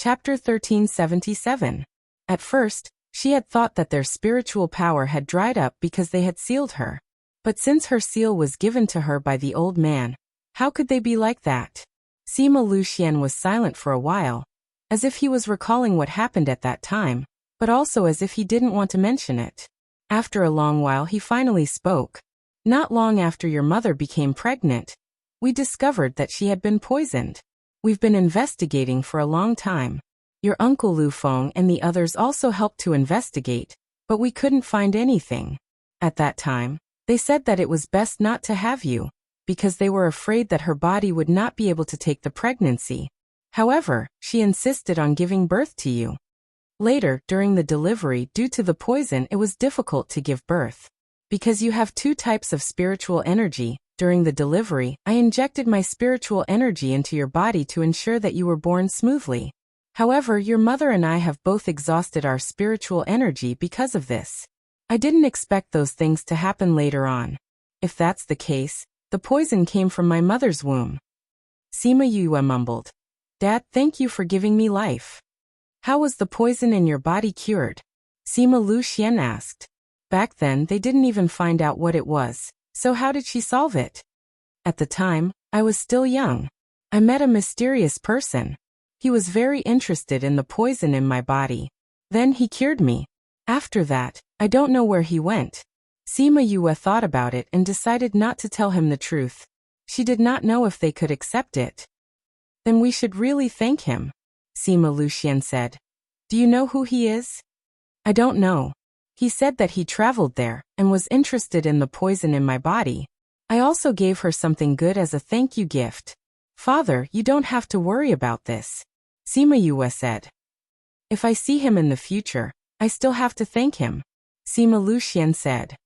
Chapter 1377. At first, she had thought that their spiritual power had dried up because they had sealed her. But since her seal was given to her by the old man, how could they be like that? Sima Luxian was silent for a while, as if he was recalling what happened at that time, but also as if he didn't want to mention it. After a long while he finally spoke. Not long after your mother became pregnant, we discovered that she had been poisoned. We've been investigating for a long time. Your uncle Lu Feng and the others also helped to investigate, but we couldn't find anything. At that time, they said that it was best not to have you, because they were afraid that her body would not be able to take the pregnancy. However, she insisted on giving birth to you. Later, during the delivery, due to the poison, it was difficult to give birth. Because you have two types of spiritual energy, during the delivery, I injected my spiritual energy into your body to ensure that you were born smoothly. However, your mother and I have both exhausted our spiritual energy because of this. I didn't expect those things to happen later on. If that's the case, the poison came from my mother's womb. Sima Yue mumbled. Dad, thank you for giving me life. How was the poison in your body cured? Sima Luxian asked. Back then, they didn't even find out what it was. So how did she solve it? At the time, I was still young. I met a mysterious person. He was very interested in the poison in my body. Then he cured me. After that, I don't know where he went. Sima Yue thought about it and decided not to tell him the truth. She did not know if they could accept it. Then we should really thank him, Sima Luxian said. Do you know who he is? I don't know. He said that he traveled there and was interested in the poison in my body. I also gave her something good as a thank you gift. Father, you don't have to worry about this, Sima Yue said. If I see him in the future, I still have to thank him, Sima Luxian said.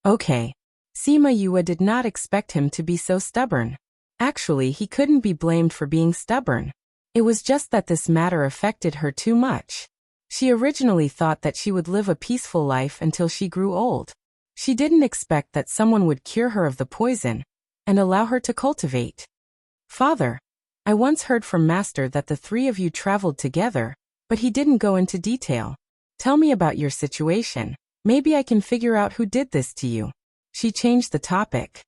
Okay. Sima Yue did not expect him to be so stubborn. Actually, he couldn't be blamed for being stubborn. It was just that this matter affected her too much. She originally thought that she would live a peaceful life until she grew old. She didn't expect that someone would cure her of the poison and allow her to cultivate. Father, I once heard from Master that the three of you traveled together, but he didn't go into detail. Tell me about your situation. Maybe I can figure out who did this to you. She changed the topic.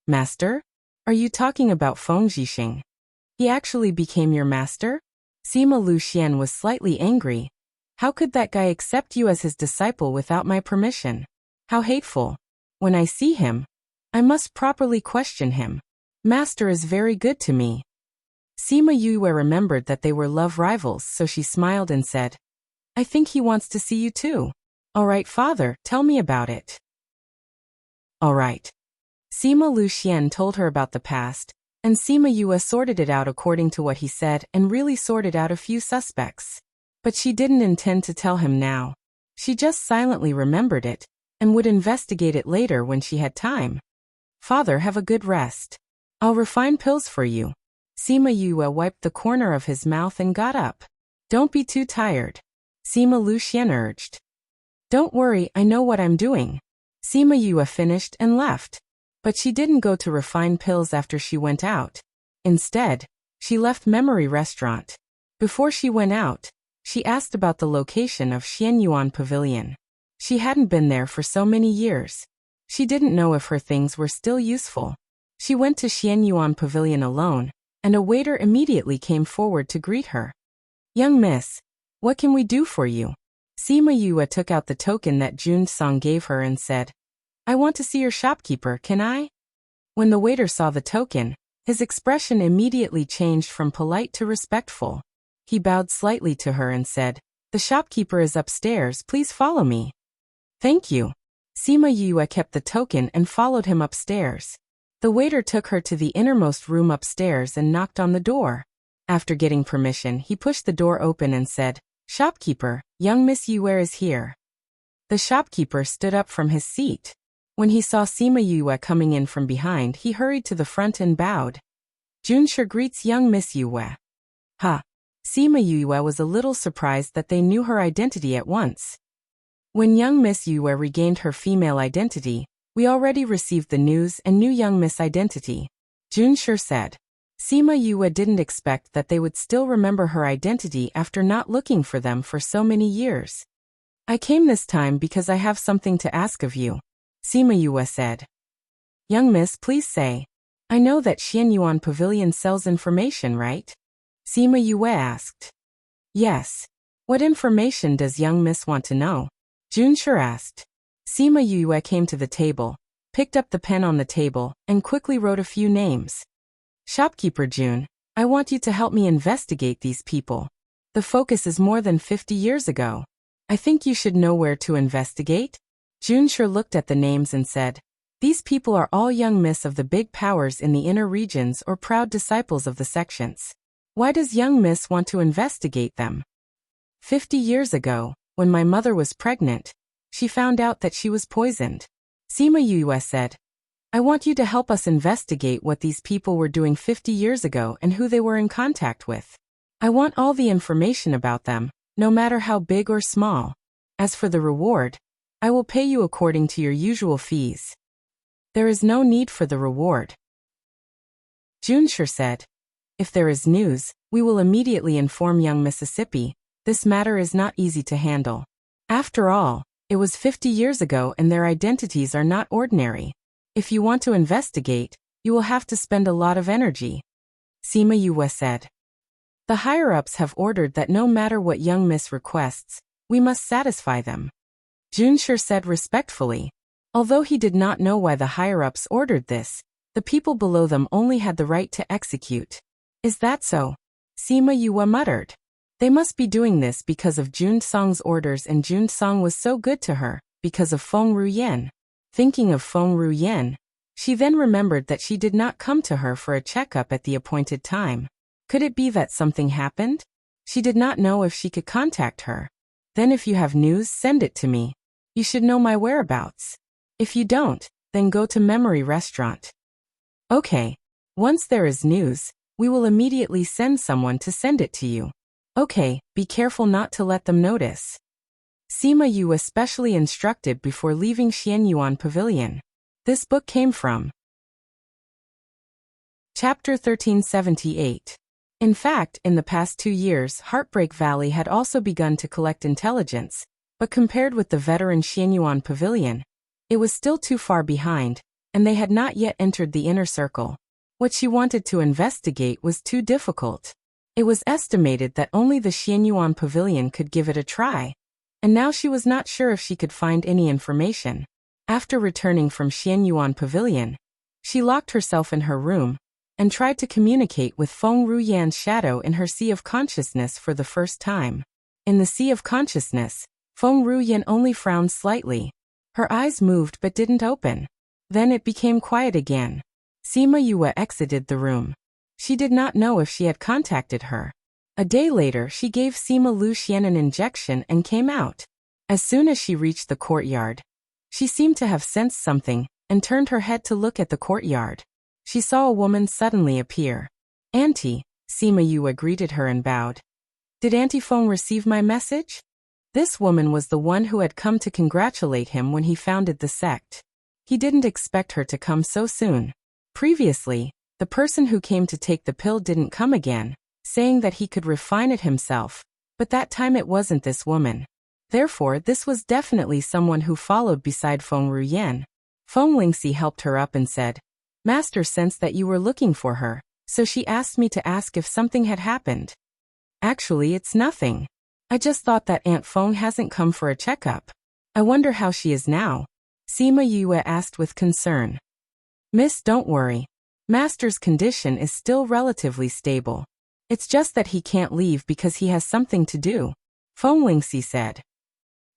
Master? Are you talking about Feng Zhixing? He actually became your master? Sima Luxian was slightly angry. How could that guy accept you as his disciple without my permission? How hateful. When I see him, I must properly question him. Master is very good to me. Sima Yue remembered that they were love rivals, so she smiled and said, I think he wants to see you too. All right, father, tell me about it. All right. Sima Luxian told her about the past, and Sima Yue sorted it out according to what he said and really sorted out a few suspects. But she didn't intend to tell him now. She just silently remembered it, and would investigate it later when she had time. Father, have a good rest. I'll refine pills for you. Sima Yue wiped the corner of his mouth and got up. Don't be too tired, Sima Luxian urged. Don't worry, I know what I'm doing. Sima Yue finished and left. But she didn't go to refine pills after she went out. Instead, she left Memory Restaurant. Before she went out, she asked about the location of Xianyuan Pavilion. She hadn't been there for so many years. She didn't know if her things were still useful. She went to Xianyuan Pavilion alone, and a waiter immediately came forward to greet her. Young miss, what can we do for you? Sima Yue took out the token that Jun Song gave her and said, I want to see your shopkeeper, can I? When the waiter saw the token, his expression immediately changed from polite to respectful. He bowed slightly to her and said, The shopkeeper is upstairs, please follow me. Thank you. Sima Yue kept the token and followed him upstairs. The waiter took her to the innermost room upstairs and knocked on the door. After getting permission, he pushed the door open and said, Shopkeeper, young Miss Yue is here. The shopkeeper stood up from his seat. When he saw Sima Yue coming in from behind, he hurried to the front and bowed. Junsher greets young Miss Yue. Ha! Sima Yue was a little surprised that they knew her identity at once. When young Miss Yue regained her female identity, we already received the news and knew young Miss identity, Junsher said. Sima Yue didn't expect that they would still remember her identity after not looking for them for so many years. I came this time because I have something to ask of you, Sima Yue said. Young miss, please say. I know that Xianyuan Pavilion sells information, right? Sima Yue asked. Yes. What information does young miss want to know? Junshi asked. Sima Yue came to the table, picked up the pen on the table, and quickly wrote a few names. Shopkeeper Jun, I want you to help me investigate these people. The focus is more than 50 years ago. I think you should know where to investigate. Junshi looked at the names and said, these people are all young miss of the big powers in the inner regions or proud disciples of the sections. Why does young miss want to investigate them? 50 years ago, when my mother was pregnant, she found out that she was poisoned. Sima Yue said, I want you to help us investigate what these people were doing 50 years ago and who they were in contact with. I want all the information about them, no matter how big or small. As for the reward, I will pay you according to your usual fees. There is no need for the reward. Junshi said, if there is news, we will immediately inform young Mississippi. This matter is not easy to handle. After all, it was 50 years ago and their identities are not ordinary. If you want to investigate, you will have to spend a lot of energy. Sima Yue said. The higher-ups have ordered that no matter what young miss requests, we must satisfy them. Junshi said respectfully. Although he did not know why the higher-ups ordered this, the people below them only had the right to execute. Is that so? Sima Yue muttered. They must be doing this because of Jun Song's orders, and Jun Song was so good to her, because of Feng Ruyen. Thinking of Feng Ruyen, she then remembered that she did not come to her for a checkup at the appointed time. Could it be that something happened? She did not know if she could contact her. Then if you have news, send it to me. You should know my whereabouts. If you don't, then go to Memory Restaurant. Okay. Once there is news, we will immediately send someone to send it to you. Okay, be careful not to let them notice. Sima Yue especially instructed before leaving Xianyuan Pavilion. This book came from Chapter 1378. In fact, in the past 2 years, Heartbreak Valley had also begun to collect intelligence, but compared with the veteran Xianyuan Pavilion, it was still too far behind, and they had not yet entered the inner circle. What she wanted to investigate was too difficult. It was estimated that only the Xianyuan Pavilion could give it a try, and now she was not sure if she could find any information. After returning from Xianyuan Pavilion, she locked herself in her room and tried to communicate with Feng Ruyan's shadow in her Sea of Consciousness for the first time. In the Sea of Consciousness, Feng Ruyan only frowned slightly. Her eyes moved but didn't open. Then it became quiet again. Sima Yue exited the room. She did not know if she had contacted her. A day later, she gave Sima Luxian an injection and came out. As soon as she reached the courtyard, she seemed to have sensed something and turned her head to look at the courtyard. She saw a woman suddenly appear. Auntie, Sima Yue greeted her and bowed. Did Auntie Feng receive my message? This woman was the one who had come to congratulate him when he founded the sect. He didn't expect her to come so soon. Previously, the person who came to take the pill didn't come again, saying that he could refine it himself, but that time it wasn't this woman. Therefore, this was definitely someone who followed beside Feng Ruyan. Feng Lingxi helped her up and said, Master sensed that you were looking for her, so she asked me to ask if something had happened. Actually, it's nothing. I just thought that Aunt Feng hasn't come for a checkup. I wonder how she is now. Sima Yue asked with concern. Miss, don't worry. Master's condition is still relatively stable. It's just that he can't leave because he has something to do, Feng Lingxi said.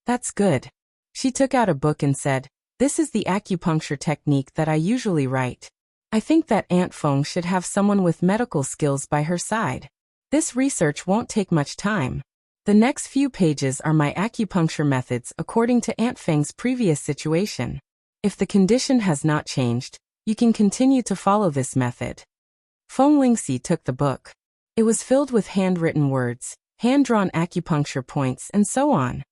That's good. She took out a book and said, This is the acupuncture technique that I usually write. I think that Aunt Feng should have someone with medical skills by her side. This research won't take much time. The next few pages are my acupuncture methods according to Aunt Feng's previous situation. If the condition has not changed, you can continue to follow this method. Feng Lingxi took the book. It was filled with handwritten words, hand-drawn acupuncture points, and so on.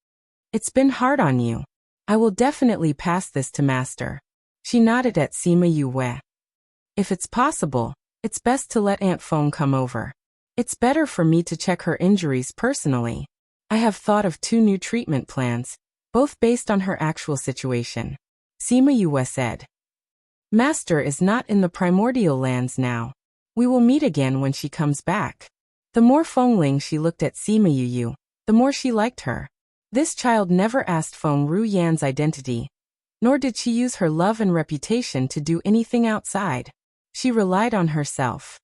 It's been hard on you. I will definitely pass this to Master. She nodded at Sima Yue. If it's possible, It's best to let Aunt Fong come over. It's better for me to check her injuries personally. I have thought of 2 new treatment plans, both based on her actual situation. Sima Yue said. Master is not in the primordial lands now. We will meet again when she comes back. The more Fengling she looked at Sima Yu, the more she liked her. This child never asked Feng Ruyan's identity, nor did she use her love and reputation to do anything outside. She relied on herself.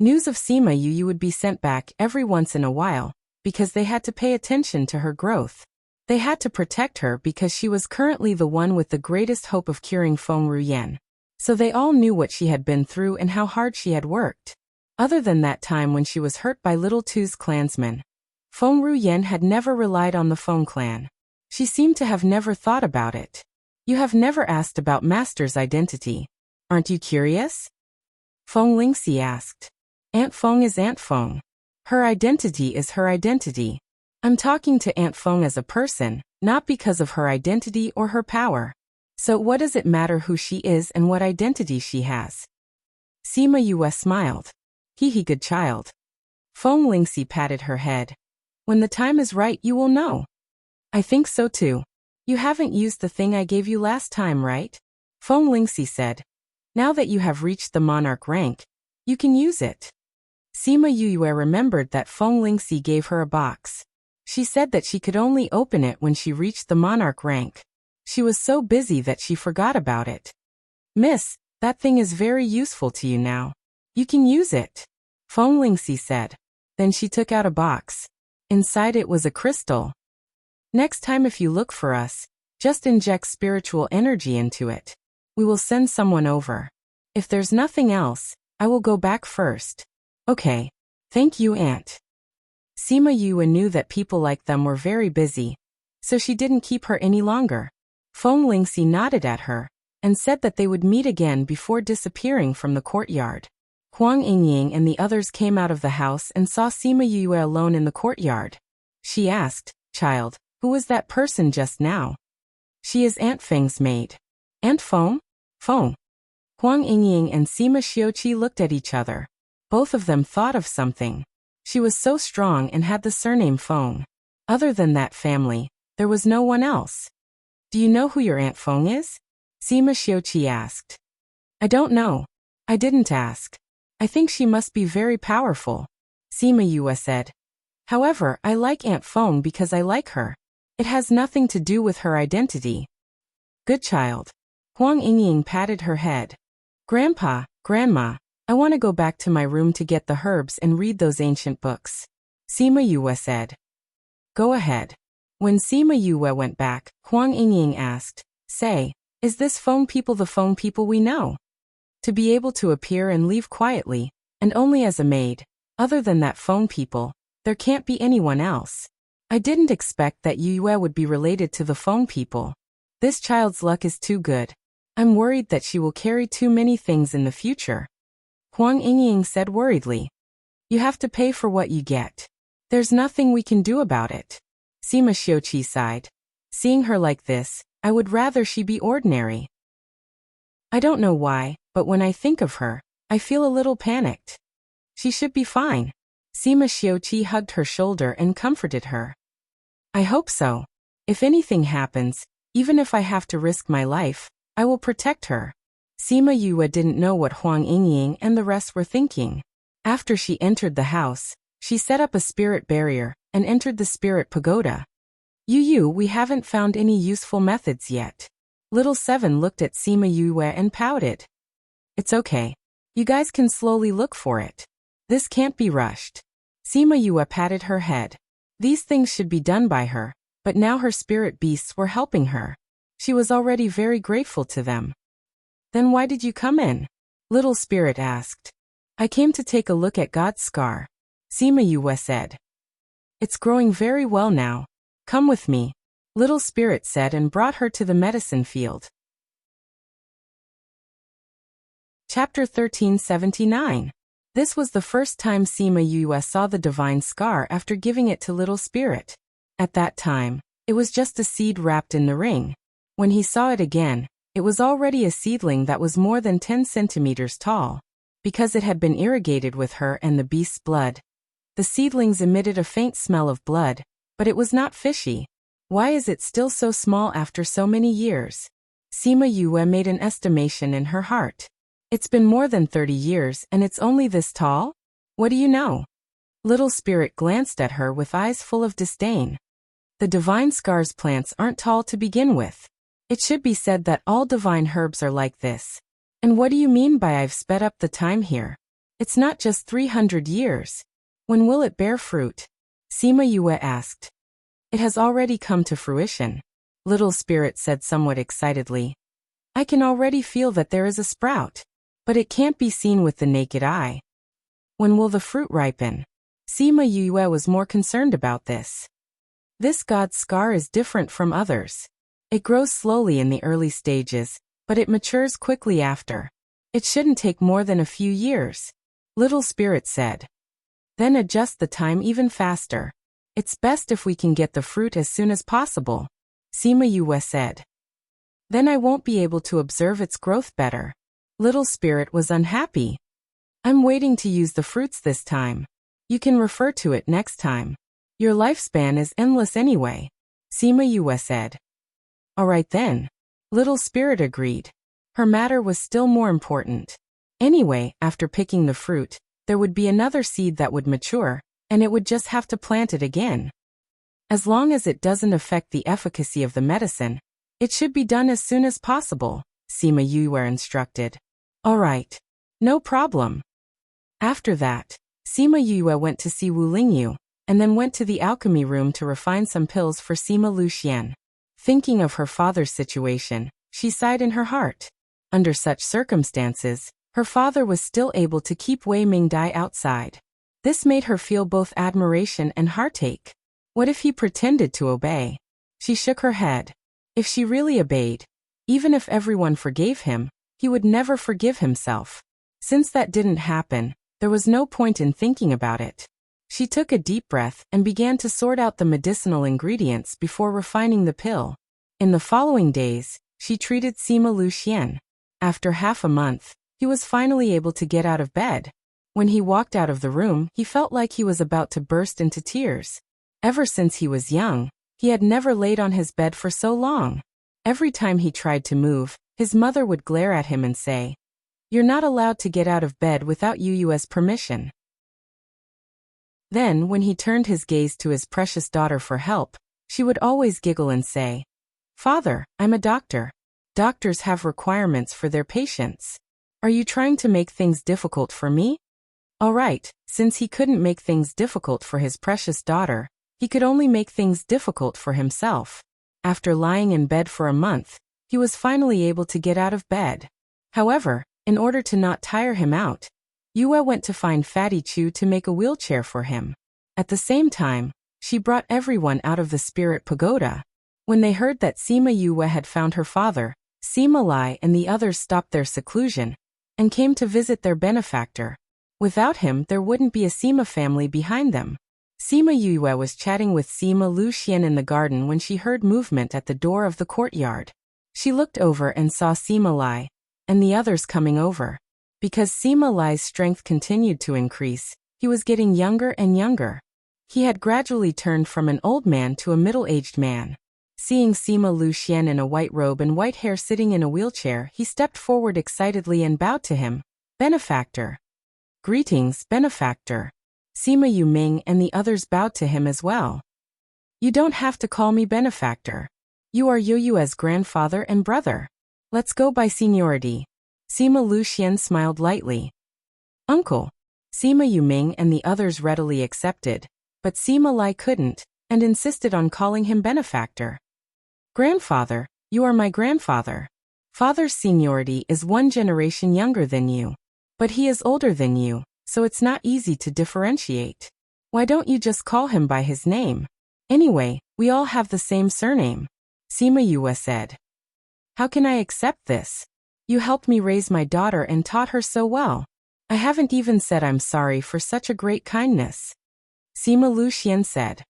News of Sima Yu would be sent back every once in a while, because they had to pay attention to her growth. They had to protect her because she was currently the one with the greatest hope of curing Feng Ruyan. So they all knew what she had been through and how hard she had worked. Other than that time when she was hurt by Little Tu's clansmen, Feng Ruyan had never relied on the Feng clan. She seemed to have never thought about it. You have never asked about Master's identity. Aren't you curious? Feng Lingxi asked. Aunt Feng is Aunt Feng. Her identity is her identity. I'm talking to Aunt Feng as a person, not because of her identity or her power. So what does it matter who she is and what identity she has? Sima Yue smiled. He good child. Feng Lingxi patted her head. When the time is right you will know. I think so too. You haven't used the thing I gave you last time, right? Feng Lingxi said. Now that you have reached the monarch rank, you can use it. Sima Yue remembered that Feng Lingxi gave her a box. She said that she could only open it when she reached the monarch rank. She was so busy that she forgot about it. Miss, that thing is very useful to you now. You can use it. Feng Lingxi said. Then she took out a box. Inside it was a crystal. Next time if you look for us, just inject spiritual energy into it. We will send someone over. If there's nothing else, I will go back first. Okay. Thank you, Aunt. Sima Yue knew that people like them were very busy, so she didn't keep her any longer. Feng Lingxi nodded at her, and said that they would meet again before disappearing from the courtyard. Huang Yingying and the others came out of the house and saw Sima Yue alone in the courtyard. She asked, Child, who was that person just now? She is Aunt Feng's maid. Aunt Feng? Feng. Huang Yingying and Sima Xiuqi looked at each other. Both of them thought of something. She was so strong and had the surname Feng. Other than that family, there was no one else. Do you know who your Aunt Feng is? Sima Xiuqi asked. I don't know. I didn't ask. I think she must be very powerful. Sima Yue said. However, I like Aunt Feng because I like her. It has nothing to do with her identity. Good child. Huang Yingying patted her head. Grandpa, Grandma, I want to go back to my room to get the herbs and read those ancient books. Sima Yue said. Go ahead. When Sima Yue went back, Huang Yingying asked, Say, is this Feng people the Feng people we know? To be able to appear and leave quietly, and only as a maid, other than that Feng people, there can't be anyone else. I didn't expect that Yue would be related to the Feng people. This child's luck is too good. I'm worried that she will carry too many things in the future. Huang Yingying said worriedly. You have to pay for what you get. There's nothing we can do about it. Sima Xiuqi sighed. Seeing her like this, I would rather she be ordinary. I don't know why, but when I think of her, I feel a little panicked. She should be fine. Sima Xiuqi hugged her shoulder and comforted her. I hope so. If anything happens, even if I have to risk my life, I will protect her. Sima Yue didn't know what Huang Yingying and the rest were thinking. After she entered the house, she set up a spirit barrier and entered the spirit pagoda. Yu, we haven't found any useful methods yet. Little Seven looked at Sima Yue and pouted. It's okay. You guys can slowly look for it. This can't be rushed. Sima Yue patted her head. These things should be done by her, but now her spirit beasts were helping her. She was already very grateful to them. Then why did you come in? Little Spirit asked. I came to take a look at God's scar. Sima Yue said. It's growing very well now. Come with me. Little Spirit said and brought her to the medicine field. Chapter 1379. This was the first time Sima Yue saw the divine scar after giving it to Little Spirit. At that time, it was just a seed wrapped in the ring. When he saw it again, it was already a seedling that was more than 10 centimeters tall. because it had been irrigated with her and the beast's blood. The seedlings emitted a faint smell of blood, but it was not fishy. Why is it still so small after so many years? Sima Yue made an estimation in her heart. It's been more than 30 years and it's only this tall? What do you know? Little Spirit glanced at her with eyes full of disdain. The divine scars plants aren't tall to begin with. It should be said that all divine herbs are like this. And what do you mean by I've sped up the time here? It's not just 300 years. When will it bear fruit? Sima Yue asked. It has already come to fruition. Little Spirit said somewhat excitedly. I can already feel that there is a sprout. But it can't be seen with the naked eye. When will the fruit ripen? Sima Yue was more concerned about this. This god's scar is different from others. It grows slowly in the early stages, but it matures quickly after. It shouldn't take more than a few years. Little Spirit said. Then adjust the time even faster. It's best if we can get the fruit as soon as possible. Sima Yue said. Then I won't be able to observe its growth better. Little Spirit was unhappy. I'm waiting to use the fruits this time. You can refer to it next time. Your lifespan is endless anyway. Sima Yue said. All right then. Little Spirit agreed. Her matter was still more important. Anyway, after picking the fruit, there would be another seed that would mature, and it would just have to plant it again. As long as it doesn't affect the efficacy of the medicine, it should be done as soon as possible, Sima Yue instructed. All right. No problem. After that, Sima Yue went to see Wu Lingyu, and then went to the alchemy room to refine some pills for Sima Luxian. Thinking of her father's situation, she sighed in her heart. Under such circumstances, her father was still able to keep Wei Mingdai outside. This made her feel both admiration and heartache. What if he pretended to obey? She shook her head. If she really obeyed, even if everyone forgave him, he would never forgive himself. Since that didn't happen, there was no point in thinking about it. She took a deep breath and began to sort out the medicinal ingredients before refining the pill. In the following days, she treated Sima Luxian. After half a month, he was finally able to get out of bed. When he walked out of the room, he felt like he was about to burst into tears. Ever since he was young, he had never laid on his bed for so long. Every time he tried to move, his mother would glare at him and say, "You're not allowed to get out of bed without Yu's permission." Then, when he turned his gaze to his precious daughter for help, she would always giggle and say, "Father, I'm a doctor. Doctors have requirements for their patients. Are you trying to make things difficult for me?" All right, since he couldn't make things difficult for his precious daughter, he could only make things difficult for himself. After lying in bed for a month, he was finally able to get out of bed. However, in order to not tire him out, Yue went to find Fatty Chu to make a wheelchair for him. At the same time, she brought everyone out of the spirit pagoda. When they heard that Sima Yue had found her father, Sima Lai and the others stopped their seclusion and came to visit their benefactor. Without him, there wouldn't be a Sima family behind them. Sima Yue was chatting with Sima Luxian in the garden when she heard movement at the door of the courtyard. She looked over and saw Sima Lai and the others coming over. Because Sima Lai's strength continued to increase, he was getting younger and younger. He had gradually turned from an old man to a middle-aged man. Seeing Sima Luxian in a white robe and white hair sitting in a wheelchair, he stepped forward excitedly and bowed to him. "Benefactor." "Greetings, benefactor." Sima Yuming and the others bowed to him as well. "You don't have to call me benefactor. You are Yu's grandfather and brother. Let's go by seniority." Sima Luxian smiled lightly. "Uncle." Sima Yuming and the others readily accepted, but Sima Lai couldn't, and insisted on calling him benefactor. "Grandfather, you are my grandfather. Father's seniority is 1 generation younger than you. But he is older than you, so it's not easy to differentiate. Why don't you just call him by his name? Anyway, we all have the same surname." Sima Yue said. "How can I accept this? You helped me raise my daughter and taught her so well. I haven't even said I'm sorry for such a great kindness." Sima Luxian said.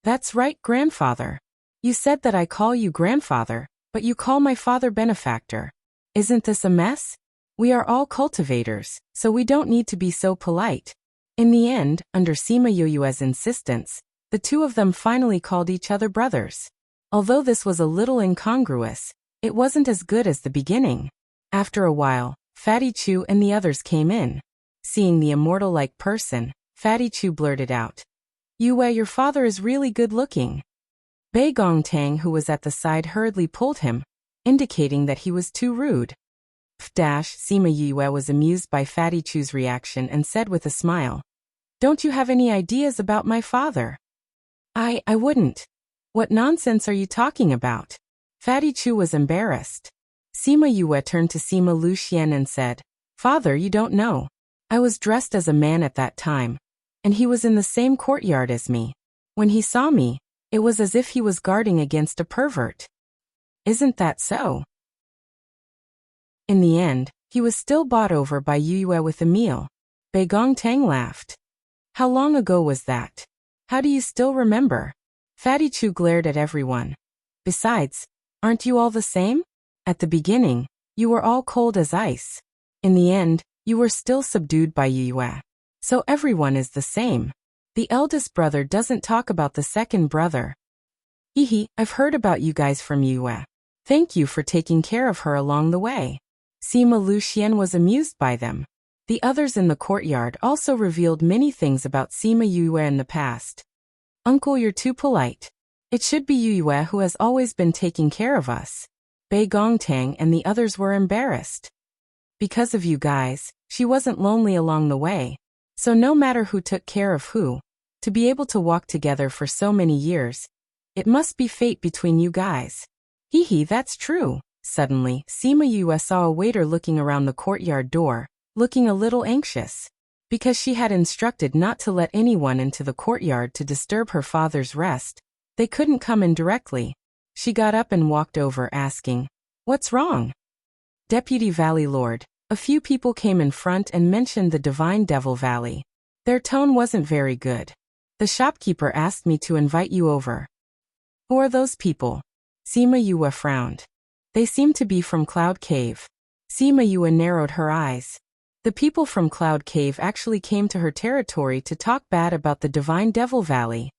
"That's right, grandfather. You said that I call you grandfather, but you call my father benefactor. Isn't this a mess? We are all cultivators, so we don't need to be so polite. In the end, under Sima Yoyue's insistence, the two of them finally called each other brothers. Although this was a little incongruous, it wasn't as good as the beginning. After a while, Fatty Chu and the others came in. Seeing the immortal-like person, Fatty Chu blurted out, "Yue, your father is really good-looking." Bei Gongtang, who was at the side, hurriedly pulled him, indicating that he was too rude. Sima Yue was amused by Fatty Chu's reaction and said with a smile, "Don't you have any ideas about my father?" I wouldn't. What nonsense are you talking about?" Fatty Chu was embarrassed. Sima Yue turned to Sima Luxian and said, "Father, you don't know. I was dressed as a man at that time, and he was in the same courtyard as me. When he saw me, it was as if he was guarding against a pervert. Isn't that so?" In the end, he was still bought over by Yue with a meal. Bei Gongtang laughed. "How long ago was that? How do you still remember?" Fatty Chu glared at everyone. "Besides, aren't you all the same? At the beginning, you were all cold as ice. In the end, you were still subdued by Yue. So everyone is the same. The eldest brother doesn't talk about the second brother. Hehe, I've heard about you guys from Yue. Thank you for taking care of her along the way." Sima Luxian was amused by them. The others in the courtyard also revealed many things about Sima Yue in the past. "Uncle, you're too polite. It should be Yue who has always been taking care of us." Bei Gongtang and the others were embarrassed. Because of you guys, she wasn't lonely along the way. So no matter who took care of who, to be able to walk together for so many years, it must be fate between you guys. Hehe, that's true. Suddenly, Sima Yue saw a waiter looking around the courtyard door, looking a little anxious. Because she had instructed not to let anyone into the courtyard to disturb her father's rest, they couldn't come in directly. She got up and walked over asking, "What's wrong?" "Deputy Valley Lord." A few people came in front and mentioned the Divine Devil Valley. Their tone wasn't very good. "The shopkeeper asked me to invite you over." "Who are those people?" Sima Yue frowned. "They seem to be from Cloud Cave." Sima Yue narrowed her eyes. The people from Cloud Cave actually came to her territory to talk bad about the Divine Devil Valley.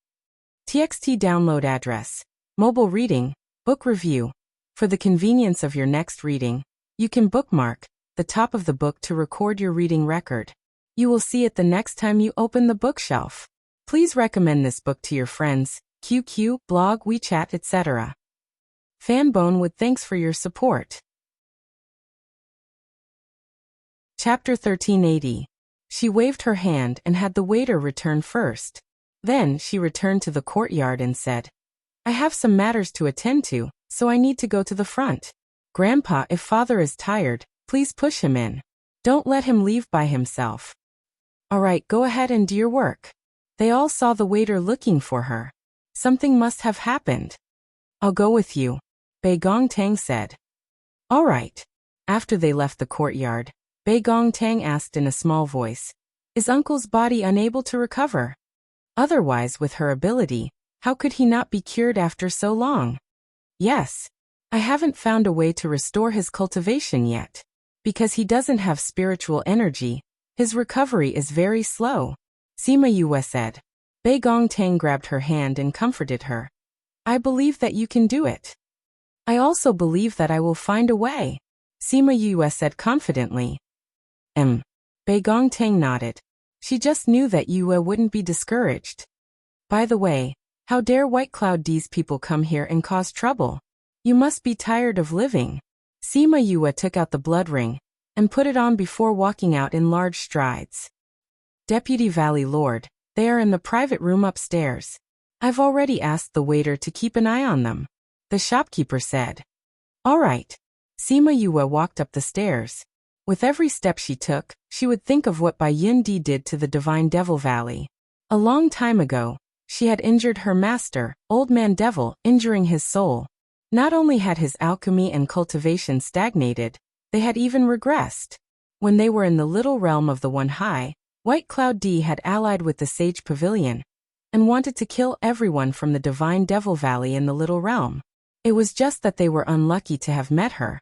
TXT download address. Mobile reading, book review. For the convenience of your next reading, you can bookmark the top of the book to record your reading record. You will see it the next time you open the bookshelf. Please recommend this book to your friends, QQ, blog, WeChat, etc. Fanbone would thanks for your support. Chapter 1380. She waved her hand and had the waiter return first. Then she returned to the courtyard and said, "I have some matters to attend to, so I need to go to the front. Grandpa, if father is tired, please push him in. Don't let him leave by himself." "All right, go ahead and do your work." They all saw the waiter looking for her. Something must have happened. "I'll go with you," Bei Gongtang said. "All right." After they left the courtyard, Bei Gongtang asked in a small voice, "Is Uncle's body unable to recover? Otherwise, with her ability, how could he not be cured after so long?" "Yes. I haven't found a way to restore his cultivation yet. Because he doesn't have spiritual energy, his recovery is very slow," Sima Yue said. Bei Gongtang grabbed her hand and comforted her. "I believe that you can do it." "I also believe that I will find a way," Sima Yue said confidently. Bei Gongtang nodded. She just knew that Yue wouldn't be discouraged. "By the way, how dare White Cloud D's people come here and cause trouble? You must be tired of living." Sima Yue took out the blood ring and put it on before walking out in large strides. "Deputy Valley Lord, they are in the private room upstairs. I've already asked the waiter to keep an eye on them," the shopkeeper said. "All right." Sima Yue walked up the stairs. With every step she took, she would think of what Bai Yunde did to the Divine Devil Valley. A long time ago, she had injured her master, Old Man Devil, injuring his soul. Not only had his alchemy and cultivation stagnated, they had even regressed. When they were in the little realm of the One High, White Cloud D had allied with the Sage Pavilion and wanted to kill everyone from the Divine Devil Valley in the little realm. It was just that they were unlucky to have met her.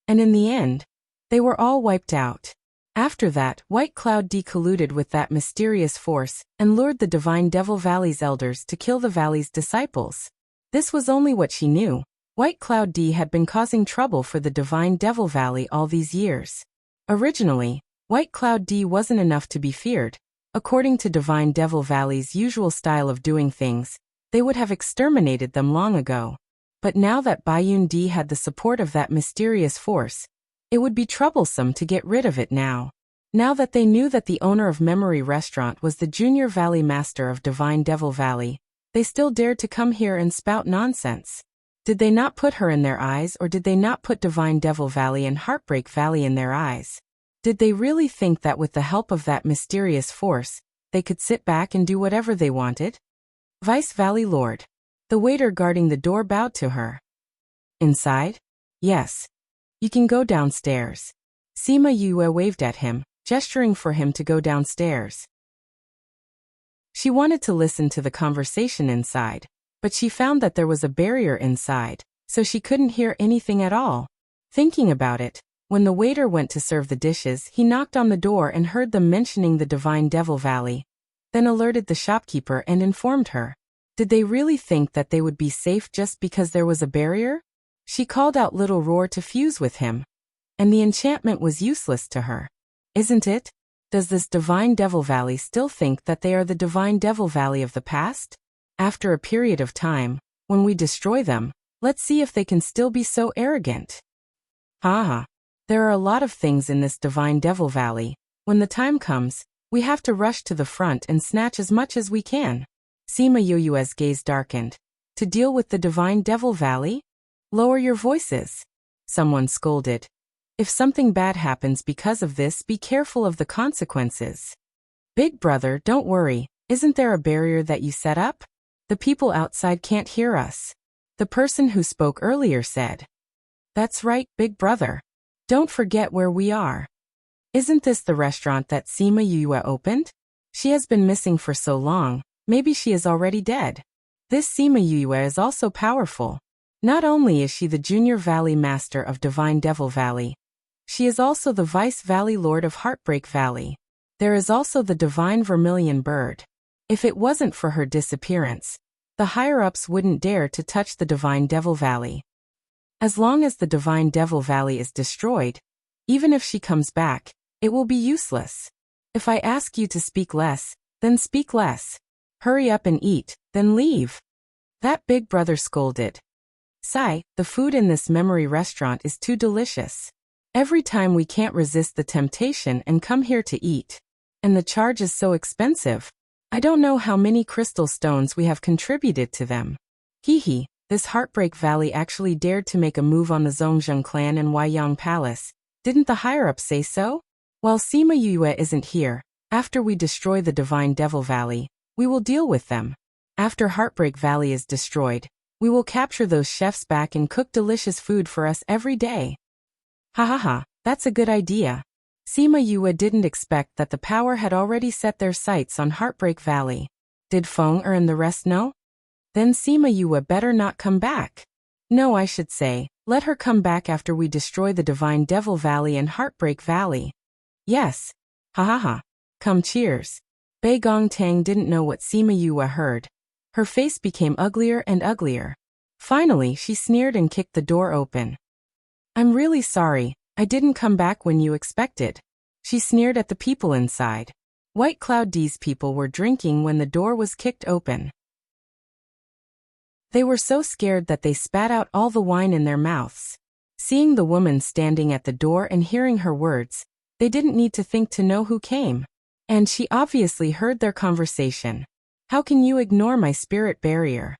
And in the end, They were all wiped out. After that, White Cloud D colluded with that mysterious force and lured the Divine Devil Valley's elders to kill the valley's disciples. This was only what she knew. White Cloud D had been causing trouble for the Divine Devil Valley all these years. Originally, White Cloud D wasn't enough to be feared. According to Divine Devil Valley's usual style of doing things, they would have exterminated them long ago. But now that Bayun D had the support of that mysterious force, it would be troublesome to get rid of it now. Now that they knew that the owner of Memory Restaurant was the Junior Valley Master of Divine Devil Valley, they still dared to come here and spout nonsense. Did they not put her in their eyes, or did they not put Divine Devil Valley and Heartbreak Valley in their eyes? Did they really think that with the help of that mysterious force, they could sit back and do whatever they wanted? Vice Valley Lord. The waiter guarding the door bowed to her. Inside? Yes. You can go downstairs. Sima Yue waved at him, gesturing for him to go downstairs. She wanted to listen to the conversation inside, but she found that there was a barrier inside, so she couldn't hear anything at all. Thinking about it, when the waiter went to serve the dishes, he knocked on the door and heard them mentioning the Divine Devil Valley, then alerted the shopkeeper and informed her. Did they really think that they would be safe just because there was a barrier? She called out Little Roar to fuse with him, and the enchantment was useless to her. Isn't it? Does this Divine Devil Valley still think that they are the Divine Devil Valley of the past? After a period of time, when we destroy them, let's see if they can still be so arrogant. Haha. There are a lot of things in this Divine Devil Valley. When the time comes, we have to rush to the front and snatch as much as we can. Sima Yue's gaze darkened. To deal with the Divine Devil Valley? Lower your voices. Someone scolded. If something bad happens because of this, be careful of the consequences. Big brother, don't worry. Isn't there a barrier that you set up? The people outside can't hear us. The person who spoke earlier said. That's right, big brother. Don't forget where we are. Isn't this the restaurant that Sima Yue opened? She has been missing for so long, maybe she is already dead. This Sima Yue is also powerful. Not only is she the Junior Valley Master of Divine Devil Valley, she is also the Vice Valley Lord of Heartbreak Valley. There is also the Divine Vermilion Bird. If it wasn't for her disappearance, the higher-ups wouldn't dare to touch the Divine Devil Valley. As long as the Divine Devil Valley is destroyed, even if she comes back, it will be useless. If I ask you to speak less, then speak less. Hurry up and eat, then leave. That big brother scolded. Sigh, the food in this memory restaurant is too delicious. Every time we can't resist the temptation and come here to eat. And the charge is so expensive. I don't know how many crystal stones we have contributed to them. Hee, this Heartbreak Valley actually dared to make a move on the Zhongzheng clan and Weiyang Palace. Didn't the higher-ups say so? While Sima Yue isn't here, after we destroy the Divine Devil Valley, we will deal with them. After Heartbreak Valley is destroyed, we will capture those chefs back and cook delicious food for us every day. Ha, that's a good idea. Sima Yue didn't expect that the power had already set their sights on Heartbreak Valley. Did Feng and the rest know? Then Sima Yue better not come back. No, I should say, let her come back after we destroy the Divine Devil Valley and Heartbreak Valley. Yes. Ha. Come, cheers. Bei Gongtang didn't know what Sima Yue heard. Her face became uglier and uglier. Finally, she sneered and kicked the door open. I'm really sorry, I didn't come back when you expected. She sneered at the people inside. White Cloud D's people were drinking when the door was kicked open. They were so scared that they spat out all the wine in their mouths. Seeing the woman standing at the door and hearing her words, they didn't need to think to know who came. And she obviously heard their conversation. How can you ignore my spirit barrier?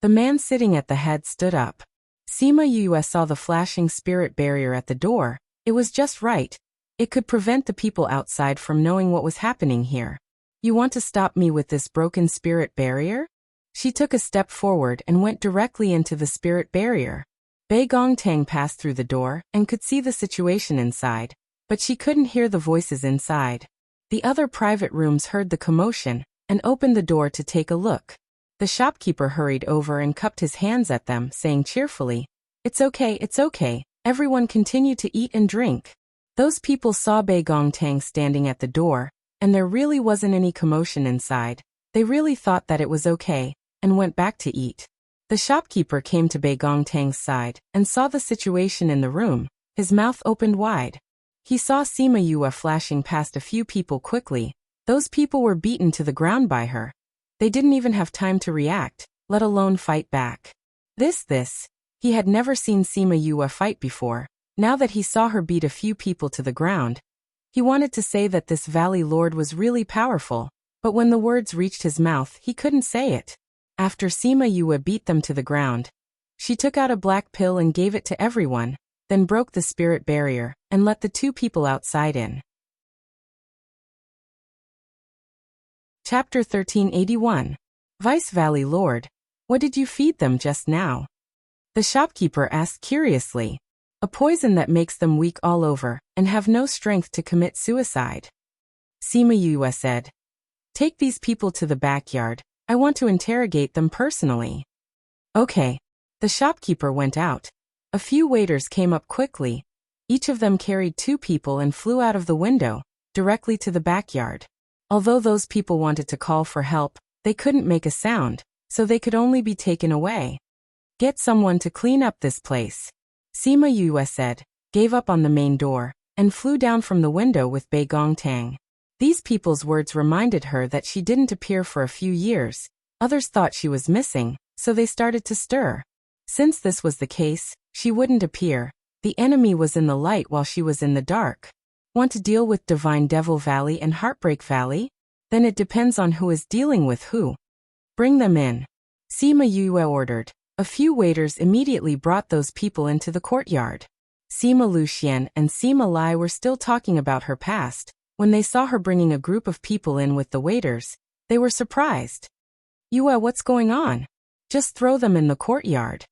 The man sitting at the head stood up. Sima Yue saw the flashing spirit barrier at the door. It was just right. It could prevent the people outside from knowing what was happening here. You want to stop me with this broken spirit barrier? She took a step forward and went directly into the spirit barrier. Bei Gongtang passed through the door and could see the situation inside, but she couldn't hear the voices inside. The other private rooms heard the commotion and opened the door to take a look. The shopkeeper hurried over and cupped his hands at them, saying cheerfully, it's okay, everyone continue to eat and drink. Those people saw Bei Gongtang standing at the door, and there really wasn't any commotion inside. They really thought that it was okay, and went back to eat. The shopkeeper came to Bei Gongtang's side, and saw the situation in the room. His mouth opened wide. He saw Sima Yue flashing past a few people quickly. Those people were beaten to the ground by her. They didn't even have time to react, let alone fight back. He had never seen Sima Yue fight before. Now that he saw her beat a few people to the ground, he wanted to say that this Valley Lord was really powerful, but when the words reached his mouth, he couldn't say it. After Sima Yue beat them to the ground, she took out a black pill and gave it to everyone, then broke the spirit barrier, and let the 2 people outside in. Chapter 1381. Vice Valley Lord, what did you feed them just now? The shopkeeper asked curiously. A poison that makes them weak all over, and have no strength to commit suicide. Sima Yue said. Take these people to the backyard, I want to interrogate them personally. Okay. The shopkeeper went out. A few waiters came up quickly. Each of them carried 2 people and flew out of the window, directly to the backyard. Although those people wanted to call for help, they couldn't make a sound, so they could only be taken away. Get someone to clean up this place. Sima Yue said, gave up on the main door, and flew down from the window with Bei Gongtang. These people's words reminded her that she didn't appear for a few years. Others thought she was missing, so they started to stir. Since this was the case, she wouldn't appear. The enemy was in the light while she was in the dark. Want to deal with Divine Devil Valley and Heartbreak Valley? Then it depends on who is dealing with who. Bring them in. Sima Yue ordered. A few waiters immediately brought those people into the courtyard. Sima Luxian and Sima Lai were still talking about her past. When they saw her bringing a group of people in with the waiters, they were surprised. Yue, what's going on? Just throw them in the courtyard.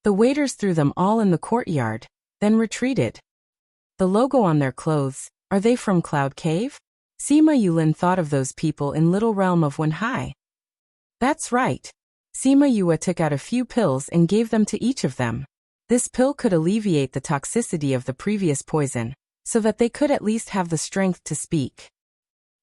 The waiters threw them all in the courtyard, then retreated. The logo on their clothes, are they from Cloud Cave? Sima Yulin thought of those people in Little Realm of Wenhai. That's right. Sima Yue took out a few pills and gave them to each of them. This pill could alleviate the toxicity of the previous poison, so that they could at least have the strength to speak.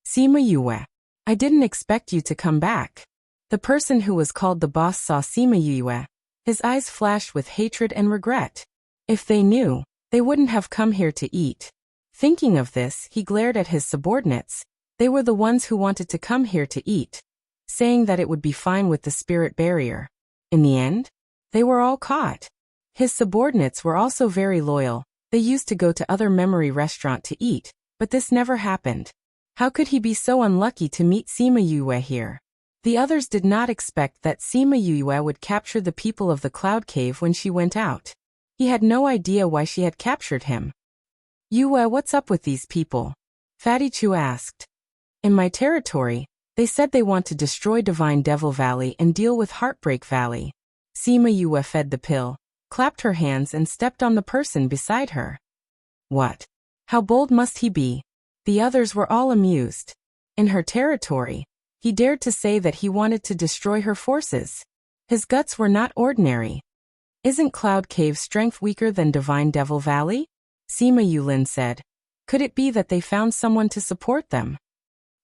Sima Yue, I didn't expect you to come back. The person who was called the boss saw Sima Yue. His eyes flashed with hatred and regret. If they knew, they wouldn't have come here to eat. Thinking of this, he glared at his subordinates. They were the ones who wanted to come here to eat, saying that it would be fine with the spirit barrier. In the end, they were all caught. His subordinates were also very loyal. They used to go to other memory restaurant to eat, but this never happened. How could he be so unlucky to meet Sima Yue here? The others did not expect that Sima Yue would capture the people of the Cloud Cave when she went out. He had no idea why she had captured him. Yue, what's up with these people? Fatty Chu asked. In my territory, they said they want to destroy Divine Devil Valley and deal with Heartbreak Valley. Sima Yue fed the pill, clapped her hands and stepped on the person beside her. What? How bold must he be? The others were all amused. In her territory, he dared to say that he wanted to destroy her forces. His guts were not ordinary. Isn't Cloud Cave's strength weaker than Divine Devil Valley? Sima Yulin said. Could it be that they found someone to support them?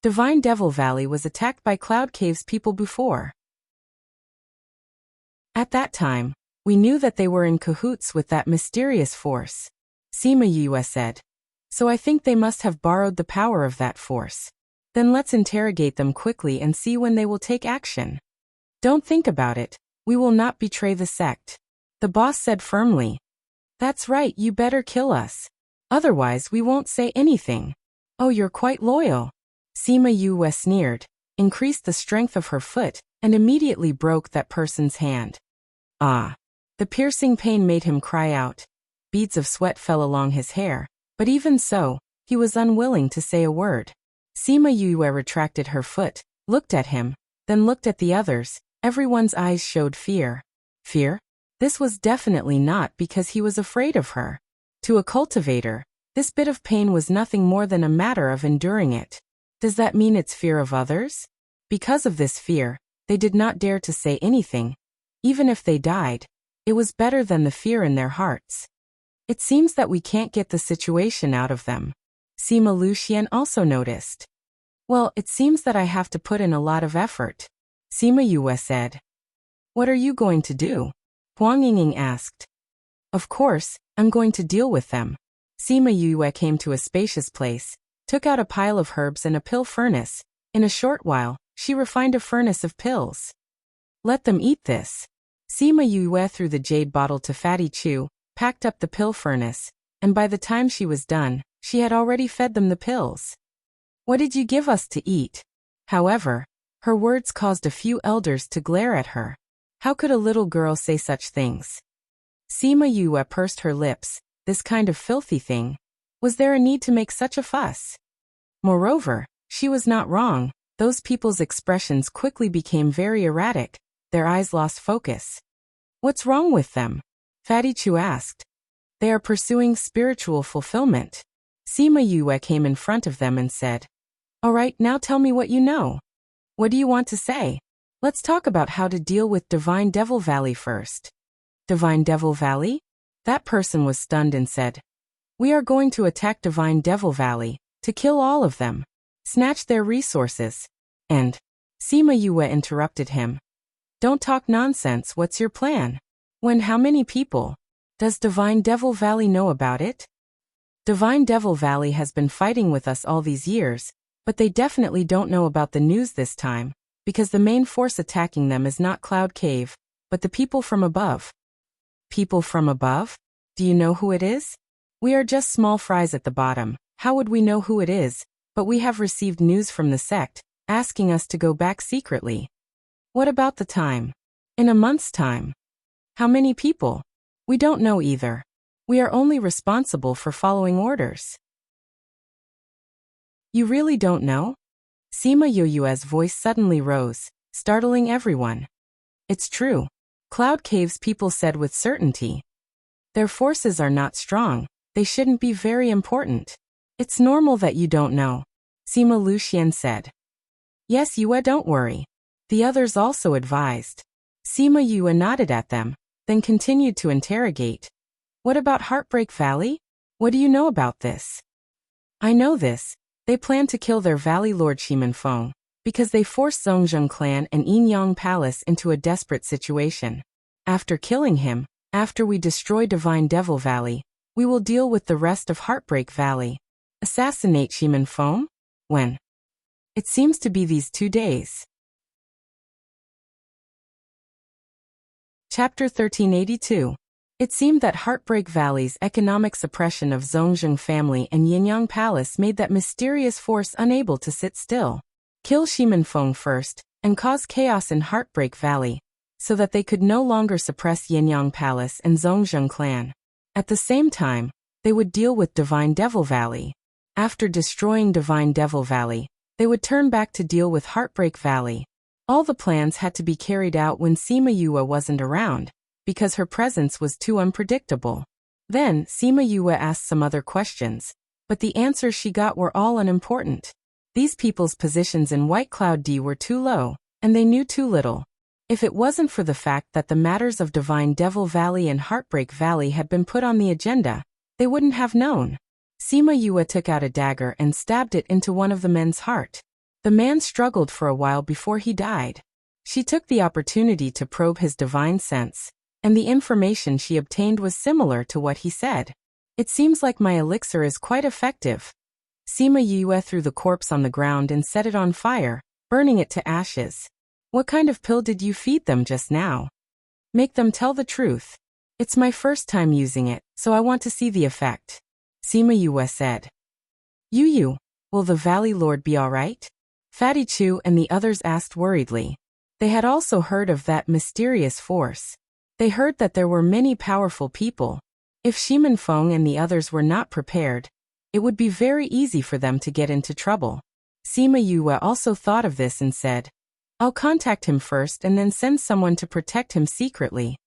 Divine Devil Valley was attacked by Cloud Cave's people before. At that time, we knew that they were in cahoots with that mysterious force. Sima Yue said. So I think they must have borrowed the power of that force. Then let's interrogate them quickly and see when they will take action. Don't think about it. We will not betray the sect. The boss said firmly. That's right, you better kill us. Otherwise we won't say anything. Oh, you're quite loyal. Sima Yue sneered, increased the strength of her foot, and immediately broke that person's hand. Ah! The piercing pain made him cry out. Beads of sweat fell along his hair, but even so, he was unwilling to say a word. Sima Yue retracted her foot, looked at him, then looked at the others. Everyone's eyes showed fear. Fear? This was definitely not because he was afraid of her. To a cultivator, this bit of pain was nothing more than a matter of enduring it. Does that mean it's fear of others? Because of this fear, they did not dare to say anything. Even if they died, it was better than the fear in their hearts. It seems that we can't get the situation out of them. Sima Luxian also noticed. Well, it seems that I have to put in a lot of effort. Sima Yue said. What are you going to do? Huang Yingying asked. Of course, I'm going to deal with them. Sima Yue came to a spacious place, took out a pile of herbs and a pill furnace. In a short while, she refined a furnace of pills. Let them eat this. Sima Yue threw the jade bottle to Fatty Chu, packed up the pill furnace, and by the time she was done, she had already fed them the pills. What did you give us to eat? However, her words caused a few elders to glare at her. How could a little girl say such things? Sima Yue pursed her lips. This kind of filthy thing. Was there a need to make such a fuss? Moreover, she was not wrong. Those people's expressions quickly became very erratic. Their eyes lost focus. What's wrong with them? Fatty Chu asked. They are pursuing spiritual fulfillment. Sima Yue came in front of them and said, All right, now tell me what you know. What do you want to say? Let's talk about how to deal with Divine Devil Valley first. Divine Devil Valley? That person was stunned and said, We are going to attack Divine Devil Valley, to kill all of them, snatch their resources. And Sima Yue interrupted him. Don't talk nonsense, what's your plan? When how many people? Does Divine Devil Valley know about it? Divine Devil Valley has been fighting with us all these years, but they definitely don't know about the news this time, because the main force attacking them is not Cloud Cave, but the people from above. People from above? Do you know who it is? We are just small fries at the bottom. How would we know who it is? But we have received news from the sect, asking us to go back secretly. What about the time? In a month's time. How many people? We don't know either. We are only responsible for following orders. You really don't know? Sima Yue's voice suddenly rose, startling everyone. It's true. Cloud Cave's people said with certainty. Their forces are not strong. They shouldn't be very important. It's normal that you don't know. Sima Luxian said. Yes, Yue, don't worry. The others also advised. Sima Yue nodded at them, then continued to interrogate. What about Heartbreak Valley? What do you know about this? I know this. They plan to kill their Valley Lord Shimenfeng, because they forced Zhongzheng clan and Yinyang Palace into a desperate situation. After killing him, after we destroy Divine Devil Valley, we will deal with the rest of Heartbreak Valley. Assassinate Shimenfeng? When? It seems to be these 2 days. Chapter 1382. It seemed that Heartbreak Valley's economic suppression of Zhongzheng family and Yinyang Palace made that mysterious force unable to sit still. Kill Shimenfeng first, and cause chaos in Heartbreak Valley, so that they could no longer suppress Yinyang Palace and Zhongzheng clan. At the same time, they would deal with Divine Devil Valley. After destroying Divine Devil Valley, they would turn back to deal with Heartbreak Valley. All the plans had to be carried out when Sima Yue wasn't around, because her presence was too unpredictable. Then, Sima Yue asked some other questions, but the answers she got were all unimportant. These people's positions in White Cloud D were too low, and they knew too little. If it wasn't for the fact that the matters of Divine Devil Valley and Heartbreak Valley had been put on the agenda, they wouldn't have known. Sima Yue took out a dagger and stabbed it into one of the men's heart. The man struggled for a while before he died. She took the opportunity to probe his divine sense, and the information she obtained was similar to what he said. It seems like my elixir is quite effective. Sima Yue threw the corpse on the ground and set it on fire, burning it to ashes. What kind of pill did you feed them just now? Make them tell the truth. It's my first time using it, so I want to see the effect. Sima Yue said. Yu, will the Valley Lord be alright? Fatty Chu and the others asked worriedly. They had also heard of that mysterious force. They heard that there were many powerful people. If Shimenfeng and the others were not prepared, it would be very easy for them to get into trouble. Sima Yue also thought of this and said, I'll contact him first and then send someone to protect him secretly.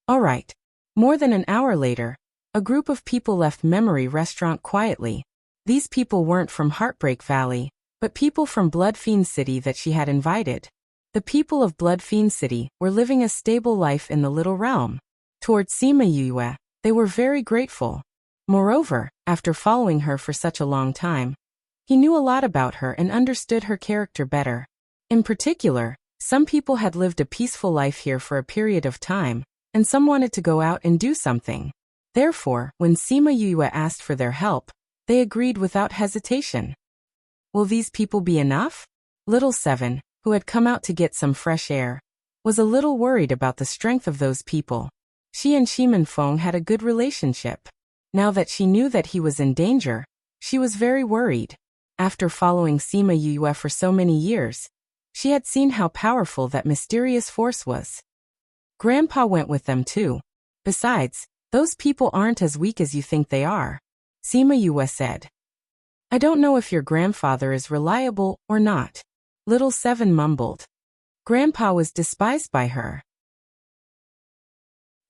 Alright. More than an hour later, a group of people left Memory Restaurant quietly. These people weren't from Heartbreak Valley, but people from Blood Fiend City that she had invited. The people of Blood Fiend City were living a stable life in the Little Realm. Towards Sima Yue, They were very grateful. Moreover, after following her for such a long time, he knew a lot about her and understood her character better. In particular, some people had lived a peaceful life here for a period of time, and some wanted to go out and do something. Therefore, when Sima Yue asked for their help, they agreed without hesitation. Will these people be enough? Little Seven, who had come out to get some fresh air, was a little worried about the strength of those people. She and Shimin Feng had a good relationship. Now that she knew that he was in danger, she was very worried. After following Sima Yue for so many years, she had seen how powerful that mysterious force was. Grandpa went with them too. Besides, those people aren't as weak as you think they are, Sima Yue said. I don't know if your grandfather is reliable or not, Little Seven mumbled. Grandpa was despised by her.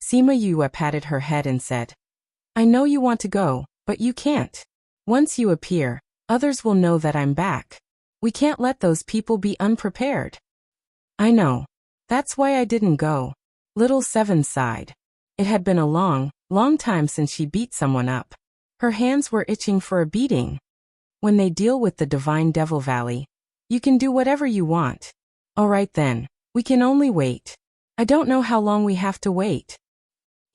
Sima Yue patted her head and said, I know you want to go, but you can't. Once you appear, others will know that I'm back. We can't let those people be unprepared. I know. That's why I didn't go. Little Seven sighed. It had been a long, long time since she beat someone up. Her hands were itching for a beating. When they deal with the Divine Devil Valley, you can do whatever you want. All right then, we can only wait. I don't know how long we have to wait.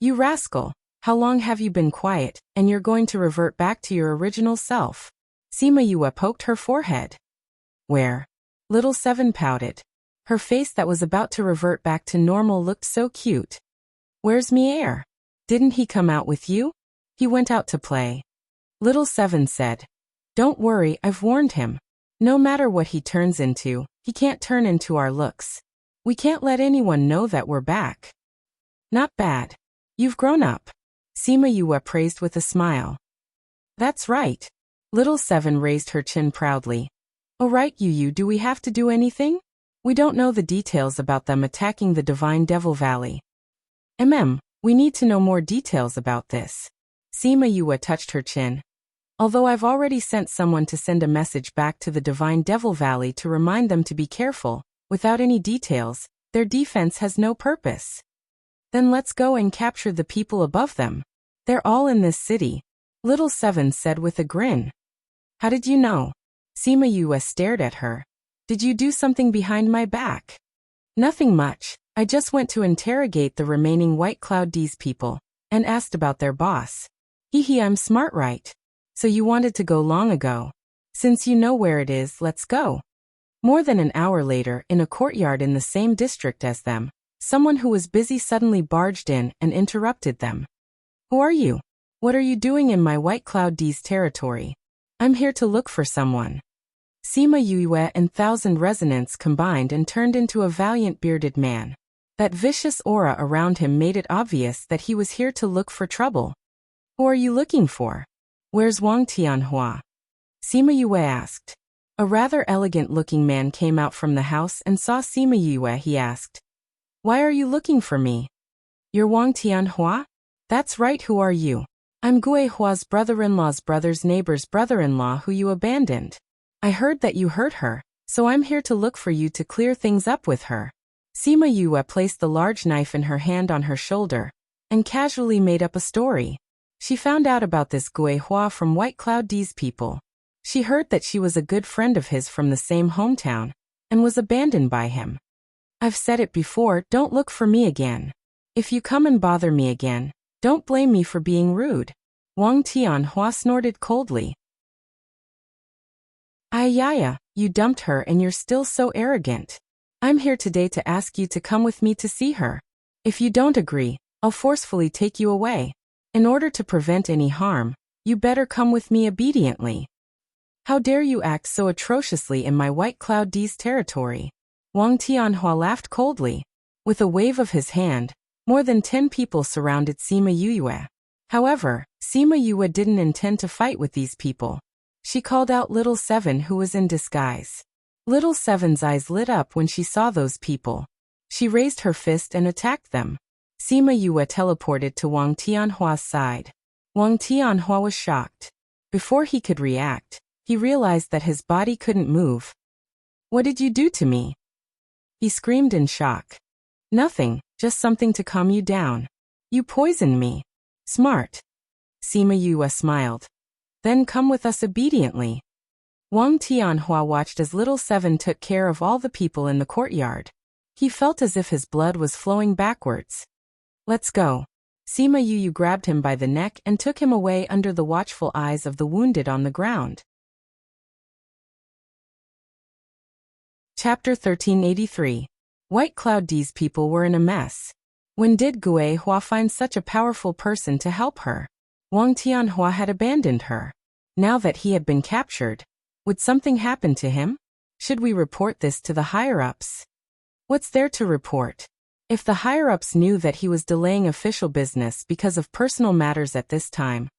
You rascal, how long have you been quiet, and you're going to revert back to your original self? Sima Yue poked her forehead. Where? Little Seven pouted. Her face that was about to revert back to normal looked so cute. Where's Mier? Didn't he come out with you? He went out to play. Little Seven said. Don't worry, I've warned him. No matter what he turns into, he can't turn into our looks. We can't let anyone know that we're back. Not bad. You've grown up. Sima Yue praised with a smile. That's right. Little Seven raised her chin proudly. Oh right, Yu, do we have to do anything? We don't know the details about them attacking the Divine Devil Valley. We need to know more details about this. Sima Yue touched her chin. Although I've already sent someone to send a message back to the Divine Devil Valley to remind them to be careful, without any details, their defense has no purpose. Then let's go and capture the people above them. They're all in this city, Little Seven said with a grin. How did you know? Sima Yue stared at her. Did you do something behind my back? Nothing much. I just went to interrogate the remaining White Cloud D's people, and asked about their boss. Hee, I'm smart, right? So you wanted to go long ago. Since you know where it is, let's go. More than an hour later, in a courtyard in the same district as them, someone who was busy suddenly barged in and interrupted them. Who are you? What are you doing in my White Cloud D's territory? I'm here to look for someone. Sima Yue and Thousand Resonance combined and turned into a valiant bearded man. That vicious aura around him made it obvious that he was here to look for trouble. Who are you looking for? Where's Wang Tianhua? Sima Yue asked. A rather elegant-looking man came out from the house and saw Sima Yue. He asked, Why are you looking for me? You're Wang Tianhua? That's right, who are you? I'm Gui Hua's brother-in-law's brother's neighbor's brother-in-law who you abandoned. I heard that you hurt her, so I'm here to look for you to clear things up with her. Sima Yue placed the large knife in her hand on her shoulder, and casually made up a story. She found out about this Gui Hua from White Cloud D's people. She heard that she was a good friend of his from the same hometown, and was abandoned by him. I've said it before, don't look for me again. If you come and bother me again, don't blame me for being rude. Wang Tianhua snorted coldly. Ayaya, you dumped her and you're still so arrogant. I'm here today to ask you to come with me to see her. If you don't agree, I'll forcefully take you away. In order to prevent any harm, you better come with me obediently. How dare you act so atrociously in my White Cloud D's territory? Wang Tianhua laughed coldly. With a wave of his hand, more than 10 people surrounded Sima Yue. However, Sima Yue didn't intend to fight with these people. She called out Little Seven, who was in disguise. Little Seven's eyes lit up when she saw those people. She raised her fist and attacked them. Sima Yue teleported to Wang Tianhua's side. Wang Tianhua was shocked. Before he could react, he realized that his body couldn't move. What did you do to me? He screamed in shock. Nothing, just something to calm you down. You poisoned me. Smart. Sima Yue smiled. Then come with us obediently. Wang Tianhua watched as little Seven took care of all the people in the courtyard. He felt as if his blood was flowing backwards. Let's go. Sima Yue grabbed him by the neck and took him away under the watchful eyes of the wounded on the ground. Chapter 1383. White Cloud. These people were in a mess. When did Gui Hua find such a powerful person to help her? Wang Tianhua had abandoned her. Now that he had been captured, would something happen to him? Should we report this to the higher-ups? What's there to report? If the higher-ups knew that he was delaying official business because of personal matters at this time,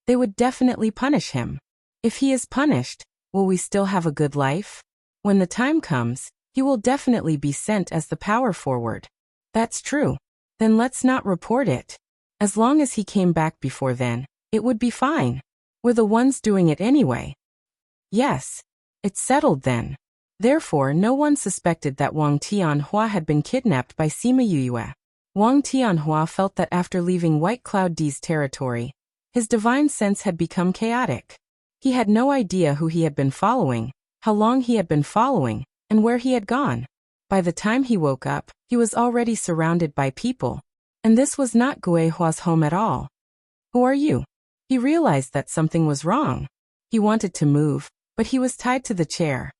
they would definitely punish him. If he is punished, will we still have a good life? When the time comes, he will definitely be sent as the power forward. That's true. Then let's not report it. As long as he came back before then, it would be fine. We're the ones doing it anyway. Yes. It's settled then. Therefore no one suspected that Wang Tianhua had been kidnapped by Sima Yue. Wang Tianhua felt that after leaving White Cloud D's territory, his divine sense had become chaotic. He had no idea who he had been following, how long he had been following, and where he had gone. By the time he woke up, he was already surrounded by people. And this was not Gui Hua's home at all. Who are you? He realized that something was wrong. He wanted to move, but he was tied to the chair.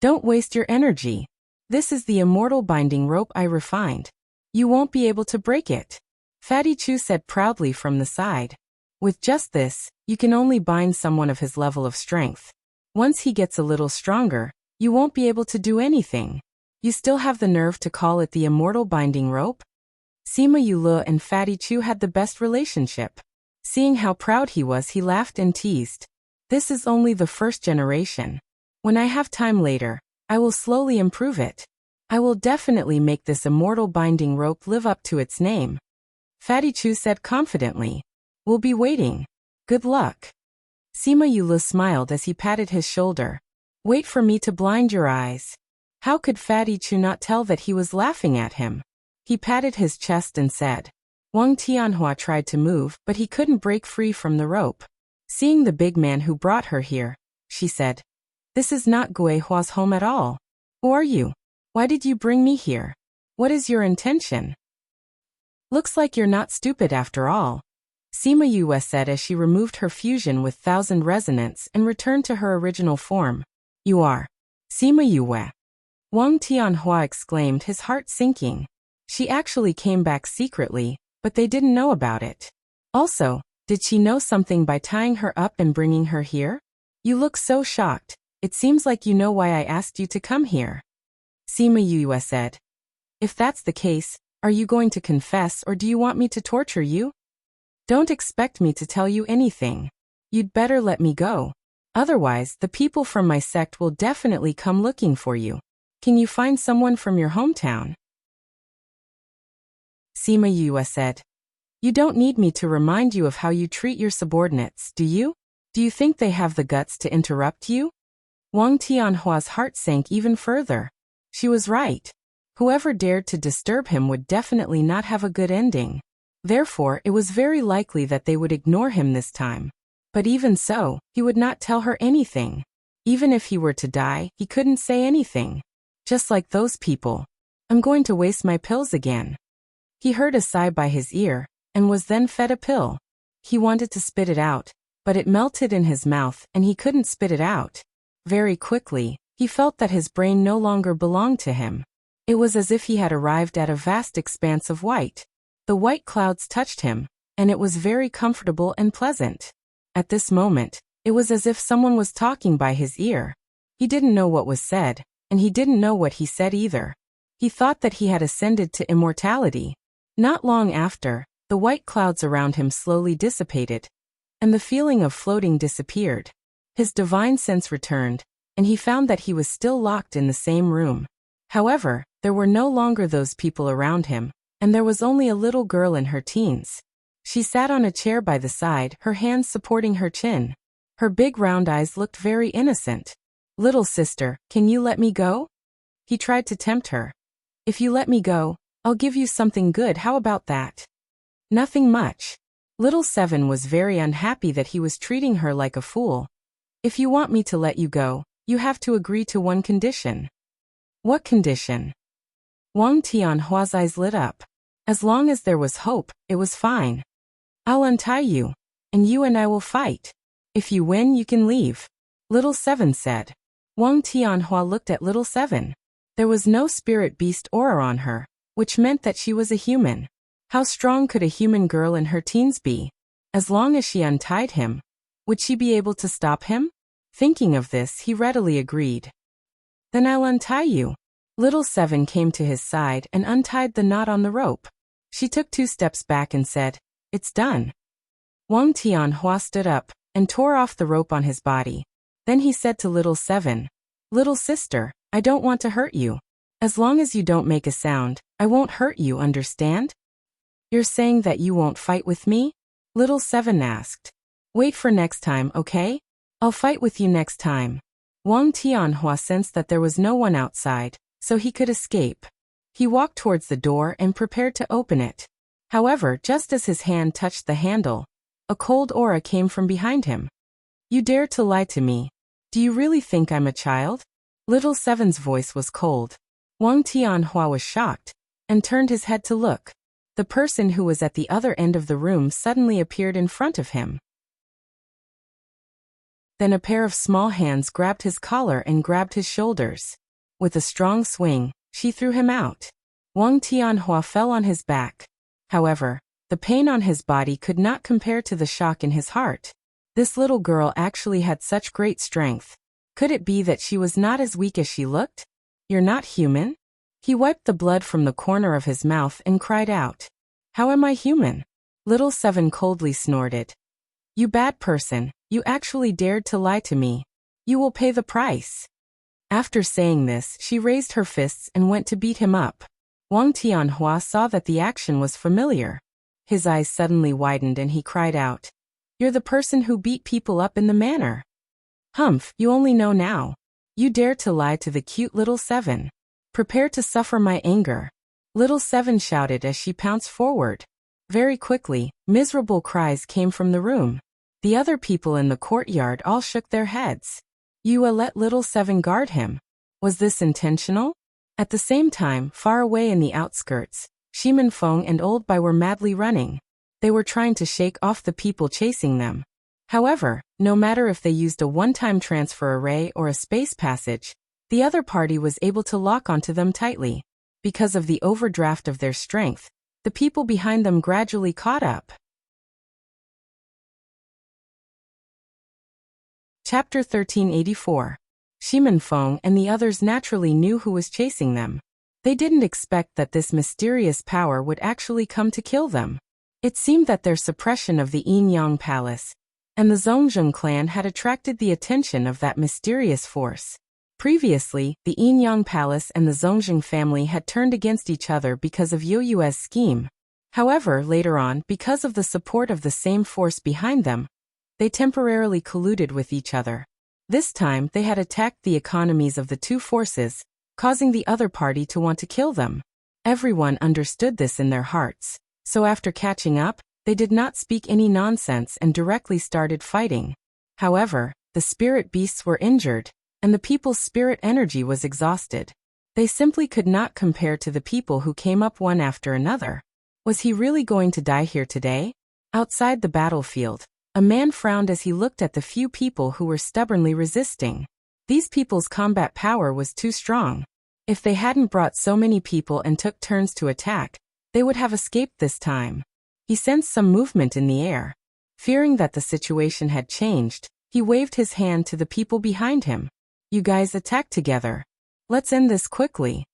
Don't waste your energy. This is the immortal binding rope I refined. You won't be able to break it. Fatty Chu said proudly from the side. With just this, you can only bind someone of his level of strength. Once he gets a little stronger, you won't be able to do anything. You still have the nerve to call it the immortal binding rope? Sima Yue and Fatty Chu had the best relationship. Seeing how proud he was, he laughed and teased. This is only the first generation. When I have time later, I will slowly improve it. I will definitely make this immortal binding rope live up to its name. Fatty Chu said confidently. We'll be waiting. Good luck. Sima Yue smiled as he patted his shoulder. Wait for me to blind your eyes. How could Fatty Chu not tell that he was laughing at him? He patted his chest and said. Wang Tianhua tried to move, but he couldn't break free from the rope. Seeing the big man who brought her here, she said. This is not Gui Hua's home at all. Who are you? Why did you bring me here? What is your intention? Looks like you're not stupid after all. Sima Yue said as she removed her fusion with 1,000 resonance and returned to her original form. You are. Sima Yue. Wang Tianhua exclaimed, his heart sinking. She actually came back secretly, but they didn't know about it. Also, did she know something by tying her up and bringing her here? You look so shocked. It seems like you know why I asked you to come here. Sima Yue said. If that's the case, are you going to confess or do you want me to torture you? Don't expect me to tell you anything. You'd better let me go. Otherwise, the people from my sect will definitely come looking for you. Can you find someone from your hometown? Sima Yue said. You don't need me to remind you of how you treat your subordinates, do you? Do you think they have the guts to interrupt you? Wang Tianhua's heart sank even further. She was right. Whoever dared to disturb him would definitely not have a good ending. Therefore, it was very likely that they would ignore him this time. But even so, he would not tell her anything. Even if he were to die, he couldn't say anything. Just like those people. I'm going to waste my pills again. He heard a sigh by his ear, and was then fed a pill. He wanted to spit it out, but it melted in his mouth and he couldn't spit it out. Very quickly, he felt that his brain no longer belonged to him. It was as if he had arrived at a vast expanse of white. The white clouds touched him, and it was very comfortable and pleasant. At this moment, it was as if someone was talking by his ear. He didn't know what was said, and he didn't know what he said either. He thought that he had ascended to immortality. Not long after, the white clouds around him slowly dissipated, and the feeling of floating disappeared. His divine sense returned, and he found that he was still locked in the same room. However, there were no longer those people around him, and there was only a little girl in her teens. She sat on a chair by the side, her hands supporting her chin. Her big round eyes looked very innocent. Little sister, can you let me go? He tried to tempt her. If you let me go, I'll give you something good, how about that? Nothing much. Little Seven was very unhappy that he was treating her like a fool. If you want me to let you go, you have to agree to one condition. What condition? Wang Tianhua's eyes lit up. As long as there was hope, it was fine. I'll untie you, and you and I will fight. If you win, you can leave, Little Seven said. Wang Tianhua looked at Little Seven. There was no spirit beast aura on her, which meant that she was a human. How strong could a human girl in her teens be? As long as she untied him, would she be able to stop him? Thinking of this, he readily agreed. Then I'll untie you. Little Seven came to his side and untied the knot on the rope. She took 2 steps back and said, "It's done." Wang Tianhua stood up and tore off the rope on his body. Then he said to Little Seven, "Little sister, I don't want to hurt you. As long as you don't make a sound, I won't hurt you, understand?" "You're saying that you won't fight with me?" Little Seven asked. "Wait for next time, okay? I'll fight with you next time." Wang Tianhua sensed that there was no one outside, so he could escape. He walked towards the door and prepared to open it. However, just as his hand touched the handle, a cold aura came from behind him. "You dare to lie to me? Do you really think I'm a child?" Little Seven's voice was cold. Wang Tianhua was shocked and turned his head to look. The person who was at the other end of the room suddenly appeared in front of him. Then a pair of small hands grabbed his collar and grabbed his shoulders. With a strong swing, she threw him out. Wang Tianhua fell on his back. However, the pain on his body could not compare to the shock in his heart. This little girl actually had such great strength. Could it be that she was not as weak as she looked? "You're not human?" He wiped the blood from the corner of his mouth and cried out. "How am I human?" Little Seven coldly snorted. "You bad person, you actually dared to lie to me. You will pay the price." After saying this, she raised her fists and went to beat him up. Wang Tianhua saw that the action was familiar. His eyes suddenly widened and he cried out, "You're the person who beat people up in the manor. Humph, you only know now. You dare to lie to the cute Little Seven. Prepare to suffer my anger." Little Seven shouted as she pounced forward. Very quickly, miserable cries came from the room. The other people in the courtyard all shook their heads. "You let Little Seven guard him. Was this intentional?" At the same time, far away in the outskirts, Shimin Feng and Old Bai were madly running. They were trying to shake off the people chasing them. However, no matter if they used a one-time transfer array or a space passage, the other party was able to lock onto them tightly. Because of the overdraft of their strength, the people behind them gradually caught up. Chapter 1384. Shimin Feng and the others naturally knew who was chasing them. They didn't expect that this mysterious power would actually come to kill them. It seemed that their suppression of the Yin-Yang Palace and the Zhongzheng clan had attracted the attention of that mysterious force. Previously, the Yin-Yang Palace and the Zhongzheng family had turned against each other because of Yoyue's scheme. However, later on, because of the support of the same force behind them, they temporarily colluded with each other. This time, they had attacked the economies of the two forces, causing the other party to want to kill them. Everyone understood this in their hearts, so after catching up, they did not speak any nonsense and directly started fighting. However, the spirit beasts were injured, and the people's spirit energy was exhausted. They simply could not compare to the people who came up one after another. Was he really going to die here today? Outside the battlefield, a man frowned as he looked at the few people who were stubbornly resisting. These people's combat power was too strong. If they hadn't brought so many people and took turns to attack, they would have escaped this time. He sensed some movement in the air. Fearing that the situation had changed, he waved his hand to the people behind him. "You guys attack together. Let's end this quickly."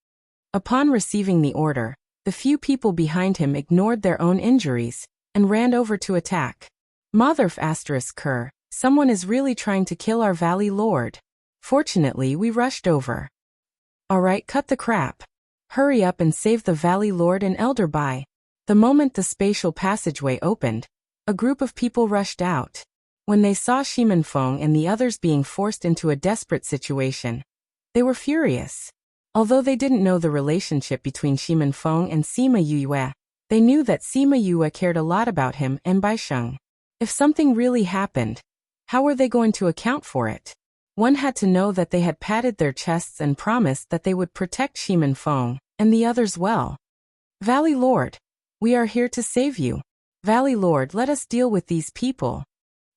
Upon receiving the order, the few people behind him ignored their own injuries and ran over to attack. Motherf *Ker, someone is really trying to kill our Valley Lord. Fortunately, we rushed over. Alright, cut the crap. Hurry up and save the Valley Lord and Elder Bai. The moment the spatial passageway opened, a group of people rushed out. When they saw Shimin Feng and the others being forced into a desperate situation, they were furious. Although they didn't know the relationship between Shimin Feng and Sima Yue, They knew that Sima Yue cared a lot about him and Baisheng. If something really happened, how were they going to account for it? One had to know that they had padded their chests and promised that they would protect Shimin Feng, and the others well. Valley Lord, we are here to save you. Valley Lord, let us deal with these people.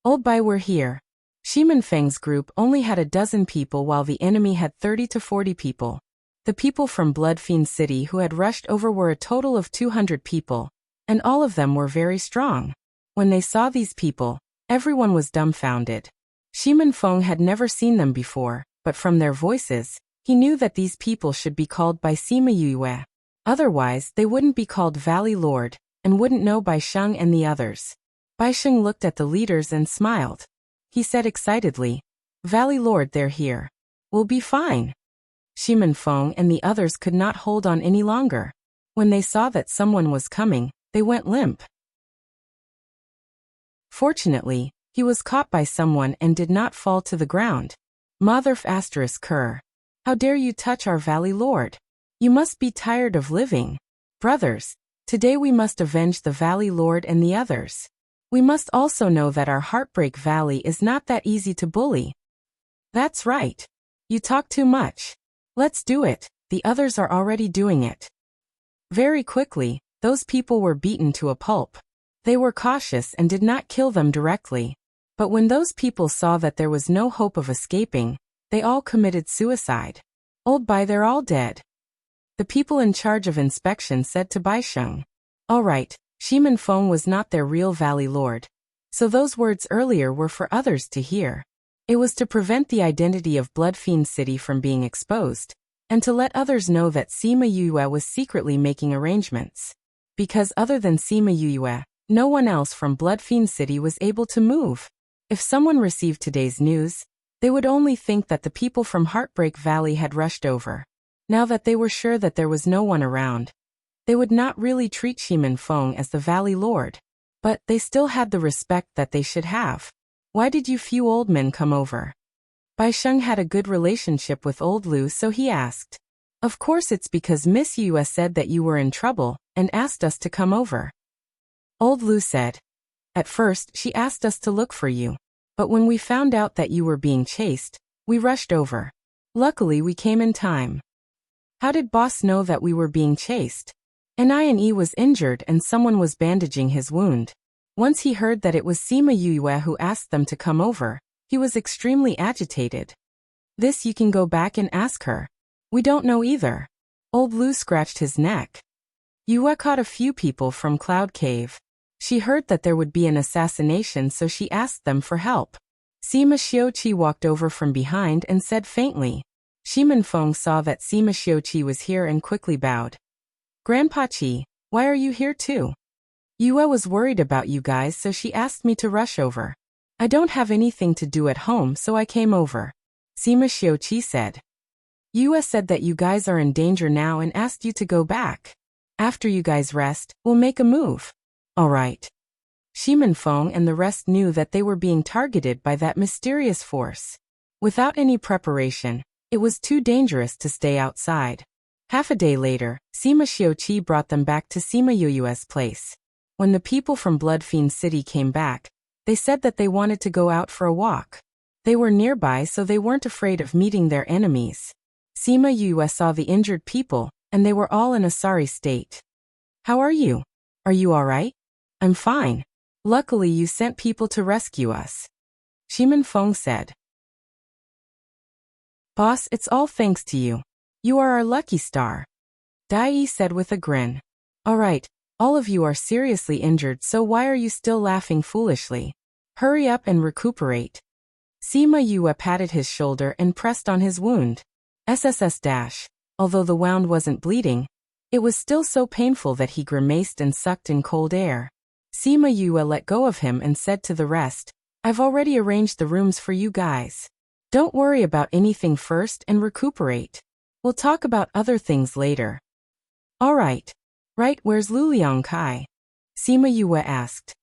Old Bai, we're here. Shimin Feng's group only had a dozen people while the enemy had 30 to 40 people. The people from Blood Fiend City who had rushed over were a total of 200 people, and all of them were very strong. When they saw these people, everyone was dumbfounded. Shimin Feng had never seen them before, but from their voices, he knew that these people should be called by Sima Yue. Otherwise, they wouldn't be called Valley Lord, and wouldn't know Baisheng and the others. Baisheng looked at the leaders and smiled. He said excitedly, Valley Lord, they're here. We'll be fine. Shimin Feng and the others could not hold on any longer. When they saw that someone was coming, they went limp. Fortunately, he was caught by someone and did not fall to the ground. Motherf *****. How dare you touch our Valley Lord? You must be tired of living. Brothers, today we must avenge the Valley Lord and the others. We must also know that our Heartbreak Valley is not that easy to bully. That's right. You talk too much. Let's do it, the others are already doing it. Very quickly, those people were beaten to a pulp. They were cautious and did not kill them directly. But when those people saw that there was no hope of escaping, they all committed suicide. Old Bai, they're all dead. The people in charge of inspection said to Baisheng. All right, Shimin Feng was not their real Valley Lord. So those words earlier were for others to hear. It was to prevent the identity of Blood Fiend City from being exposed, and to let others know that Sima Yue was secretly making arrangements. Because other than Sima Yue, no one else from Blood Fiend City was able to move. If someone received today's news, they would only think that the people from Heartbreak Valley had rushed over. Now that they were sure that there was no one around, they would not really treat Shimin Feng as the Valley Lord. But they still had the respect that they should have. Why did you few old men come over? Baisheng had a good relationship with old Lu, so he asked. Of course it's because Miss Yue said that you were in trouble, and asked us to come over. Old Lu said. At first, she asked us to look for you. But when we found out that you were being chased, we rushed over. Luckily we came in time. How did boss know that we were being chased? Nine was injured and someone was bandaging his wound. Once he heard that it was Sima Yue who asked them to come over, he was extremely agitated. This you can go back and ask her. We don't know either. Old Lu scratched his neck. Yue caught a few people from Cloud Cave. She heard that there would be an assassination, so she asked them for help. Sima Xiuqi walked over from behind and said faintly. Shimin Feng saw that Sima Xiuqi was here and quickly bowed. Grandpa Qi, why are you here too? Yue was worried about you guys, so she asked me to rush over. I don't have anything to do at home, so I came over. Sima Xiuqi said. Yue said that you guys are in danger now and asked you to go back. After you guys rest, we'll make a move. All right. Shimin Feng and the rest knew that they were being targeted by that mysterious force. Without any preparation, it was too dangerous to stay outside. Half a day later, Sima Xiuqi brought them back to Sima Yue's place. When the people from Blood Fiend City came back, they said that they wanted to go out for a walk. They were nearby, so they weren't afraid of meeting their enemies. Sima Yue saw the injured people, and they were all in a sorry state. How are you? Are you all right? I'm fine. Luckily you sent people to rescue us. Shimin Feng said. Boss, it's all thanks to you. You are our lucky star. Dai Yi said with a grin. All right, all of you are seriously injured, so why are you still laughing foolishly? Hurry up and recuperate. Sima Yue patted his shoulder and pressed on his wound. SSS. Although the wound wasn't bleeding, it was still so painful that he grimaced and sucked in cold air. Sima Yue let go of him and said to the rest, I've already arranged the rooms for you guys. Don't worry about anything first and recuperate. We'll talk about other things later. All right. Right, where's Lu Liangkai? Sima Yue asked.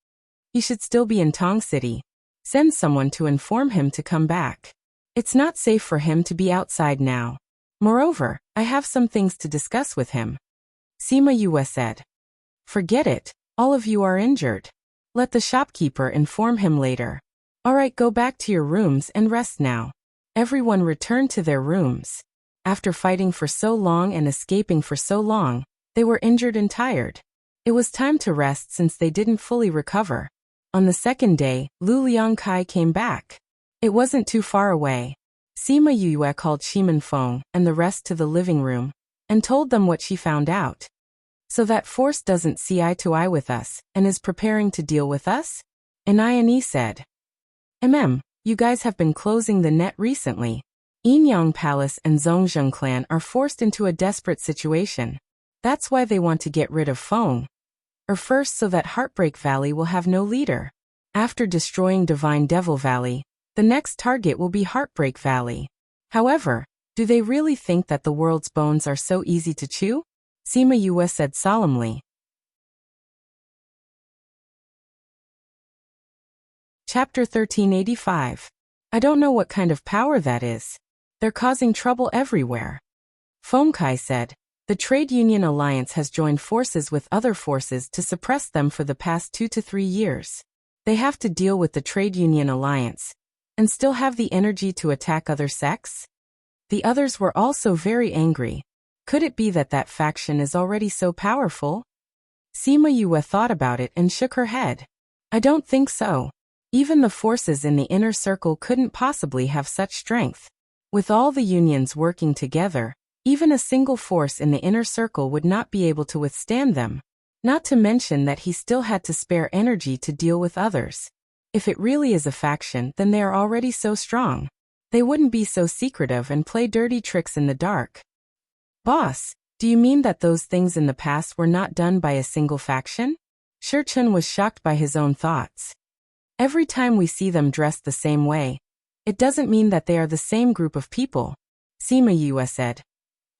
He should still be in Tong City. Send someone to inform him to come back. It's not safe for him to be outside now. Moreover, I have some things to discuss with him. Sima Yue said. Forget it, all of you are injured. Let the shopkeeper inform him later. Alright, go back to your rooms and rest now. Everyone returned to their rooms. After fighting for so long and escaping for so long, they were injured and tired. It was time to rest since they didn't fully recover. On the second day, Lu Liangkai came back. It wasn't too far away. Sima Yue called Shimin Feng and the rest to the living room and told them what she found out. So that force doesn't see eye to eye with us and is preparing to deal with us? Aniani said. You guys have been closing the net recently. Yinyang Palace and Zhongzheng clan are forced into a desperate situation. That's why they want to get rid of Feng. First so that Heartbreak Valley will have no leader. After destroying Divine Devil Valley, the next target will be Heartbreak Valley. However, do they really think that the world's bones are so easy to chew? Sima Yue said solemnly. Chapter 1385. I don't know what kind of power that is. They're causing trouble everywhere. Feng Kai said. The trade union alliance has joined forces with other forces to suppress them for the past 2 to 3 years. They have to deal with the trade union alliance and still have the energy to attack other sects? The others were also very angry. Could it be that that faction is already so powerful? Sima Yue thought about it and shook her head. I don't think so. Even the forces in the inner circle couldn't possibly have such strength. With all the unions working together, even a single force in the inner circle would not be able to withstand them. Not to mention that he still had to spare energy to deal with others. If it really is a faction, then they are already so strong. They wouldn't be so secretive and play dirty tricks in the dark. Boss, do you mean that those things in the past were not done by a single faction? Shi Chun was shocked by his own thoughts. Every time we see them dressed the same way, it doesn't mean that they are the same group of people. Sima Yue said.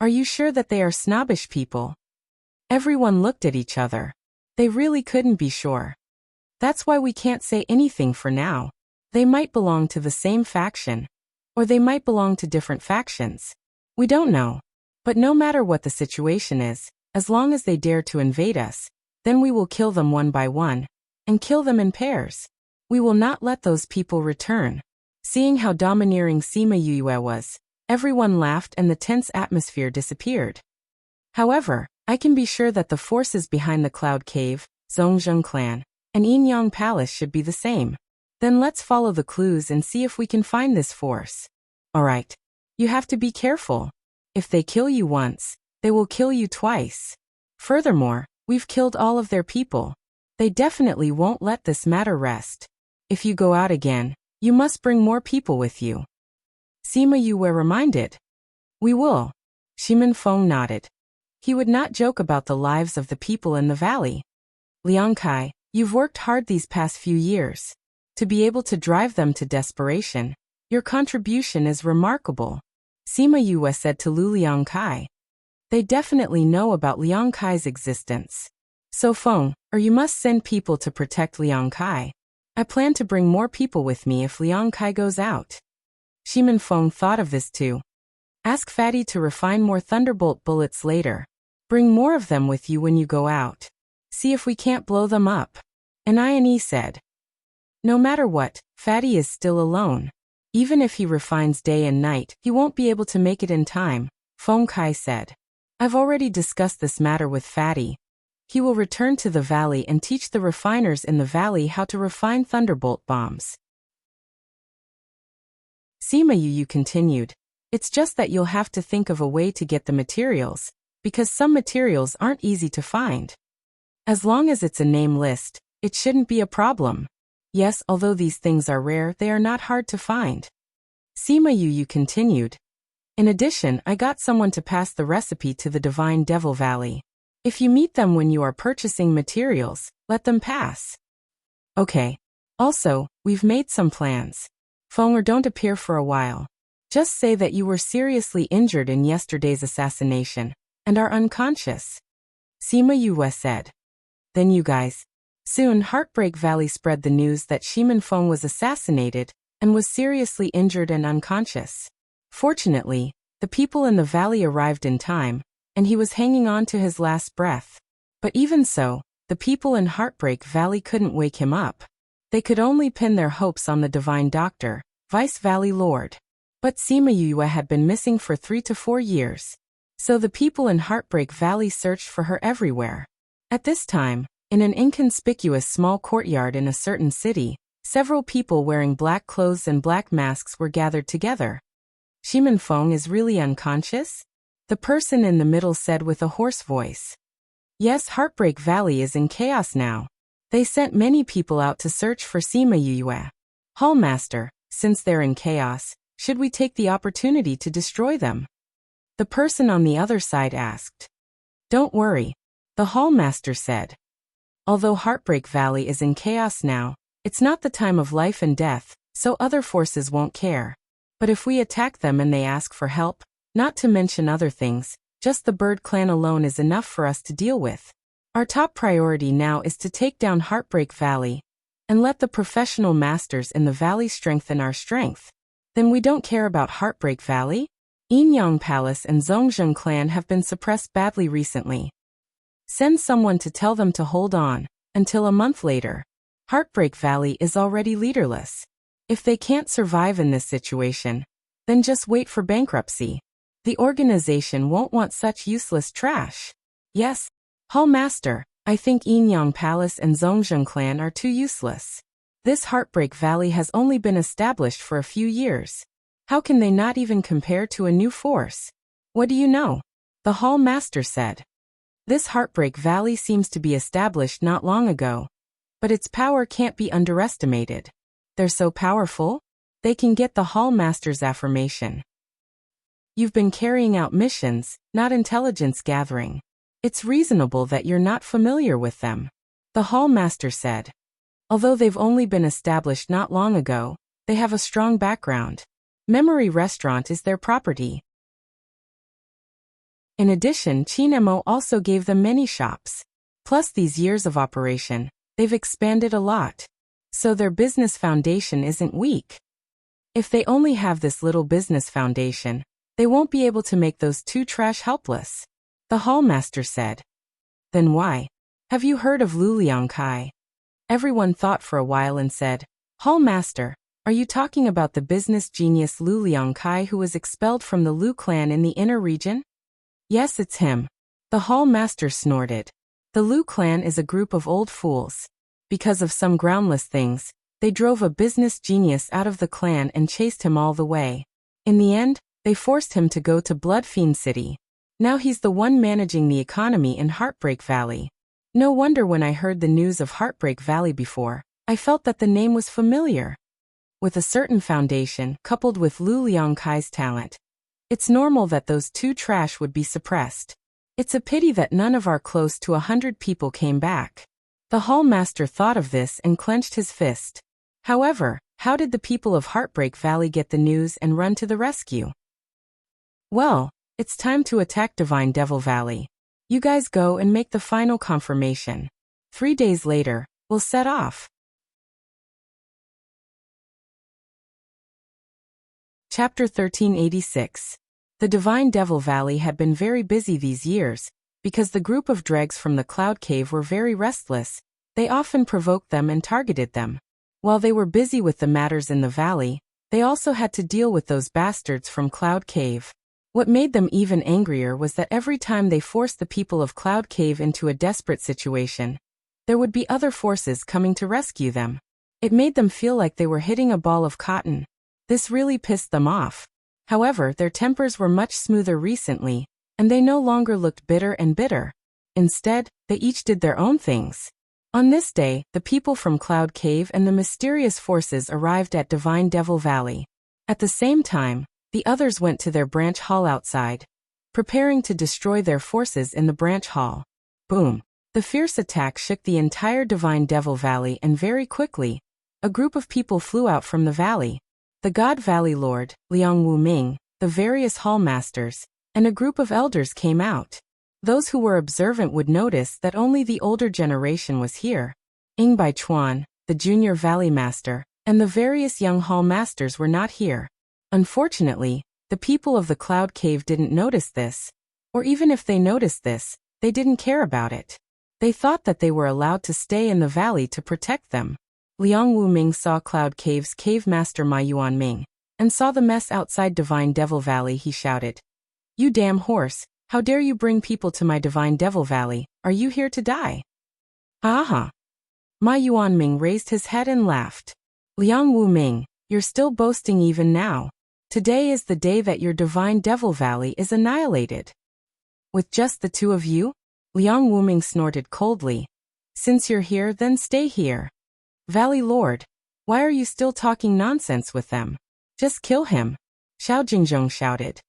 Are you sure that they are snobbish people? Everyone looked at each other. They really couldn't be sure. That's why we can't say anything for now. They might belong to the same faction, or they might belong to different factions. We don't know. But no matter what the situation is, as long as they dare to invade us, then we will kill them one by one, and kill them in pairs. We will not let those people return. Seeing how domineering Sima Yue was, everyone laughed and the tense atmosphere disappeared. However, I can be sure that the forces behind the Cloud Cave, Zhongzheng clan, and Yinyang Palace should be the same. Then let's follow the clues and see if we can find this force. Alright. You have to be careful. If they kill you once, they will kill you twice. Furthermore, we've killed all of their people. They definitely won't let this matter rest. If you go out again, you must bring more people with you. Sima Yue reminded. We will. Shimin Feng nodded. He would not joke about the lives of the people in the valley. Liangkai, you've worked hard these past few years. To be able to drive them to desperation, your contribution is remarkable. Sima Yue said to Lu Liangkai. They definitely know about Liangkai's existence. So Feng, or you must send people to protect Liangkai. I plan to bring more people with me if Liangkai goes out. Shimin Feng thought of this too. Ask Fatty to refine more thunderbolt bullets later. Bring more of them with you when you go out. See if we can't blow them up. Aniani said. No matter what, Fatty is still alone. Even if he refines day and night, he won't be able to make it in time, Feng Kai said. I've already discussed this matter with Fatty. He will return to the valley and teach the refiners in the valley how to refine thunderbolt bombs. Sima Yue continued. It's just that you'll have to think of a way to get the materials, because some materials aren't easy to find. As long as it's a name list, it shouldn't be a problem. Yes, although these things are rare, they are not hard to find. Sima Yue continued. In addition, I got someone to pass the recipe to the Divine Devil Valley. If you meet them when you are purchasing materials, let them pass. Okay. Also, we've made some plans. Feng, don't appear for a while. Just say that you were seriously injured in yesterday's assassination and are unconscious. Sima Yue said. Then you guys. Soon Heartbreak Valley spread the news that Shimin Feng was assassinated and was seriously injured and unconscious. Fortunately, the people in the valley arrived in time, and he was hanging on to his last breath. But even so, the people in Heartbreak Valley couldn't wake him up. They could only pin their hopes on the divine doctor, Vice Valley Lord. But Sima Yue had been missing for 3 to 4 years. So the people in Heartbreak Valley searched for her everywhere. At this time, in an inconspicuous small courtyard in a certain city, several people wearing black clothes and black masks were gathered together. Shimin Feng is really unconscious? The person in the middle said with a hoarse voice. Yes, Heartbreak Valley is in chaos now. They sent many people out to search for Sima Yue. Hallmaster, since they're in chaos, should we take the opportunity to destroy them? The person on the other side asked. Don't worry, the Hallmaster said. Although Heartbreak Valley is in chaos now, it's not the time of life and death, so other forces won't care. But if we attack them and they ask for help, not to mention other things, just the Bird Clan alone is enough for us to deal with. Our top priority now is to take down Heartbreak Valley and let the professional masters in the valley strengthen our strength. Then we don't care about Heartbreak Valley? Yinyang Palace and Zhongzheng Clan have been suppressed badly recently. Send someone to tell them to hold on, until a month later. Heartbreak Valley is already leaderless. If they can't survive in this situation, then just wait for bankruptcy. The organization won't want such useless trash. Yes, Hallmaster, I think Yinyang Palace and Zhongzheng Clan are too useless. This Heartbreak Valley has only been established for a few years. How can they not even compare to a new force? What do you know? The Hallmaster said. This Heartbreak Valley seems to be established not long ago, but its power can't be underestimated. They're so powerful, they can get the Hallmaster's affirmation. You've been carrying out missions, not intelligence gathering. It's reasonable that you're not familiar with them. The Hallmaster said. Although they've only been established not long ago, they have a strong background. Memory Restaurant is their property. In addition, Chinemo also gave them many shops. Plus these years of operation, they've expanded a lot. So their business foundation isn't weak. If they only have this little business foundation, they won't be able to make those two trash helpless. The Hallmaster said. Then why? Have you heard of Luliang Kai? Everyone thought for a while and said, Hallmaster, are you talking about the business genius Luliang Kai who was expelled from the Lu clan in the inner region? Yes, it's him. The Hallmaster snorted. The Lu clan is a group of old fools. Because of some groundless things, they drove a business genius out of the clan and chased him all the way. In the end, they forced him to go to Bloodfiend City. Now he's the one managing the economy in Heartbreak Valley. No wonder when I heard the news of Heartbreak Valley before, I felt that the name was familiar. With a certain foundation, coupled with Luliang Kai's talent, it's normal that those two trash would be suppressed. It's a pity that none of our close to 100 people came back. The Hallmaster thought of this and clenched his fist. However, how did the people of Heartbreak Valley get the news and run to the rescue? Well, it's time to attack Divine Devil Valley. You guys go and make the final confirmation. 3 days later, we'll set off. Chapter 1386. The Divine Devil Valley had been very busy these years. Because the group of dregs from the Cloud Cave were very restless, they often provoked them and targeted them. While they were busy with the matters in the valley, they also had to deal with those bastards from Cloud Cave. What made them even angrier was that every time they forced the people of Cloud Cave into a desperate situation, there would be other forces coming to rescue them. It made them feel like they were hitting a ball of cotton. This really pissed them off. However, their tempers were much smoother recently, and they no longer looked bitter and bitter. Instead, they each did their own things. On this day, the people from Cloud Cave and the mysterious forces arrived at Divine Devil Valley. At the same time, the others went to their branch hall outside, preparing to destroy their forces in the branch hall. Boom! The fierce attack shook the entire Divine Devil Valley, and very quickly, a group of people flew out from the valley. The God Valley Lord, Liang Wuming, the various hallmasters, and a group of elders came out. Those who were observant would notice that only the older generation was here. Ing Bai Chuan, the junior valley master, and the various young hall masters were not here. Unfortunately, the people of the Cloud Cave didn't notice this, or even if they noticed this, they didn't care about it. They thought that they were allowed to stay in the valley to protect them. Liang Wuming saw Cloud Cave's cave master Ma Yuanming, and saw the mess outside Divine Devil Valley. He shouted, "You damn horse, how dare you bring people to my Divine Devil Valley? Are you here to die?" Ha. Ma Yuanming raised his head and laughed. "Liang Wuming, you're still boasting even now. Today is the day that your Divine Devil Valley is annihilated." "With just the two of you?" Liang Wuming snorted coldly. "Since you're here, then stay here. Valley Lord, why are you still talking nonsense with them? Just kill him," Xiao Jingzhong shouted.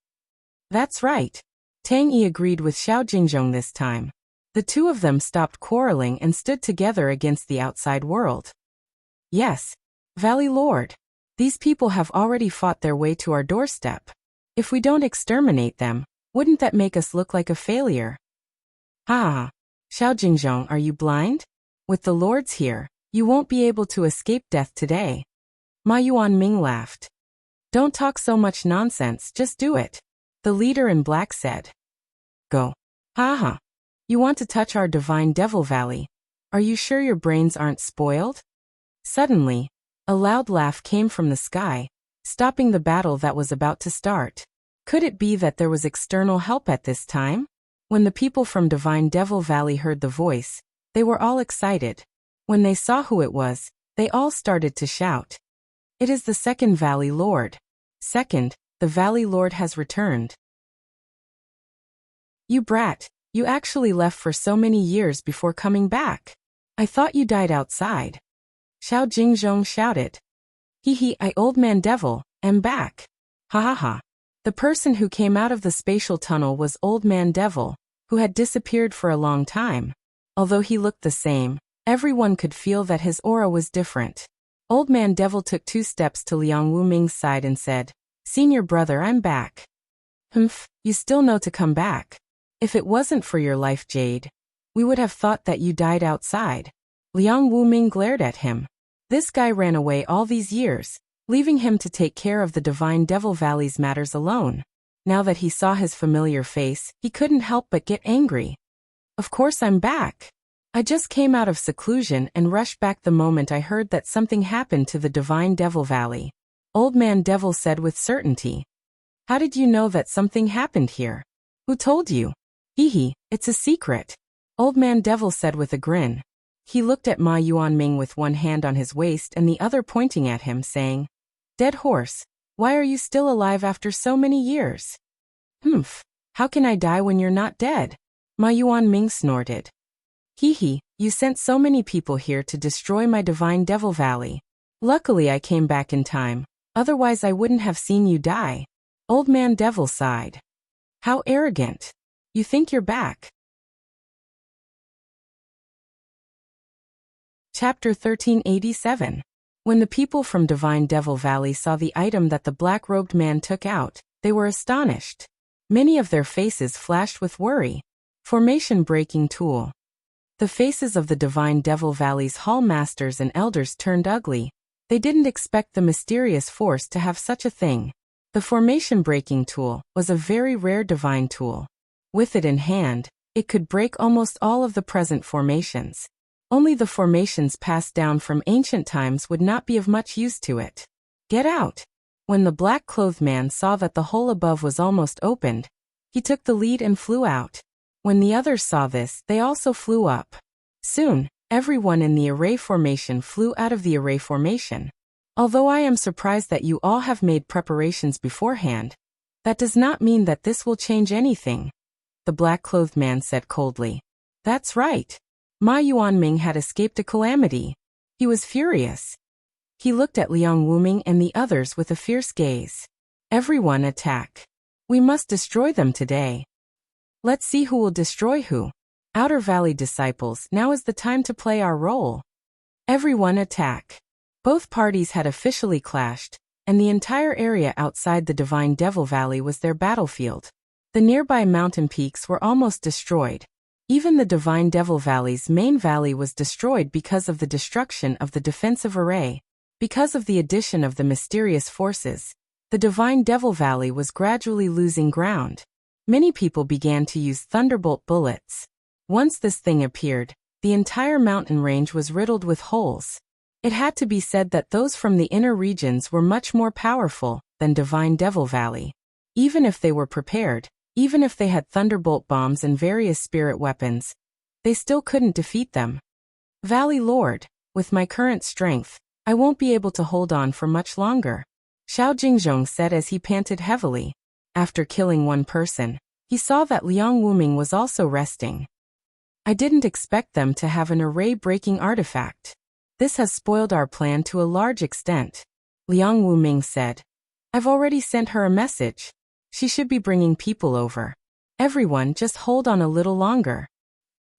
"That's right." Tang Yi agreed with Xiao Jingzhong this time. The two of them stopped quarreling and stood together against the outside world. "Yes, Valley Lord. These people have already fought their way to our doorstep. If we don't exterminate them, wouldn't that make us look like a failure?" "Ha! Xiao Jingzhong, are you blind? With the lords here, you won't be able to escape death today." Ma Yuanming laughed. "Don't talk so much nonsense, just do it," the leader in black said. "Go. Ha. You want to touch our Divine Devil Valley? Are you sure your brains aren't spoiled?" Suddenly, a loud laugh came from the sky, stopping the battle that was about to start. Could it be that there was external help at this time? When the people from Divine Devil Valley heard the voice, they were all excited. When they saw who it was, they all started to shout, "It is the second Valley Lord. Second, the Valley Lord has returned." "You brat, you actually left for so many years before coming back. I thought you died outside," Xiao Jingzhong shouted. "Hee, I old man devil, am back. Ha. The person who came out of the spatial tunnel was Old Man Devil, who had disappeared for a long time. Although he looked the same, everyone could feel that his aura was different. Old Man Devil took 2 steps to Liang Wuming's side and said, "Senior brother, I'm back." "Humph, you still know to come back. If it wasn't for your life jade, we would have thought that you died outside." Liang Wuming glared at him. This guy ran away all these years, leaving him to take care of the Divine Devil Valley's matters alone. Now that he saw his familiar face, he couldn't help but get angry. "Of course I'm back. I just came out of seclusion and rushed back the moment I heard that something happened to the Divine Devil Valley," Old Man Devil said with certainty. "How did you know that something happened here? Who told you?" "Hee, it's a secret," Old Man Devil said with a grin. He looked at Ma Yuanming with one hand on his waist and the other pointing at him, saying, "Dead horse, why are you still alive after so many years?" "Humph, how can I die when you're not dead?" Ma Yuanming snorted. "Hee, you sent so many people here to destroy my Divine Devil Valley. Luckily I came back in time, otherwise I wouldn't have seen you die," Old Man Devil sighed. "How arrogant. You think you're back." Chapter 1387. When the people from Divine Devil Valley saw the item that the black-robed man took out, they were astonished. Many of their faces flashed with worry. Formation-breaking tool. The faces of the Divine Devil Valley's hall masters and elders turned ugly. They didn't expect the mysterious force to have such a thing. The formation-breaking tool was a very rare divine tool. With it in hand, it could break almost all of the present formations. Only the formations passed down from ancient times would not be of much use to it. "Get out!" When the black-clothed man saw that the hole above was almost opened, he took the lead and flew out. When the others saw this, they also flew up. Soon, everyone in the array formation flew out of the array formation. Although I am surprised that you all have made preparations beforehand, that does not mean that this will change anything, the black-clothed man said coldly. That's right. Ma Yuanming had escaped a calamity. He was furious. He looked at Liang Wuming and the others with a fierce gaze. "Everyone attack. We must destroy them today. Let's see who will destroy who. Outer Valley disciples, now is the time to play our role. Everyone attack." Both parties had officially clashed, and the entire area outside the Divine Devil Valley was their battlefield. The nearby mountain peaks were almost destroyed. Even the Divine Devil Valley's main valley was destroyed because of the destruction of the defensive array. Because of the addition of the mysterious forces, the Divine Devil Valley was gradually losing ground. Many people began to use thunderbolt bullets. Once this thing appeared, the entire mountain range was riddled with holes. It had to be said that those from the inner regions were much more powerful than Divine Devil Valley. Even if they were prepared, even if they had thunderbolt bombs and various spirit weapons, they still couldn't defeat them. Valley Lord, with my current strength, I won't be able to hold on for much longer, Xiao Jingzhong said as he panted heavily. After killing one person, he saw that Liang Wuming was also resting. I didn't expect them to have an array-breaking artifact. This has spoiled our plan to a large extent, Liang Wuming said. I've already sent her a message. She should be bringing people over. Everyone just hold on a little longer.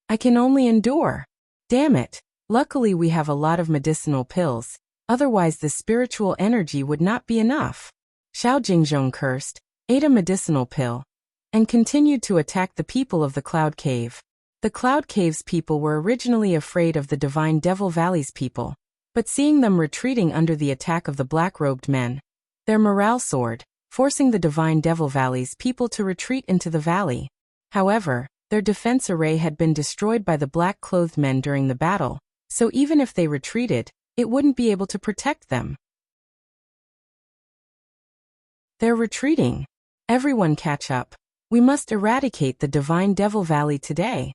I can only endure. Damn it. Luckily we have a lot of medicinal pills, otherwise the spiritual energy would not be enough. Xiao Jingzhong cursed, ate a medicinal pill, and continued to attack the people of the Cloud Cave. The Cloud Cave's people were originally afraid of the Divine Devil Valley's people, but seeing them retreating under the attack of the black-robed men, their morale soared, forcing the Divine Devil Valley's people to retreat into the valley. However, their defense array had been destroyed by the black-clothed men during the battle, so even if they retreated, it wouldn't be able to protect them. They're retreating. Everyone catch up. We must eradicate the Divine Devil Valley today.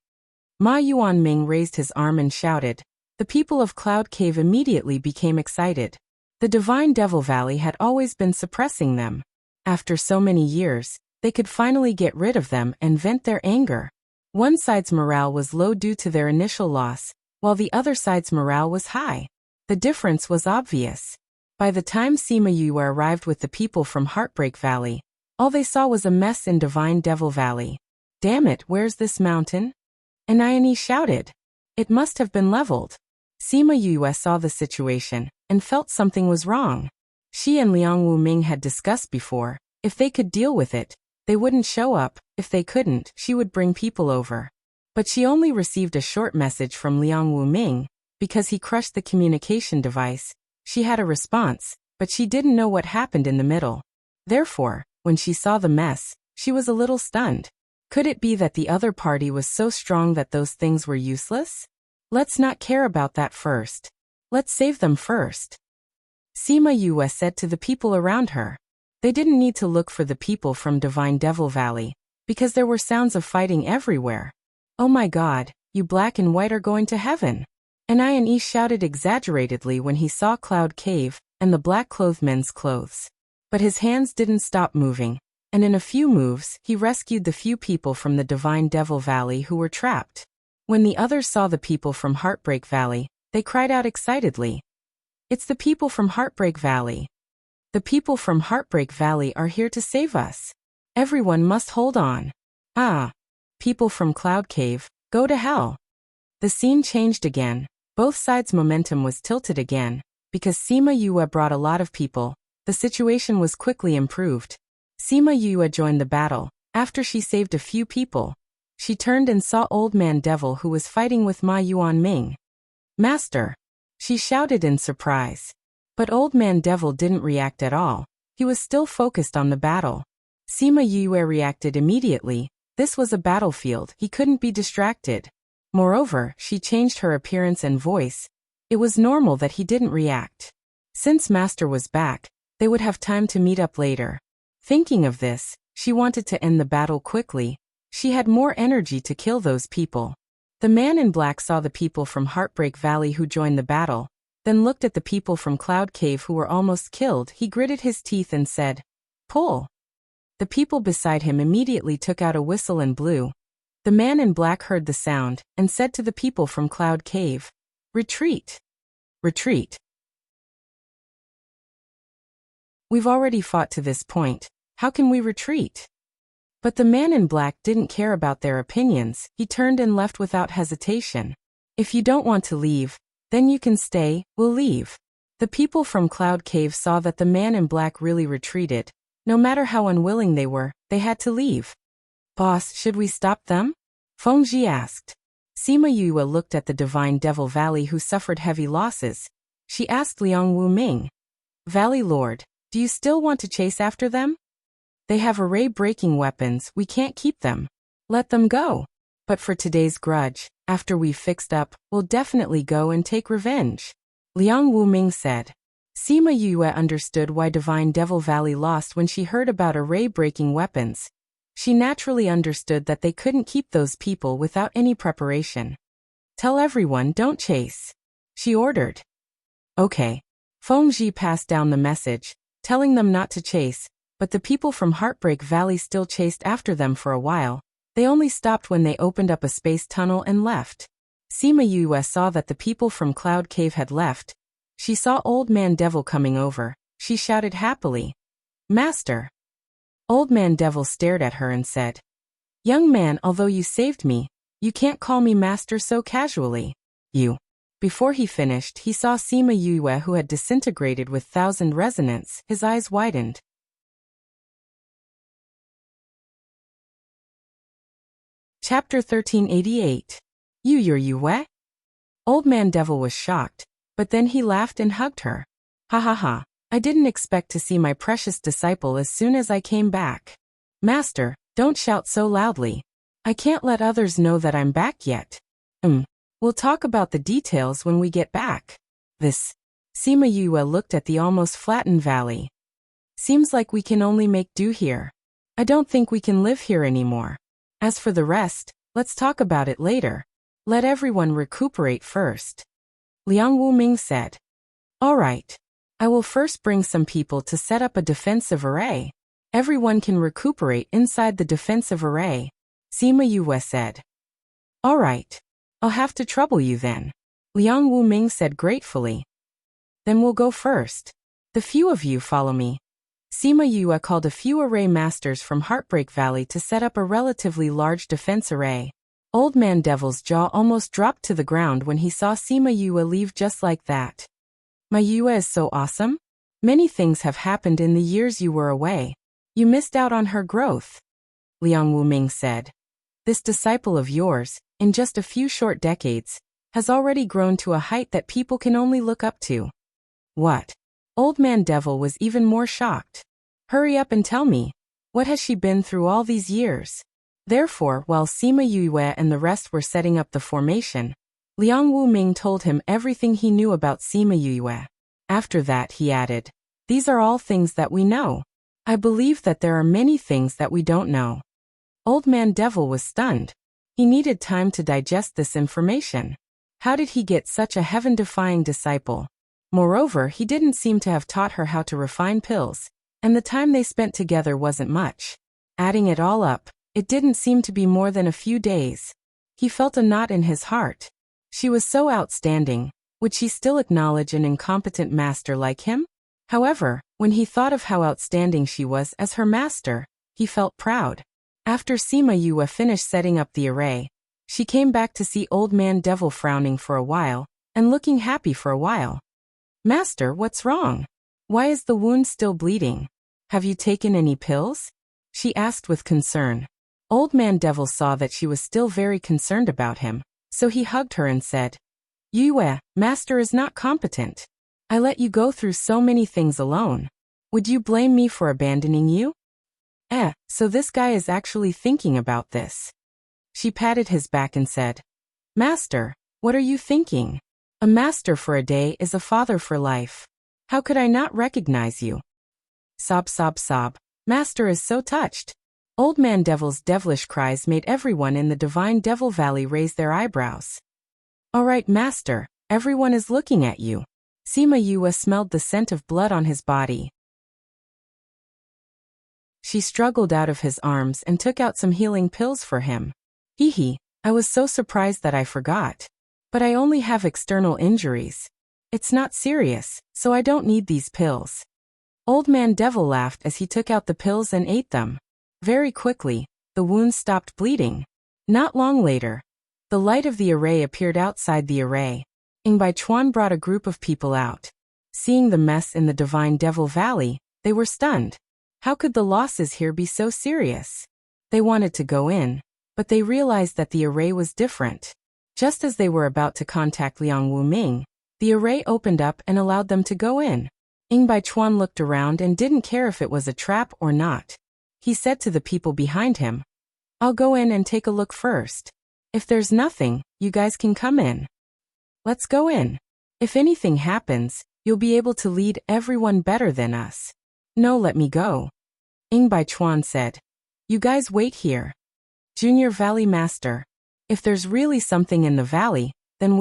Ma Yuanming raised his arm and shouted. The people of Cloud Cave immediately became excited. The Divine Devil Valley had always been suppressing them. After so many years, they could finally get rid of them and vent their anger. One side's morale was low due to their initial loss, while the other side's morale was high. The difference was obvious. By the time Sima Yue arrived with the people from Heartbreak Valley, all they saw was a mess in Divine Devil Valley. Damn it, where's this mountain? Aniane shouted. It must have been leveled. Sima Yue saw the situation and felt something was wrong. She and Liang Wuming had discussed before, if they could deal with it, they wouldn't show up. If they couldn't, she would bring people over. But she only received a short message from Liang Wuming. Because he crushed the communication device, she had a response, but she didn't know what happened in the middle. Therefore, when she saw the mess, she was a little stunned. Could it be that the other party was so strong that those things were useless? Let's not care about that first. Let's save them first. Sima Yue said to the people around her. They didn't need to look for the people from Divine Devil Valley, because there were sounds of fighting everywhere. Oh my God, you black and white are going to heaven. Aniane shouted exaggeratedly when he saw Cloud Cave and the black-clothed men's clothes. But his hands didn't stop moving, and in a few moves, he rescued the few people from the Divine Devil Valley who were trapped. When the others saw the people from Heartbreak Valley, they cried out excitedly. It's the people from Heartbreak Valley. The people from Heartbreak Valley are here to save us. Everyone must hold on. Ah. People from Cloud Cave, go to hell. The scene changed again. Both sides' momentum was tilted again. Because Sima Yue brought a lot of people, the situation was quickly improved. Sima Yue joined the battle. After she saved a few people, she turned and saw Old Man Devil who was fighting with Ma Yuanming. Master! She shouted in surprise. But Old Man Devil didn't react at all. He was still focused on the battle. Sima Yue reacted immediately. This was a battlefield. He couldn't be distracted. Moreover, she changed her appearance and voice. It was normal that he didn't react. Since Master was back, they would have time to meet up later. Thinking of this, she wanted to end the battle quickly. She had more energy to kill those people. The man in black saw the people from Heartbreak Valley who joined the battle, then looked at the people from Cloud Cave who were almost killed. He gritted his teeth and said, "Pull." The people beside him immediately took out a whistle and blew. The man in black heard the sound and said to the people from Cloud Cave, "Retreat. Retreat. We've already fought to this point. How can we retreat?" But the man in black didn't care about their opinions. He turned and left without hesitation. "If you don't want to leave, then you can stay. We'll leave." The people from Cloud Cave saw that the man in black really retreated. No matter how unwilling they were, they had to leave. "Boss, should we stop them?" Feng Ji asked. Sima Yue looked at the Divine Devil Valley who suffered heavy losses. She asked Liang Wuming, "Valley Lord, do you still want to chase after them? They have array-breaking weapons. We can't keep them. Let them go." But for today's grudge, after we've fixed up, we'll definitely go and take revenge. Liang Wuming said. Sima Yue understood why Divine Devil Valley lost when she heard about array-breaking weapons. She naturally understood that they couldn't keep those people without any preparation. Tell everyone don't chase, she ordered. Okay. Feng Zhi passed down the message, telling them not to chase, but the people from Heartbreak Valley still chased after them for a while. They only stopped when they opened up a space tunnel and left. Sima Yue saw that the people from Cloud Cave had left. She saw Old Man Devil coming over. She shouted happily, Master! Old Man Devil stared at her and said, Young man, although you saved me, you can't call me master so casually. You. Before he finished, he saw Sima Yue who had disintegrated with 1,000 resonance. His eyes widened. Chapter 1388. Yue? Old Man Devil was shocked, but then he laughed and hugged her. Ha ha ha, I didn't expect to see my precious disciple as soon as I came back. Master, don't shout so loudly. I can't let others know that I'm back yet. We'll talk about the details when we get back. Sima Yue looked at the almost flattened valley. Seems like we can only make do here. I don't think we can live here anymore. As for the rest, let's talk about it later. Let everyone recuperate first. Liang Wuming said. All right. I will first bring some people to set up a defensive array. Everyone can recuperate inside the defensive array, Sima Yue said. All right. I'll have to trouble you then, Liang Wuming said gratefully. Then we'll go first. The few of you follow me. Sima Yue called a few array masters from Heartbreak Valley to set up a relatively large defense array. Old Man Devil's jaw almost dropped to the ground when he saw Sima Yue leave just like that. My Yue is so awesome. Many things have happened in the years you were away. You missed out on her growth, Liang Wuming said. This disciple of yours, in just a few short decades, has already grown to a height that people can only look up to. What? Old Man Devil was even more shocked. Hurry up and tell me. What has she been through all these years? Therefore, while Sima Yue and the rest were setting up the formation, Liang Wuming told him everything he knew about Sima Yue. After that, he added, These are all things that we know. I believe that there are many things that we don't know. Old Man Devil was stunned. He needed time to digest this information. How did he get such a heaven-defying disciple? Moreover, he didn't seem to have taught her how to refine pills, and the time they spent together wasn't much. Adding it all up, it didn't seem to be more than a few days. He felt a knot in his heart. She was so outstanding. Would she still acknowledge an incompetent master like him? However, when he thought of how outstanding she was as her master, he felt proud. After Sima Yue finished setting up the array, she came back to see Old Man Devil frowning for a while, and looking happy for a while. Master, what's wrong? Why is the wound still bleeding? Have you taken any pills? She asked with concern. Old Man Devil saw that she was still very concerned about him, so he hugged her and said, Yue, Master is not competent. I let you go through so many things alone. Would you blame me for abandoning you? So this guy is actually thinking about this. She patted his back and said, Master, what are you thinking? A master for a day is a father for life. How could I not recognize you? Sob, sob, sob. Master is so touched. Old Man Devil's devilish cries made everyone in the Divine Devil Valley raise their eyebrows. All right, Master, everyone is looking at you. Sima Yue smelled the scent of blood on his body. She struggled out of his arms and took out some healing pills for him. Hee, I was so surprised that I forgot. But I only have external injuries. It's not serious, so I don't need these pills. Old Man Devil laughed as he took out the pills and ate them. Very quickly, the wound stopped bleeding. Not long later, the light of the array appeared outside the array. Ingbai Chuan brought a group of people out. Seeing the mess in the Divine Devil Valley, they were stunned. How could the losses here be so serious? They wanted to go in, but they realized that the array was different. Just as they were about to contact Liang Wuming, the array opened up and allowed them to go in. Ingbai Chuan looked around and didn't care if it was a trap or not. He said to the people behind him, I'll go in and take a look first. If there's nothing, you guys can come in. Let's go in. If anything happens, you'll be able to lead everyone better than us. No, let me go. Ing Bai Chuan said. You guys wait here. Junior Valley Master. If there's really something in the valley, then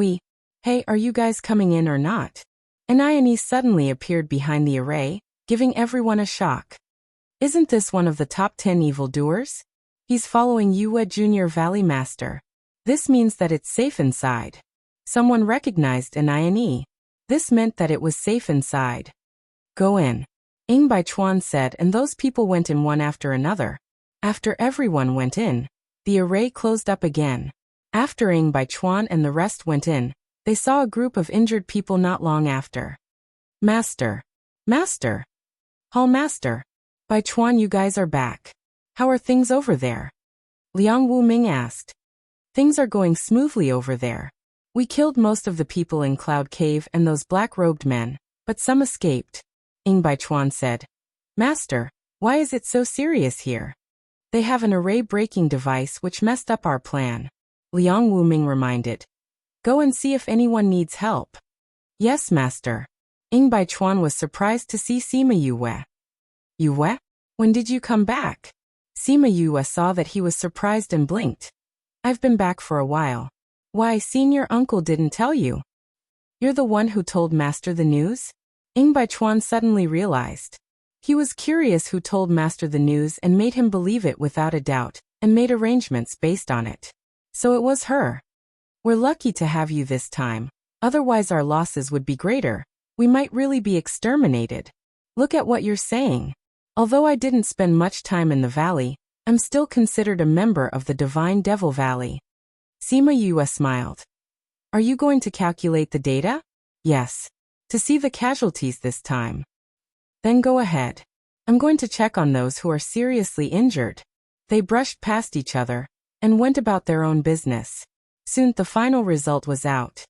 Hey, are you guys coming in or not? An Ionese suddenly appeared behind the array, giving everyone a shock. Isn't this one of the top 10 evildoers? He's following Yue Junior Valley Master. This means that it's safe inside. Someone recognized an Ionese. This meant that it was safe inside. Go in. Ing Bai Chuan said, and those people went in one after another. After everyone went in, the array closed up again. After Ing Bai Chuan and the rest went in, they saw a group of injured people not long after. Master. Master. Hall Master. Bai Chuan, you guys are back. How are things over there? Liang Wuming asked. Things are going smoothly over there. We killed most of the people in Cloud Cave and those black-robed men, but some escaped. Ing Bai Chuan said. Master, why is it so serious here? They have an array-breaking device which messed up our plan. Liang Wuming reminded. Go and see if anyone needs help. Yes, Master. Ing Bai Chuan was surprised to see Sima Yue. Yue? When did you come back? Sima Yue saw that he was surprised and blinked. I've been back for a while. Why, senior uncle didn't tell you? You're the one who told Master the news? Ing Bai Chuan suddenly realized. He was curious who told Master the news and made him believe it without a doubt, and made arrangements based on it. So it was her. We're lucky to have you this time. Otherwise our losses would be greater. We might really be exterminated. Look at what you're saying. Although I didn't spend much time in the valley, I'm still considered a member of the Divine Devil Valley. Sima Yue smiled. Are you going to calculate the data? Yes. To see the casualties this time. Then go ahead. I'm going to check on those who are seriously injured. They brushed past each other and went about their own business. Soon the final result was out.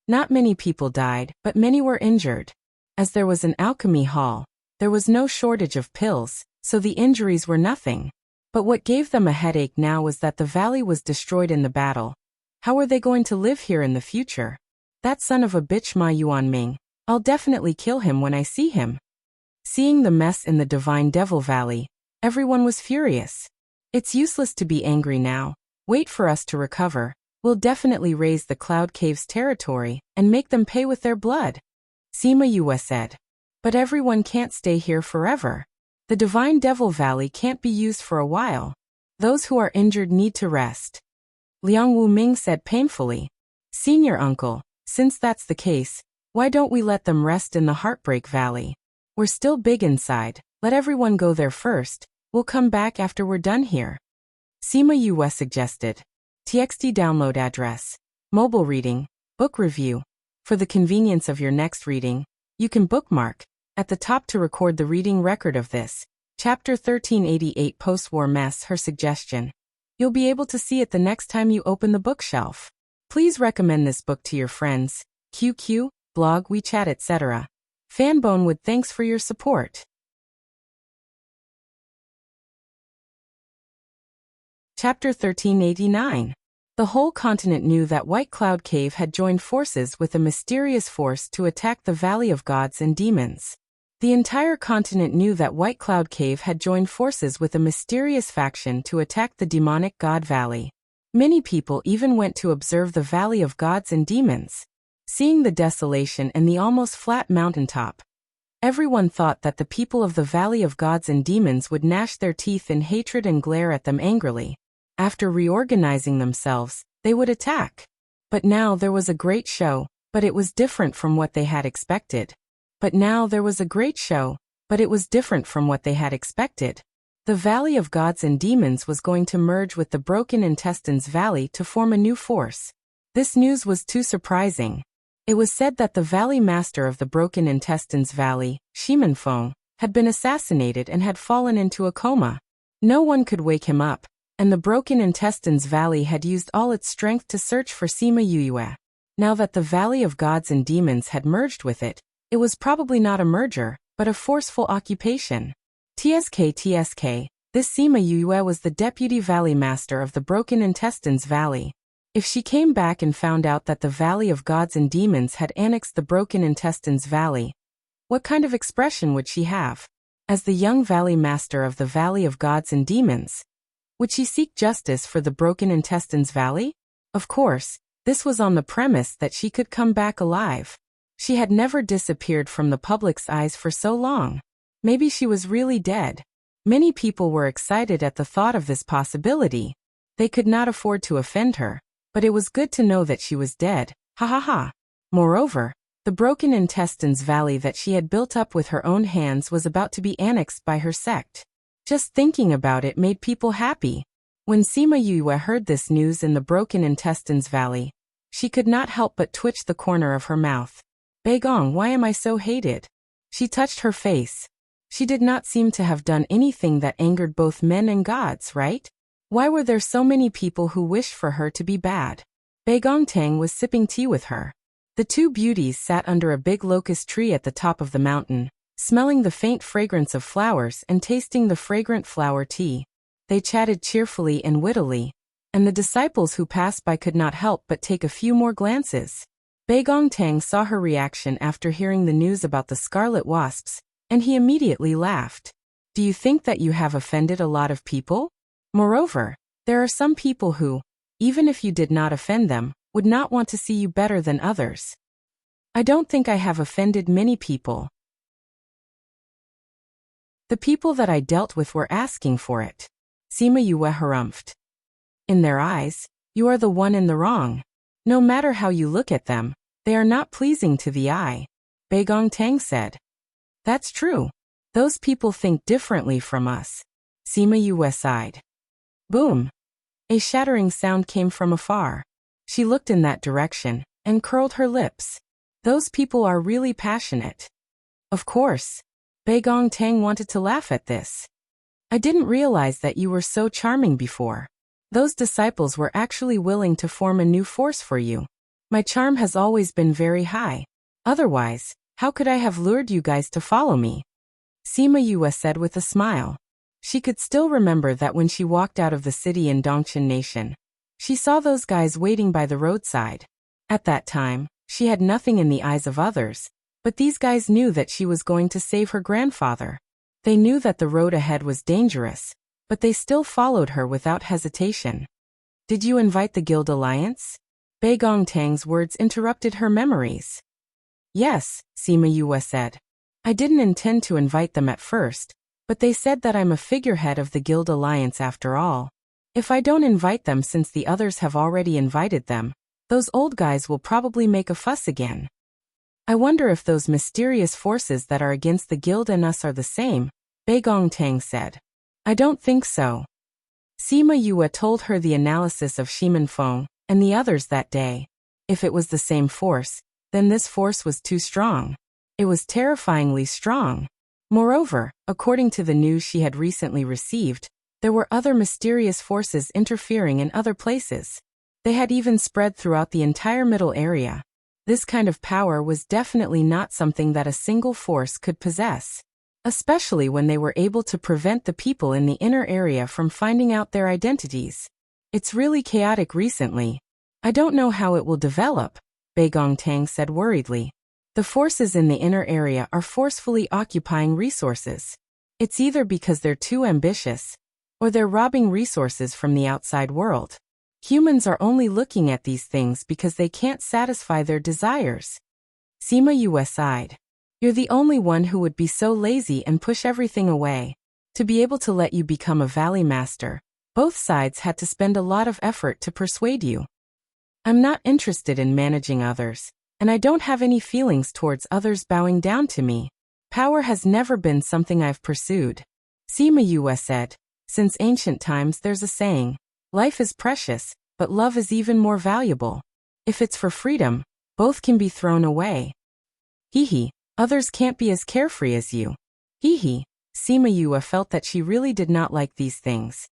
Not many people died, but many were injured. As there was an alchemy hall, there was no shortage of pills, so the injuries were nothing. But what gave them a headache now was that the valley was destroyed in the battle. How were they going to live here in the future? That son of a bitch Ma Yuanming. I'll definitely kill him when I see him. Seeing the mess in the Divine Devil Valley, everyone was furious. It's useless to be angry now. Wait for us to recover. We'll definitely raise the Cloud Cave's territory and make them pay with their blood. Sima Yue said. But everyone can't stay here forever. The Divine Devil Valley can't be used for a while. Those who are injured need to rest. Liang Wuming said painfully. Senior uncle, since that's the case, why don't we let them rest in the Heartbreak Valley? We're still big inside. Let everyone go there first. We'll come back after we're done here. Sima Yue suggested. TXT download address. Mobile reading. Book review. For the convenience of your next reading, you can bookmark at the top to record the reading record of this. Chapter 1388 Post-War Mess. Her suggestion. You'll be able to see it the next time you open the bookshelf. Please recommend this book to your friends. QQ, blog, WeChat, etc. Fanbone would thanks for your support. Chapter 1389. The whole continent knew that White Cloud Cave had joined forces with a mysterious force to attack the Valley of Gods and Demons. The entire continent knew that White Cloud Cave had joined forces with a mysterious faction to attack the demonic God Valley. Many people even went to observe the Valley of Gods and Demons. Seeing the desolation and the almost flat mountaintop, everyone thought that the people of the Valley of Gods and Demons would gnash their teeth in hatred and glare at them angrily. After reorganizing themselves, they would attack. But now there was a great show, but it was different from what they had expected. The Valley of Gods and Demons was going to merge with the Broken Intestines Valley to form a new force. This news was too surprising. It was said that the Valley Master of the Broken Intestines Valley, Shimenfeng, had been assassinated and had fallen into a coma. No one could wake him up, and the Broken Intestines Valley had used all its strength to search for Sima Yue. Now that the Valley of Gods and Demons had merged with it, it was probably not a merger, but a forceful occupation. TSK, This Sima Yue was the deputy valley master of the Broken Intestines Valley. If she came back and found out that the Valley of Gods and Demons had annexed the Broken Intestines Valley, what kind of expression would she have? As the young valley master of the Valley of Gods and Demons, would she seek justice for the Broken Intestines Valley? Of course, this was on the premise that she could come back alive. She had never disappeared from the public's eyes for so long. Maybe she was really dead. Many people were excited at the thought of this possibility. They could not afford to offend her, but it was good to know that she was dead. Ha ha ha. Moreover, the Broken Intestines Valley that she had built up with her own hands was about to be annexed by her sect. Just thinking about it made people happy. When Sima Yue heard this news in the Broken Intestines Valley, she could not help but twitch the corner of her mouth. Beigong, why am I so hated? She touched her face. She did not seem to have done anything that angered both men and gods, right? Why were there so many people who wished for her to be bad? Beigong Tang was sipping tea with her. The two beauties sat under a big locust tree at the top of the mountain, smelling the faint fragrance of flowers and tasting the fragrant flower tea. They chatted cheerfully and wittily, and the disciples who passed by could not help but take a few more glances. Beigong Tang saw her reaction after hearing the news about the scarlet wasps, and he immediately laughed. Do you think that you have offended a lot of people? Moreover, there are some people who, even if you did not offend them, would not want to see you better than others. I don't think I have offended many people. The people that I dealt with were asking for it. Sima Yue harumphed. In their eyes, you are the one in the wrong. No matter how you look at them, they are not pleasing to the eye. Beigong Tang said. That's true. Those people think differently from us. Sima Yue sighed. Boom! A shattering sound came from afar. She looked in that direction, and curled her lips. Those people are really passionate. Of course. Beigong Tang wanted to laugh at this. I didn't realize that you were so charming before. Those disciples were actually willing to form a new force for you. My charm has always been very high. Otherwise, how could I have lured you guys to follow me? Sima Yue said with a smile. She could still remember that when she walked out of the city in Dongchen Nation, she saw those guys waiting by the roadside. At that time, she had nothing in the eyes of others, but these guys knew that she was going to save her grandfather. They knew that the road ahead was dangerous, but they still followed her without hesitation. Did you invite the Guild Alliance? Beigong Tang's words interrupted her memories. Yes, Sima Yue said. I didn't intend to invite them at first, but they said that I'm a figurehead of the Guild Alliance after all. If I don't invite them since the others have already invited them, those old guys will probably make a fuss again. I wonder if those mysterious forces that are against the Guild and us are the same, Beigong Tang said. I don't think so. Sima Yue told her the analysis of Shimen Feng and the others that day. If it was the same force, then this force was too strong. It was terrifyingly strong. Moreover, according to the news she had recently received, there were other mysterious forces interfering in other places. They had even spread throughout the entire middle area. This kind of power was definitely not something that a single force could possess, especially when they were able to prevent the people in the inner area from finding out their identities. It's really chaotic recently. I don't know how it will develop, Beigong Tang said worriedly. The forces in the inner area are forcefully occupying resources. It's either because they're too ambitious, or they're robbing resources from the outside world. Humans are only looking at these things because they can't satisfy their desires. Sima Yue sighed. You're the only one who would be so lazy and push everything away. To be able to let you become a valley master, both sides had to spend a lot of effort to persuade you. I'm not interested in managing others, and I don't have any feelings towards others bowing down to me. Power has never been something I've pursued. Sima Yue said, since ancient times there's a saying, life is precious, but love is even more valuable. If it's for freedom, both can be thrown away. Hee, others can't be as carefree as you. Hee. Sima Yue felt that she really did not like these things.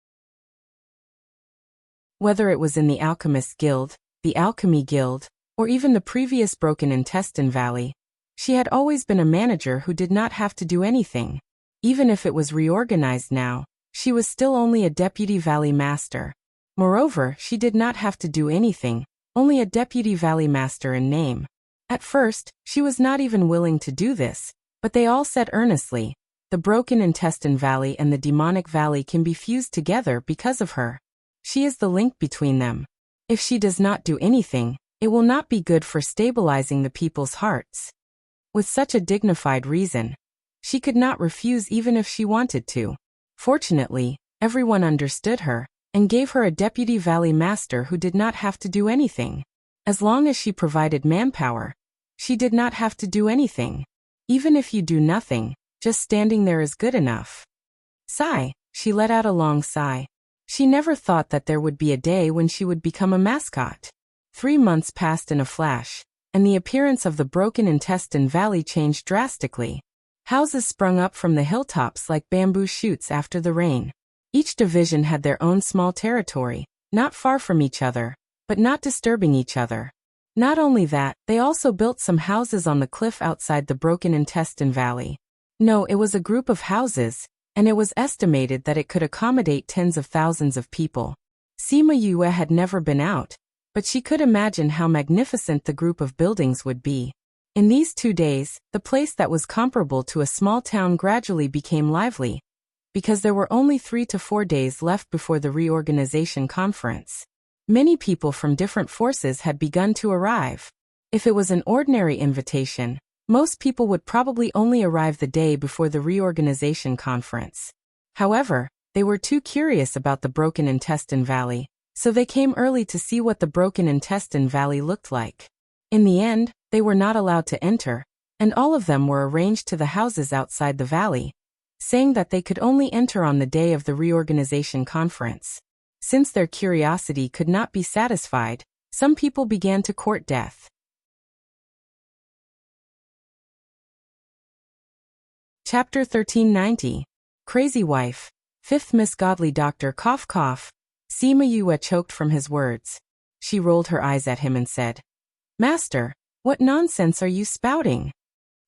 Whether it was in the Alchemist Guild, the Alchemy Guild, or even the previous Broken Intestine Valley, she had always been a manager who did not have to do anything. Even if it was reorganized now, She was still only a deputy valley master. Moreover, she did not have to do anything, only a deputy valley master in name. At first, she was not even willing to do this, but they all said earnestly, the broken intestine valley and the demonic valley can be fused together because of her. She is the link between them. If she does not do anything, it will not be good for stabilizing the people's hearts. With such a dignified reason, she could not refuse even if she wanted to. Fortunately, everyone understood her, and gave her a deputy valley master who did not have to do anything. As long as she provided manpower, she did not have to do anything. Even if you do nothing, just standing there is good enough. Sigh, she let out a long sigh. She never thought that there would be a day when she would become a mascot. 3 months passed in a flash, and the appearance of the broken intestine valley changed drastically. Houses sprung up from the hilltops like bamboo shoots after the rain. Each division had their own small territory, not far from each other, but not disturbing each other. Not only that, they also built some houses on the cliff outside the broken intestine valley. No, it was a group of houses, and it was estimated that it could accommodate tens of thousands of people. Sima Yue had never been out, but she could imagine how magnificent the group of buildings would be. In these 2 days, the place that was comparable to a small town gradually became lively, because there were only 3 to 4 days left before the reorganization conference. Many people from different forces had begun to arrive. If it was an ordinary invitation, most people would probably only arrive the day before the reorganization conference. However, they were too curious about the broken intestine valley, so they came early to see what the broken intestine valley looked like. In the end, they were not allowed to enter, and all of them were arranged to the houses outside the valley, saying that they could only enter on the day of the reorganization conference. Since their curiosity could not be satisfied, some people began to court death. Chapter 1390. Crazy Wife. 5th Misgodly Doctor cough cough. Sima Yue choked from his words. She rolled her eyes at him and said, Master, what nonsense are you spouting?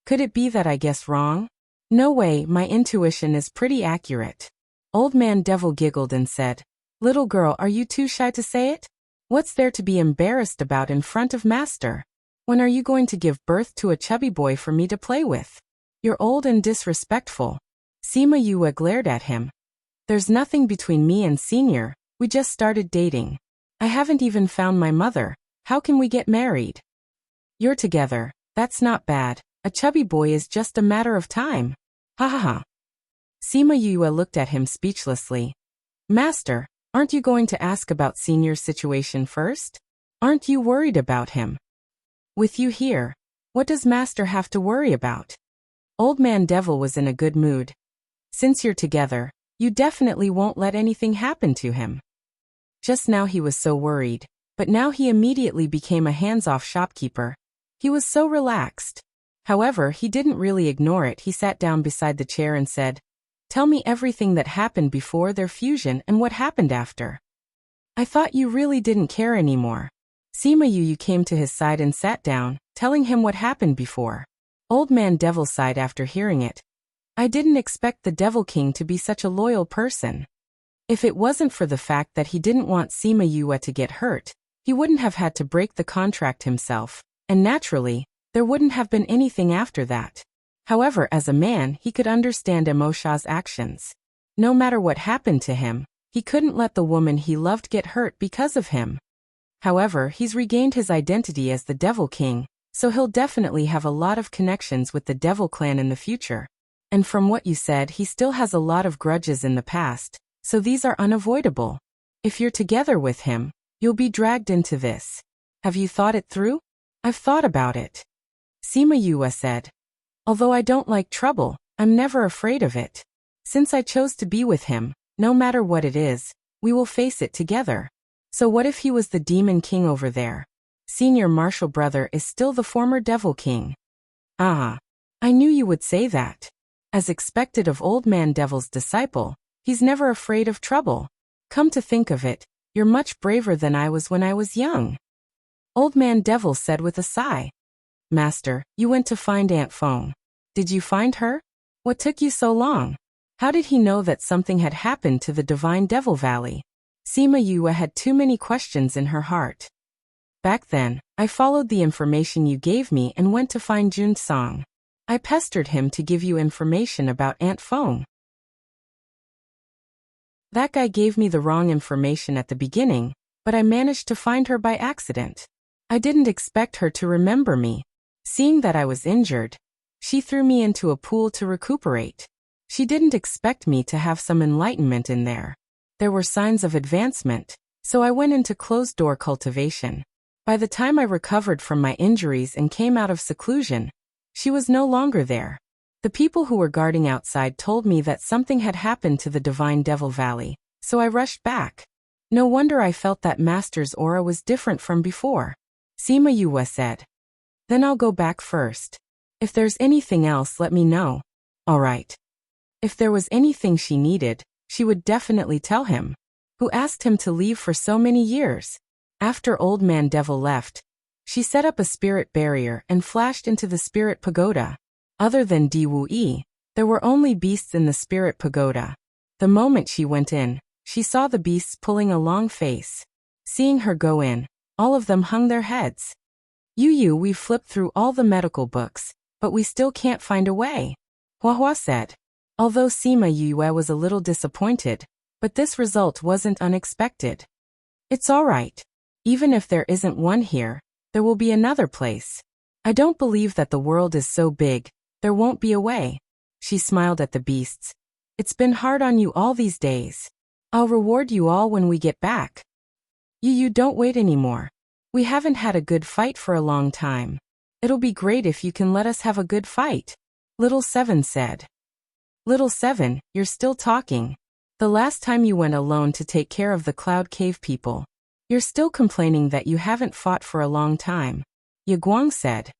Could it be that I guess wrong? No way, my intuition is pretty accurate. Old Man Devil giggled and said, Little girl, are you too shy to say it? What's there to be embarrassed about in front of Master? When are you going to give birth to a chubby boy for me to play with? You're old and disrespectful. Sima Yue glared at him. There's nothing between me and Senior, we just started dating. I haven't even found my mother, how can we get married? You're together, that's not bad, a chubby boy is just a matter of time. Ha ha ha. Sima Yue looked at him speechlessly. Master, aren't you going to ask about Senior's situation first? Aren't you worried about him? With you here, what does Master have to worry about? Old Man Devil was in a good mood. Since you're together, you definitely won't let anything happen to him. Just now he was so worried, but now he immediately became a hands-off shopkeeper. He was so relaxed. However, he didn't really ignore it. He sat down beside the chair and said, Tell me everything that happened before their fusion and what happened after. I thought you really didn't care anymore. Sima Yue came to his side and sat down, telling him what happened before. Old Man Devil sighed after hearing it. I didn't expect the Devil King to be such a loyal person. If it wasn't for the fact that he didn't want Sima Yue to get hurt, he wouldn't have had to break the contract himself, and naturally, there wouldn't have been anything after that. However, as a man, he could understand Emosha's actions. No matter what happened to him, he couldn't let the woman he loved get hurt because of him. However, he's regained his identity as the Devil King, so he'll definitely have a lot of connections with the Devil Clan in the future. And from what you said, he still has a lot of grudges in the past, so these are unavoidable. If you're together with him, you'll be dragged into this. Have you thought it through? I've thought about it. Sima Yue said. Although I don't like trouble, I'm never afraid of it. Since I chose to be with him, no matter what it is, we will face it together. So what if he was the Demon King over there? Senior Martial Brother is still the former Devil King. Ah, I knew you would say that. As expected of Old Man Devil's disciple, he's never afraid of trouble. Come to think of it, you're much braver than I was when I was young. Old Man Devil said with a sigh. Master, you went to find Aunt Fong. Did you find her? What took you so long? How did he know that something had happened to the Divine Devil Valley? Sima Yue had too many questions in her heart. Back then, I followed the information you gave me and went to find Jun Song. I pestered him to give you information about Aunt Feng. That guy gave me the wrong information at the beginning, but I managed to find her by accident. I didn't expect her to remember me. Seeing that I was injured, she threw me into a pool to recuperate. She didn't expect me to have some enlightenment in there. There were signs of advancement, so I went into closed-door cultivation. By the time I recovered from my injuries and came out of seclusion, she was no longer there. The people who were guarding outside told me that something had happened to the Divine Devil Valley, so I rushed back. No wonder I felt that Master's aura was different from before. Sima Yue said. Then I'll go back first. If there's anything else, let me know. All right. If there was anything she needed, she would definitely tell him. Who asked him to leave for so many years? After Old Man Devil left, she set up a spirit barrier and flashed into the spirit pagoda. Other than Di Wu Yi, there were only beasts in the spirit pagoda. The moment she went in, she saw the beasts pulling a long face. Seeing her go in, all of them hung their heads. Yu, we've flipped through all the medical books, but we still can't find a way. Hua said. Although Sima Yue was a little disappointed, but this result wasn't unexpected. It's all right. Even if there isn't one here, there will be another place. I don't believe that the world is so big, there won't be a way. She smiled at the beasts. It's been hard on you all these days. I'll reward you all when we get back. You don't wait anymore. We haven't had a good fight for a long time. It'll be great if you can let us have a good fight. Little Seven said. Little Seven, you're still talking. The last time you went alone to take care of the Cloud Cave people. You're still complaining that you haven't fought for a long time. Ye Guang said.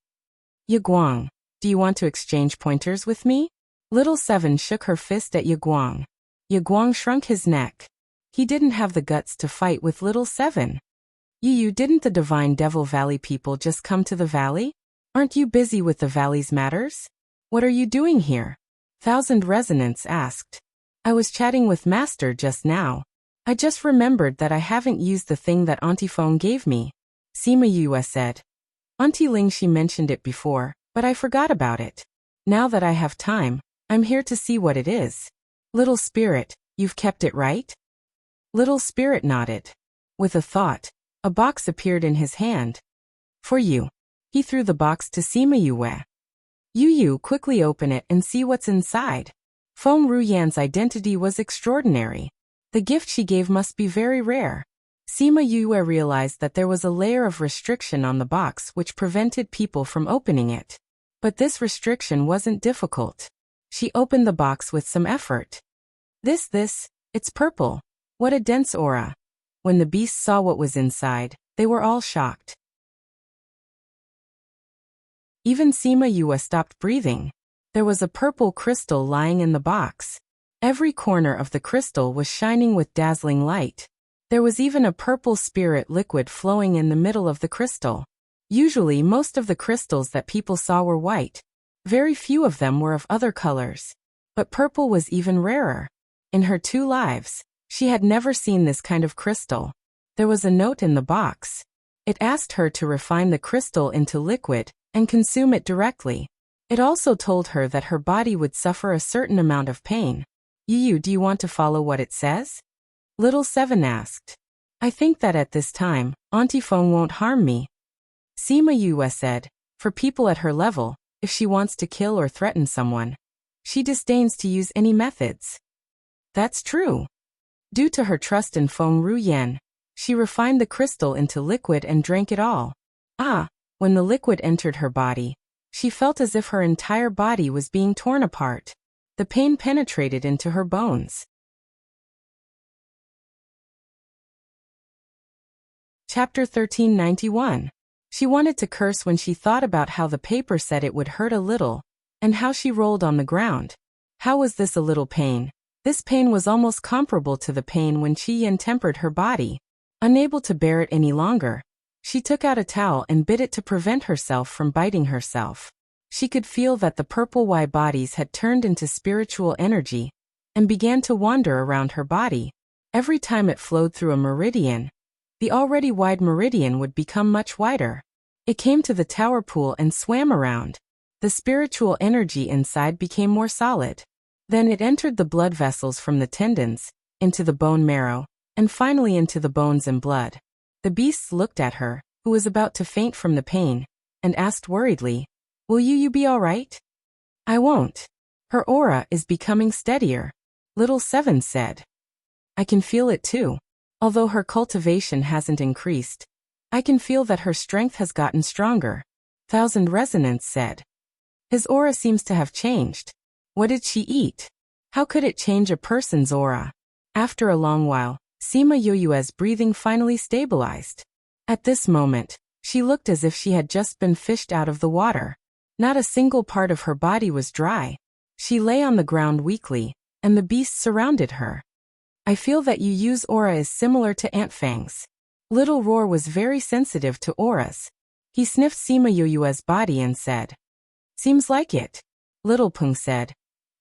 Ye Guang, do you want to exchange pointers with me? Little Seven shook her fist at Ye Guang. Ye Guang shrunk his neck. He didn't have the guts to fight with Little Seven. Didn't the Divine Devil Valley people just come to the valley? Aren't you busy with the valley's matters? What are you doing here? Thousand Resonance asked. I was chatting with Master just now. I just remembered that I haven't used the thing that Auntie Feng gave me. Sima Yue said. Auntie Ling, she mentioned it before, but I forgot about it. Now that I have time, I'm here to see what it is. Little Spirit, you've kept it right? Little Spirit nodded. With a thought, a box appeared in his hand. For you. He threw the box to Sima Yue. You quickly open it and see what's inside. Feng Ruyan's identity was extraordinary. The gift she gave must be very rare. Sima Yue realized that there was a layer of restriction on the box which prevented people from opening it. But this restriction wasn't difficult. She opened the box with some effort. It's purple. What a dense aura. When the beasts saw what was inside, they were all shocked. Even Sima Yue stopped breathing. There was a purple crystal lying in the box. Every corner of the crystal was shining with dazzling light. There was even a purple spirit liquid flowing in the middle of the crystal. Usually, most of the crystals that people saw were white. Very few of them were of other colors. But purple was even rarer. In her 2 lives, she had never seen this kind of crystal. There was a note in the box. It asked her to refine the crystal into liquid and consume it directly. It also told her that her body would suffer a certain amount of pain. Do you want to follow what it says? Little Seven asked. I think that at this time, Auntie Feng won't harm me. Sima Yue said, for people at her level, if she wants to kill or threaten someone, she disdains to use any methods. That's true. Due to her trust in Feng Ruyan, she refined the crystal into liquid and drank it all. When the liquid entered her body, she felt as if her entire body was being torn apart. The pain penetrated into her bones. Chapter 1391. She wanted to curse when she thought about how the paper said it would hurt a little, and how she rolled on the ground. How was this a little pain? This pain was almost comparable to the pain when Qi Yin tempered her body. Unable to bear it any longer, she took out a towel and bit it to prevent herself from biting herself. She could feel that the purple Y bodies had turned into spiritual energy, and began to wander around her body. Every time it flowed through a meridian, the already wide meridian would become much wider. It came to the tower pool and swam around. The spiritual energy inside became more solid. Then it entered the blood vessels from the tendons, into the bone marrow, and finally into the bones and blood. The beasts looked at her, who was about to faint from the pain, and asked worriedly, "Will you be all right?" "I won't. Her aura is becoming steadier," Little Seven said. "I can feel it too. Although her cultivation hasn't increased, I can feel that her strength has gotten stronger," Thousand Resonance said. "His aura seems to have changed. What did she eat? How could it change a person's aura?" After a long while, Sima Yoyue's breathing finally stabilized. At this moment, she looked as if she had just been fished out of the water. Not a single part of her body was dry. She lay on the ground weakly, and the beasts surrounded her. "I feel that Yu's aura is similar to Ant Fang's." Little Roar was very sensitive to auras. He sniffed Sima Yoyue's body and said, "Seems like it." Little Peng said,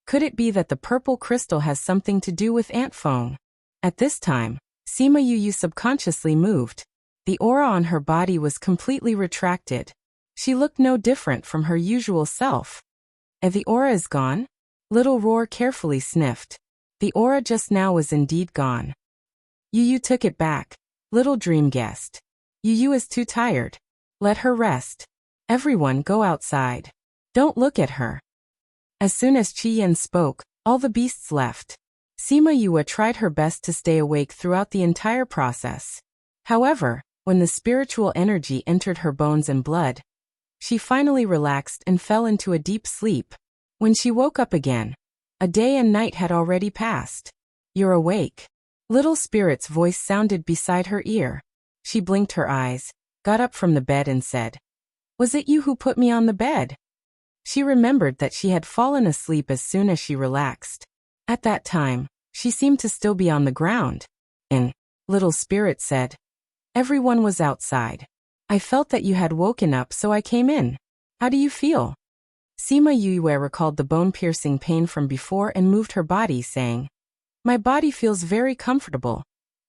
"Could it be that the purple crystal has something to do with Ant Fong?" At this time, Sima Yu subconsciously moved. The aura on her body was completely retracted. She looked no different from her usual self. "And the aura is gone?" Little Roar carefully sniffed. The aura just now was indeed gone. Yu took it back. Little Dream guessed. "Yu is too tired. Let her rest. Everyone go outside. Don't look at her." As soon as Qi Yan spoke, all the beasts left. Sima Yue tried her best to stay awake throughout the entire process. However, when the spiritual energy entered her bones and blood, she finally relaxed and fell into a deep sleep. When she woke up again, a day and night had already passed. "You're awake." Little Spirit's voice sounded beside her ear. She blinked her eyes, got up from the bed and said, "Was it you who put me on the bed?" She remembered that she had fallen asleep as soon as she relaxed. At that time, she seemed to still be on the ground. And Little Spirit said, "Everyone was outside. I felt that you had woken up, so I came in. How do you feel?" Sima Yue recalled the bone-piercing pain from before and moved her body, saying, "My body feels very comfortable,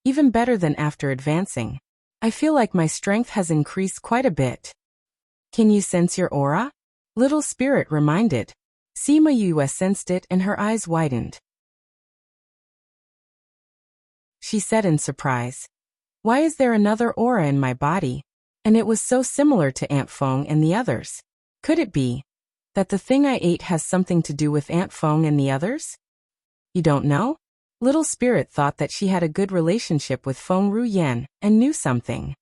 even better than after advancing. I feel like my strength has increased quite a bit." "Can you sense your aura?" Little Spirit reminded. Sima Yue sensed it and her eyes widened. She said in surprise, "Why is there another aura in my body? And it was so similar to Ant Fong and the others. Could it be that the thing I ate has something to do with Ant Fong and the others?" "You don't know?" Little Spirit thought that she had a good relationship with Feng Ruyan and knew something.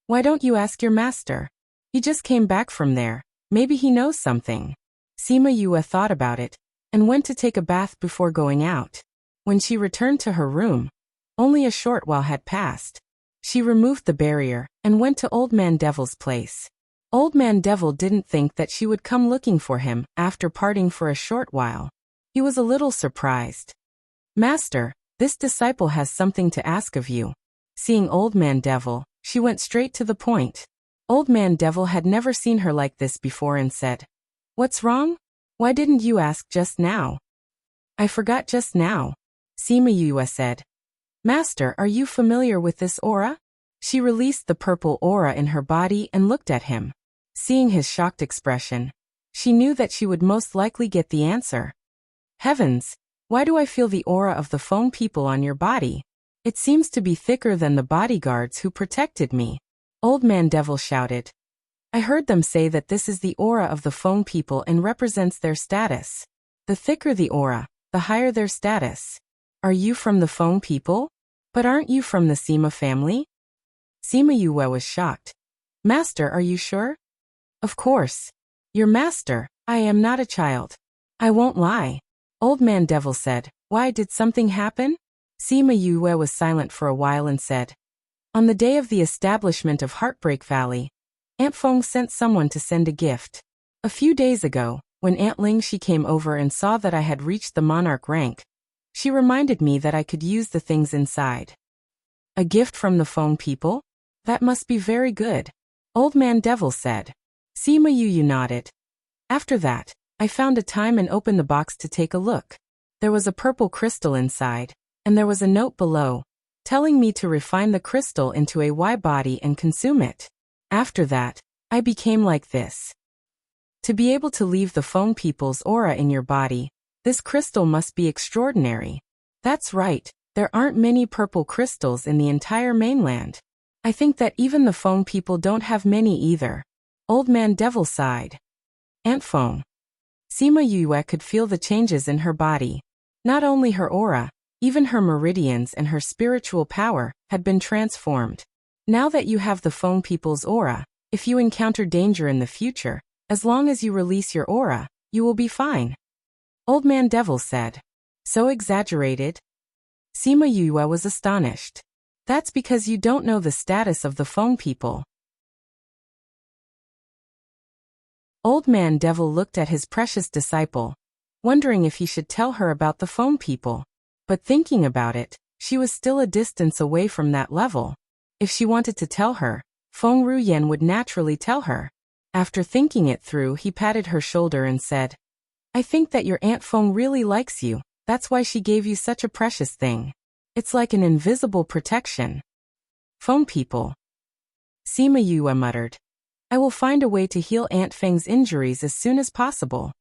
"Why don't you ask your master? He just came back from there. Maybe he knows something." Sima Yue thought about it and went to take a bath before going out. When she returned to her room, only a short while had passed. She removed the barrier and went to Old Man Devil's place. Old Man Devil didn't think that she would come looking for him after parting for a short while. He was a little surprised. "Master, this disciple has something to ask of you." Seeing Old Man Devil, she went straight to the point. Old Man Devil had never seen her like this before and said, "What's wrong? Why didn't you ask just now?" "I forgot just now," Sima Yue said. "Master, are you familiar with this aura?" She released the purple aura in her body and looked at him. Seeing his shocked expression, she knew that she would most likely get the answer. "Heavens, why do I feel the aura of the Feng people on your body? It seems to be thicker than the bodyguards who protected me." Old Man Devil shouted. "I heard them say that this is the aura of the Feng people and represents their status. The thicker the aura, the higher their status. Are you from the Feng people? But aren't you from the Sima family?" Sima Yue was shocked. "Master, are you sure?" "Of course. Your master, I am not a child. I won't lie." Old Man Devil said, "Why, did something happen?" Sima Yue was silent for a while and said, "On the day of the establishment of Heartbreak Valley, Aunt Feng sent someone to send a gift. A few days ago, when Aunt Ling she came over and saw that I had reached the monarch rank, she reminded me that I could use the things inside." "A gift from the Feng people? That must be very good," Old Man Devil said. Sima Yu nodded. "After that, I found a time and opened the box to take a look. There was a purple crystal inside, and there was a note below, telling me to refine the crystal into a Y body and consume it. After that, I became like this. To be able to leave the phone people's aura in your body, this crystal must be extraordinary. That's right, there aren't many purple crystals in the entire mainland. I think that even the phone people don't have many either. Old Man Devil sighed. Ant Phone. Sima Yue could feel the changes in her body. Not only her aura, even her meridians and her spiritual power had been transformed. Now that you have the phone people's aura, if you encounter danger in the future, as long as you release your aura, you will be fine. Old Man Devil said. So exaggerated? Sima Yue was astonished. That's because you don't know the status of the phone people. Old Man Devil looked at his precious disciple, wondering if he should tell her about the phone people. But thinking about it, she was still a distance away from that level. If she wanted to tell her, Feng Ruyen would naturally tell her. After thinking it through, he patted her shoulder and said, I think that your Aunt Feng really likes you, that's why she gave you such a precious thing. It's like an invisible protection. Phone people. Sima Yue muttered. I will find a way to heal Aunt Feng's injuries as soon as possible.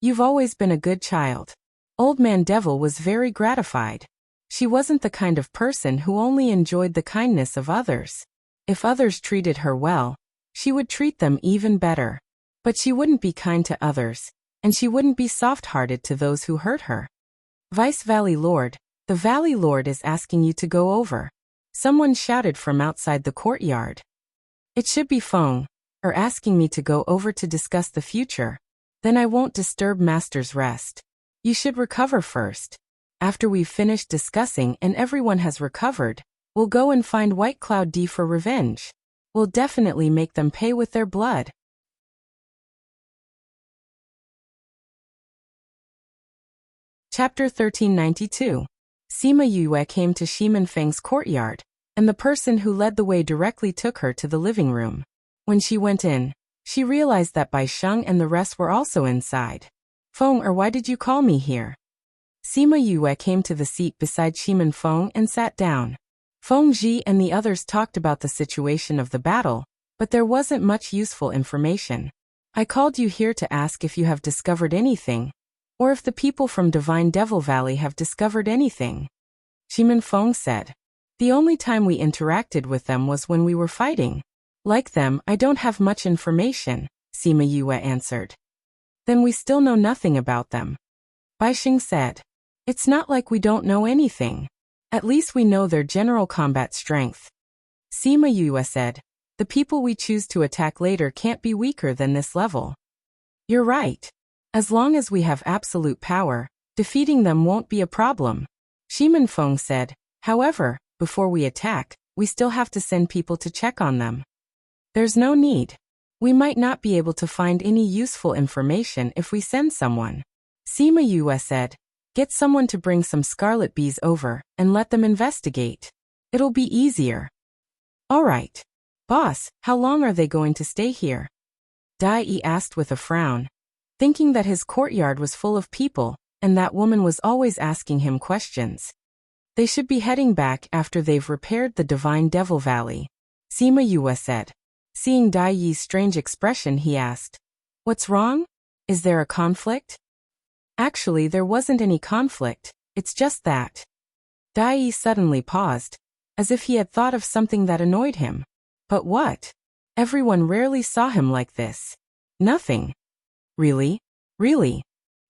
You've always been a good child. Old Man Devil was very gratified. She wasn't the kind of person who only enjoyed the kindness of others. If others treated her well, she would treat them even better. But she wouldn't be kind to others, and she wouldn't be soft-hearted to those who hurt her. Vice Valley Lord, the Valley Lord is asking you to go over. Someone shouted from outside the courtyard. It should be Feng, or asking me to go over to discuss the future. Then I won't disturb Master's rest. You should recover first. After we've finished discussing and everyone has recovered, we'll go and find White Cloud D for revenge. We'll definitely make them pay with their blood. Chapter 1392. Sima Yue came to Shiman Feng's courtyard, and the person who led the way directly took her to the living room. When she went in, she realized that Bai Sheng and the rest were also inside. Feng, or why did you call me here? Sima Yue came to the seat beside Shiman Feng and sat down. Feng Ji and the others talked about the situation of the battle, but there wasn't much useful information. I called you here to ask if you have discovered anything, or if the people from Divine Devil Valley have discovered anything. Shiman Feng said. The only time we interacted with them was when we were fighting. Like them, I don't have much information, Sima Yue answered. Then we still know nothing about them. Bai Xing said. It's not like we don't know anything. At least we know their general combat strength. Sima Yue said. The people we choose to attack later can't be weaker than this level. You're right. As long as we have absolute power, defeating them won't be a problem. Shiman Feng said. However, before we attack, we still have to send people to check on them. There's no need. We might not be able to find any useful information if we send someone. Sima Yue said. Get someone to bring some scarlet bees over and let them investigate. It'll be easier. All right. Boss, how long are they going to stay here? Dai Yi asked with a frown, thinking that his courtyard was full of people and that woman was always asking him questions. They should be heading back after they've repaired the Divine Devil Valley. Sima Yue said. Seeing Dai Yi's strange expression, he asked, What's wrong? Is there a conflict? Actually, there wasn't any conflict, it's just that. Dai Yi suddenly paused, as if he had thought of something that annoyed him. But what? Everyone rarely saw him like this. Nothing. Really? Really?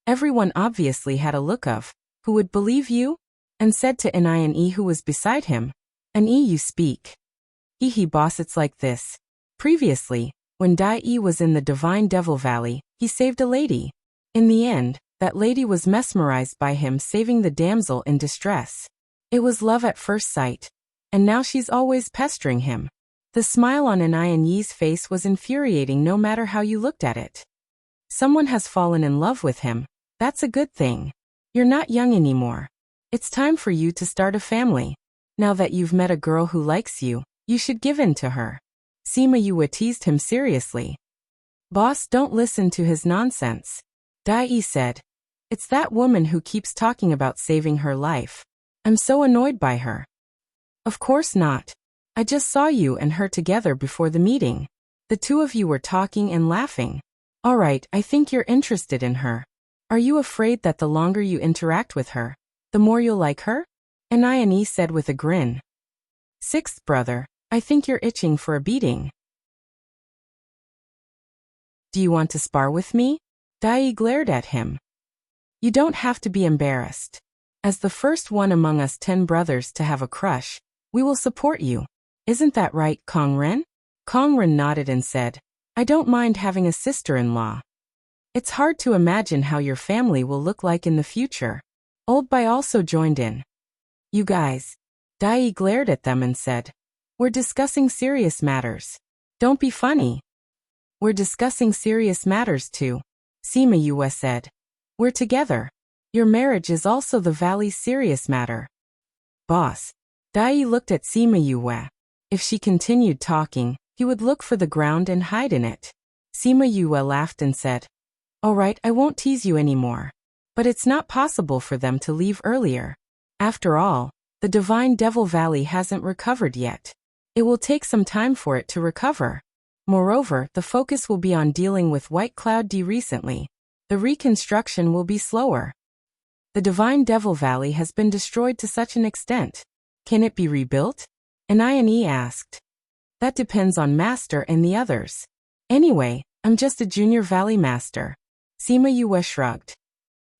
Everyone obviously had a look of, who would believe you? And said to An who was beside him, An you speak. Boss, it's like this. Previously, when Dai Yi was in the Divine Devil Valley, he saved a lady. In the end, that lady was mesmerized by him saving the damsel in distress. It was love at first sight. And now she's always pestering him. The smile on An Yi's face was infuriating no matter how you looked at it. Someone has fallen in love with him. That's a good thing. You're not young anymore. It's time for you to start a family. Now that you've met a girl who likes you, you should give in to her. Sima Yue teased him seriously. Boss, don't listen to his nonsense. Dai Yi said. It's that woman who keeps talking about saving her life. I'm so annoyed by her. Of course not. I just saw you and her together before the meeting. The two of you were talking and laughing. All right, I think you're interested in her. Are you afraid that the longer you interact with her, the more you'll like her? Anayani said with a grin. Sixth brother, I think you're itching for a beating. Do you want to spar with me? Dai glared at him. You don't have to be embarrassed. As the first one among us 10 brothers to have a crush, we will support you. Isn't that right, Kongren? Kongren nodded and said, I don't mind having a sister-in-law. It's hard to imagine how your family will look like in the future. Old Bai also joined in. You guys. Dai glared at them and said, we're discussing serious matters. Don't be funny. We're discussing serious matters too. Sima Yue said. We're together. Your marriage is also the valley's serious matter. Boss. Dai looked at Sima Yue. If she continued talking, he would look for the ground and hide in it. Sima Yue laughed and said, all right, I won't tease you anymore. But it's not possible for them to leave earlier. After all, the Divine Devil Valley hasn't recovered yet. It will take some time for it to recover. Moreover, the focus will be on dealing with White Cloud D recently. The reconstruction will be slower. The Divine Devil Valley has been destroyed to such an extent. Can it be rebuilt? Anayani asked. That depends on Master and the others. Anyway, I'm just a junior valley master. Sima Yue shrugged.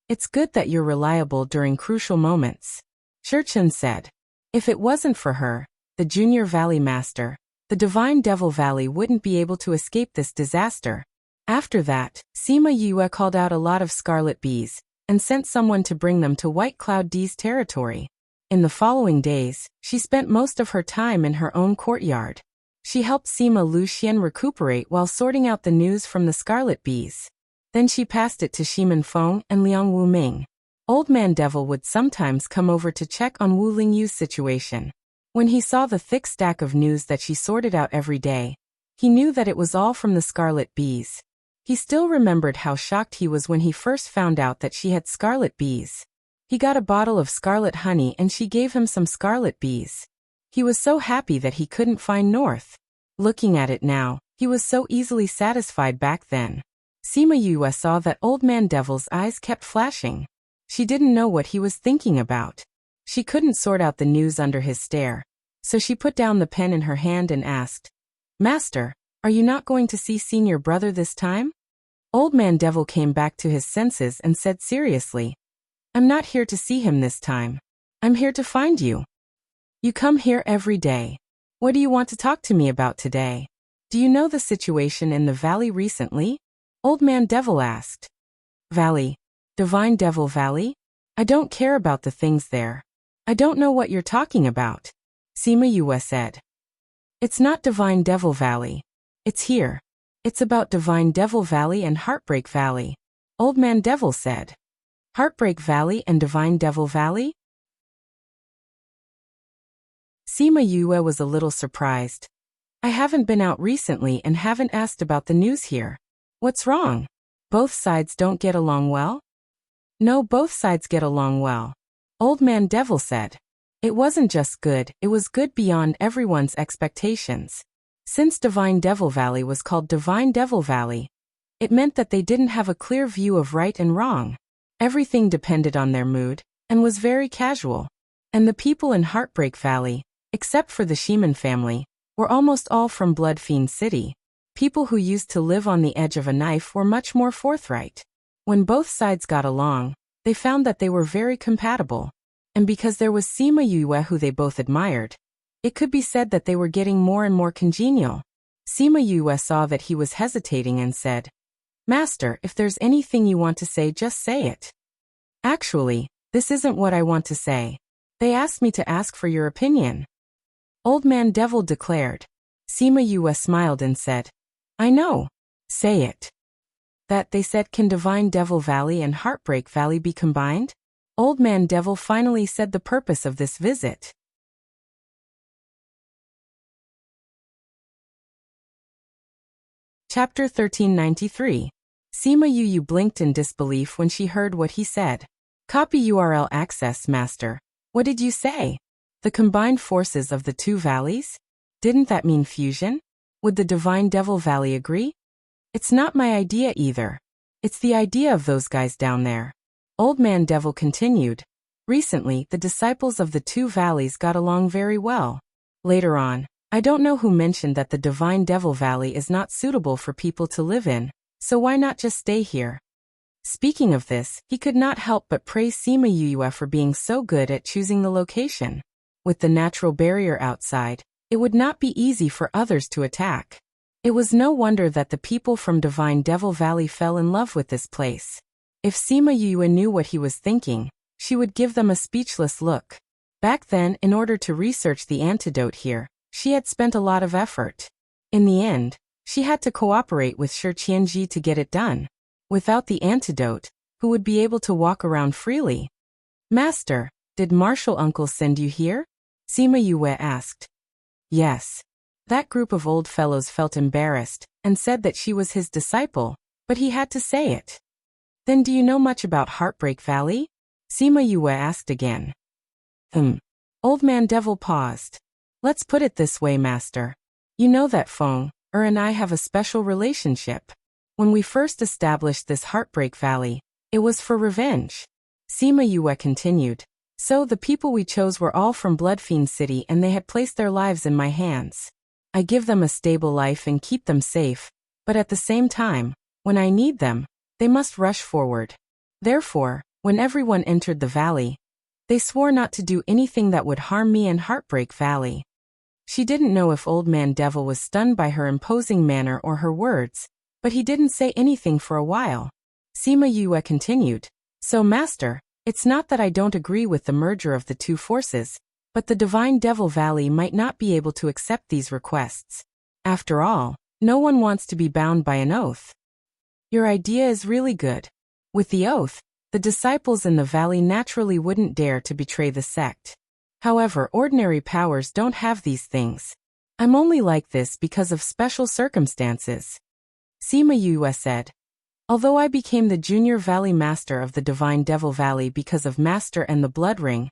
It's good that you're reliable during crucial moments. Shurchen said. If it wasn't for her, the junior valley master, the Divine Devil Valley wouldn't be able to escape this disaster. After that, Sima Yue called out a lot of scarlet bees, and sent someone to bring them to White Cloud D's territory. In the following days, she spent most of her time in her own courtyard. She helped Sima Luxian recuperate while sorting out the news from the scarlet bees. Then she passed it to Shiman Feng and Liang Wuming. Old Man Devil would sometimes come over to check on Wu Lingyu's situation. When he saw the thick stack of news that she sorted out every day, he knew that it was all from the scarlet bees. He still remembered how shocked he was when he first found out that she had scarlet bees. He got a bottle of scarlet honey and she gave him some scarlet bees. He was so happy that he couldn't find North. Looking at it now, he was so easily satisfied back then. Sima Yue saw that Old Man Devil's eyes kept flashing. She didn't know what he was thinking about. She couldn't sort out the news under his stare, so she put down the pen in her hand and asked, Master, are you not going to see senior brother this time? Old Man Devil came back to his senses and said seriously, I'm not here to see him this time. I'm here to find you. You come here every day. What do you want to talk to me about today? Do you know the situation in the valley recently? Old Man Devil asked. Valley? Divine Devil Valley? I don't care about the things there. I don't know what you're talking about. Sima Yue said. It's not Divine Devil Valley. It's here. It's about Divine Devil Valley and Heartbreak Valley. Old Man Devil said. Heartbreak Valley and Divine Devil Valley? Sima Yue was a little surprised. I haven't been out recently and haven't asked about the news here. What's wrong? Both sides don't get along well? No, both sides get along well. Old Man Devil said. It wasn't just good, it was good beyond everyone's expectations. Since Divine Devil Valley was called Divine Devil Valley, it meant that they didn't have a clear view of right and wrong. Everything depended on their mood, and was very casual. And the people in Heartbreak Valley, except for the Shiman family, were almost all from Blood Fiend City. People who used to live on the edge of a knife were much more forthright. When both sides got along, they found that they were very compatible. And because there was Sima Yue who they both admired, it could be said that they were getting more and more congenial. Sima Yue saw that he was hesitating and said, Master, if there's anything you want to say, just say it. Actually, this isn't what I want to say. They asked me to ask for your opinion. Old Man Devil declared. Sima Yue smiled and said, I know. Say it. That they said, can Divine Devil Valley and Heartbreak Valley be combined? Old Man Devil finally said the purpose of this visit. Chapter 1393. Sima Yu blinked in disbelief when she heard what he said. Copy URL access, master. What did you say? The combined forces of the two valleys? Didn't that mean fusion? Would the Divine Devil Valley agree? It's not my idea either. It's the idea of those guys down there. Old Man Devil continued. Recently, the disciples of the two valleys got along very well. Later on, I don't know who mentioned that the Divine Devil Valley is not suitable for people to live in, so why not just stay here? Speaking of this, he could not help but praise Sima Yue for being so good at choosing the location. With the natural barrier outside, it would not be easy for others to attack. It was no wonder that the people from Divine Devil Valley fell in love with this place. If Sima Yue knew what he was thinking, she would give them a speechless look. Back then, in order to research the antidote here, she had spent a lot of effort. In the end, she had to cooperate with Shi Qianji to get it done. Without the antidote, who would be able to walk around freely? Master, did Martial Uncle send you here? Sima Yue asked. Yes. That group of old fellows felt embarrassed and said that she was his disciple, but he had to say it. Then do you know much about Heartbreak Valley? Sima Yue asked again. Old Man Devil paused. Let's put it this way, master. You know that Feng and I have a special relationship. When we first established this Heartbreak Valley, it was for revenge. Sima Yue continued. So the people we chose were all from Bloodfiend City and they had placed their lives in my hands. I give them a stable life and keep them safe, but at the same time, when I need them, they must rush forward. Therefore, when everyone entered the valley, they swore not to do anything that would harm me and Heartbreak Valley. She didn't know if Old Man Devil was stunned by her imposing manner or her words, but he didn't say anything for a while. Sima Yue continued. So master, it's not that I don't agree with the merger of the two forces, but the Divine Devil Valley might not be able to accept these requests. After all, no one wants to be bound by an oath. Your idea is really good. With the oath, the disciples in the valley naturally wouldn't dare to betray the sect. However, ordinary powers don't have these things. I'm only like this because of special circumstances. Sima Yue said. Although I became the junior valley master of the Divine Devil Valley because of Master and the Blood Ring,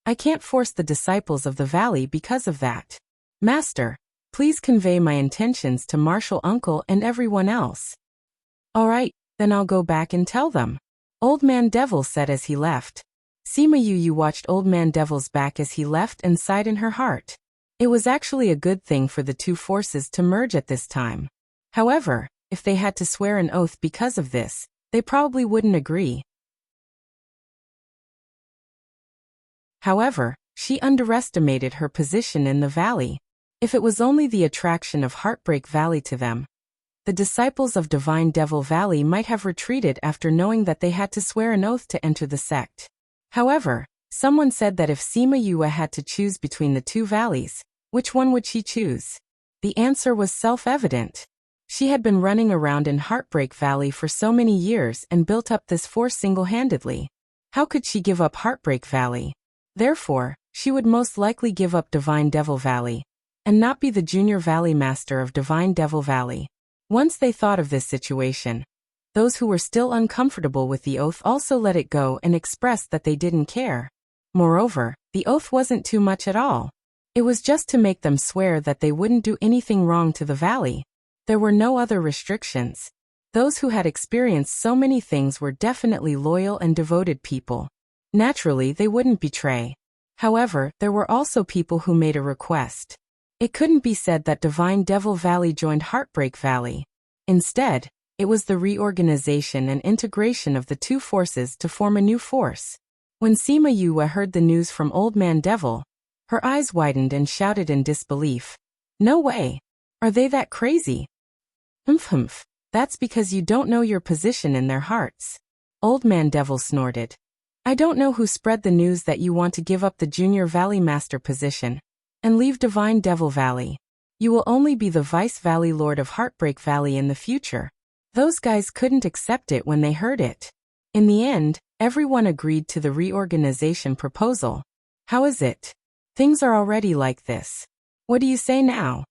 I can't force the disciples of the valley because of that. Master, please convey my intentions to Martial Uncle and everyone else. All right, then I'll go back and tell them. Old Man Devil said as he left. Sima Yue watched Old Man Devil's back as he left and sighed in her heart. It was actually a good thing for the two forces to merge at this time. However, if they had to swear an oath because of this, they probably wouldn't agree. However, she underestimated her position in the valley. If it was only the attraction of Heartbreak Valley to them, the disciples of Divine Devil Valley might have retreated after knowing that they had to swear an oath to enter the sect. However, someone said that if Sima Yue had to choose between the two valleys, which one would she choose? The answer was self-evident. She had been running around in Heartbreak Valley for so many years and built up this force single-handedly. How could she give up Heartbreak Valley? Therefore, she would most likely give up Divine Devil Valley, and not be the junior valley master of Divine Devil Valley. Once they thought of this situation, those who were still uncomfortable with the oath also let it go and expressed that they didn't care. Moreover, the oath wasn't too much at all. It was just to make them swear that they wouldn't do anything wrong to the valley. There were no other restrictions. Those who had experienced so many things were definitely loyal and devoted people. Naturally, they wouldn't betray. However, there were also people who made a request. It couldn't be said that Divine Devil Valley joined Heartbreak Valley. Instead, it was the reorganization and integration of the two forces to form a new force. When Sima Yue heard the news from Old Man Devil, her eyes widened and shouted in disbelief. No way! Are they that crazy? Humph. That's because you don't know your position in their hearts. Old Man Devil snorted. I don't know who spread the news that you want to give up the Junior Valley Master position and leave Divine Devil Valley. You will only be the Vice Valley Lord of Heartbreak Valley in the future. Those guys couldn't accept it when they heard it. In the end, everyone agreed to the reorganization proposal. How is it? Things are already like this. What do you say now?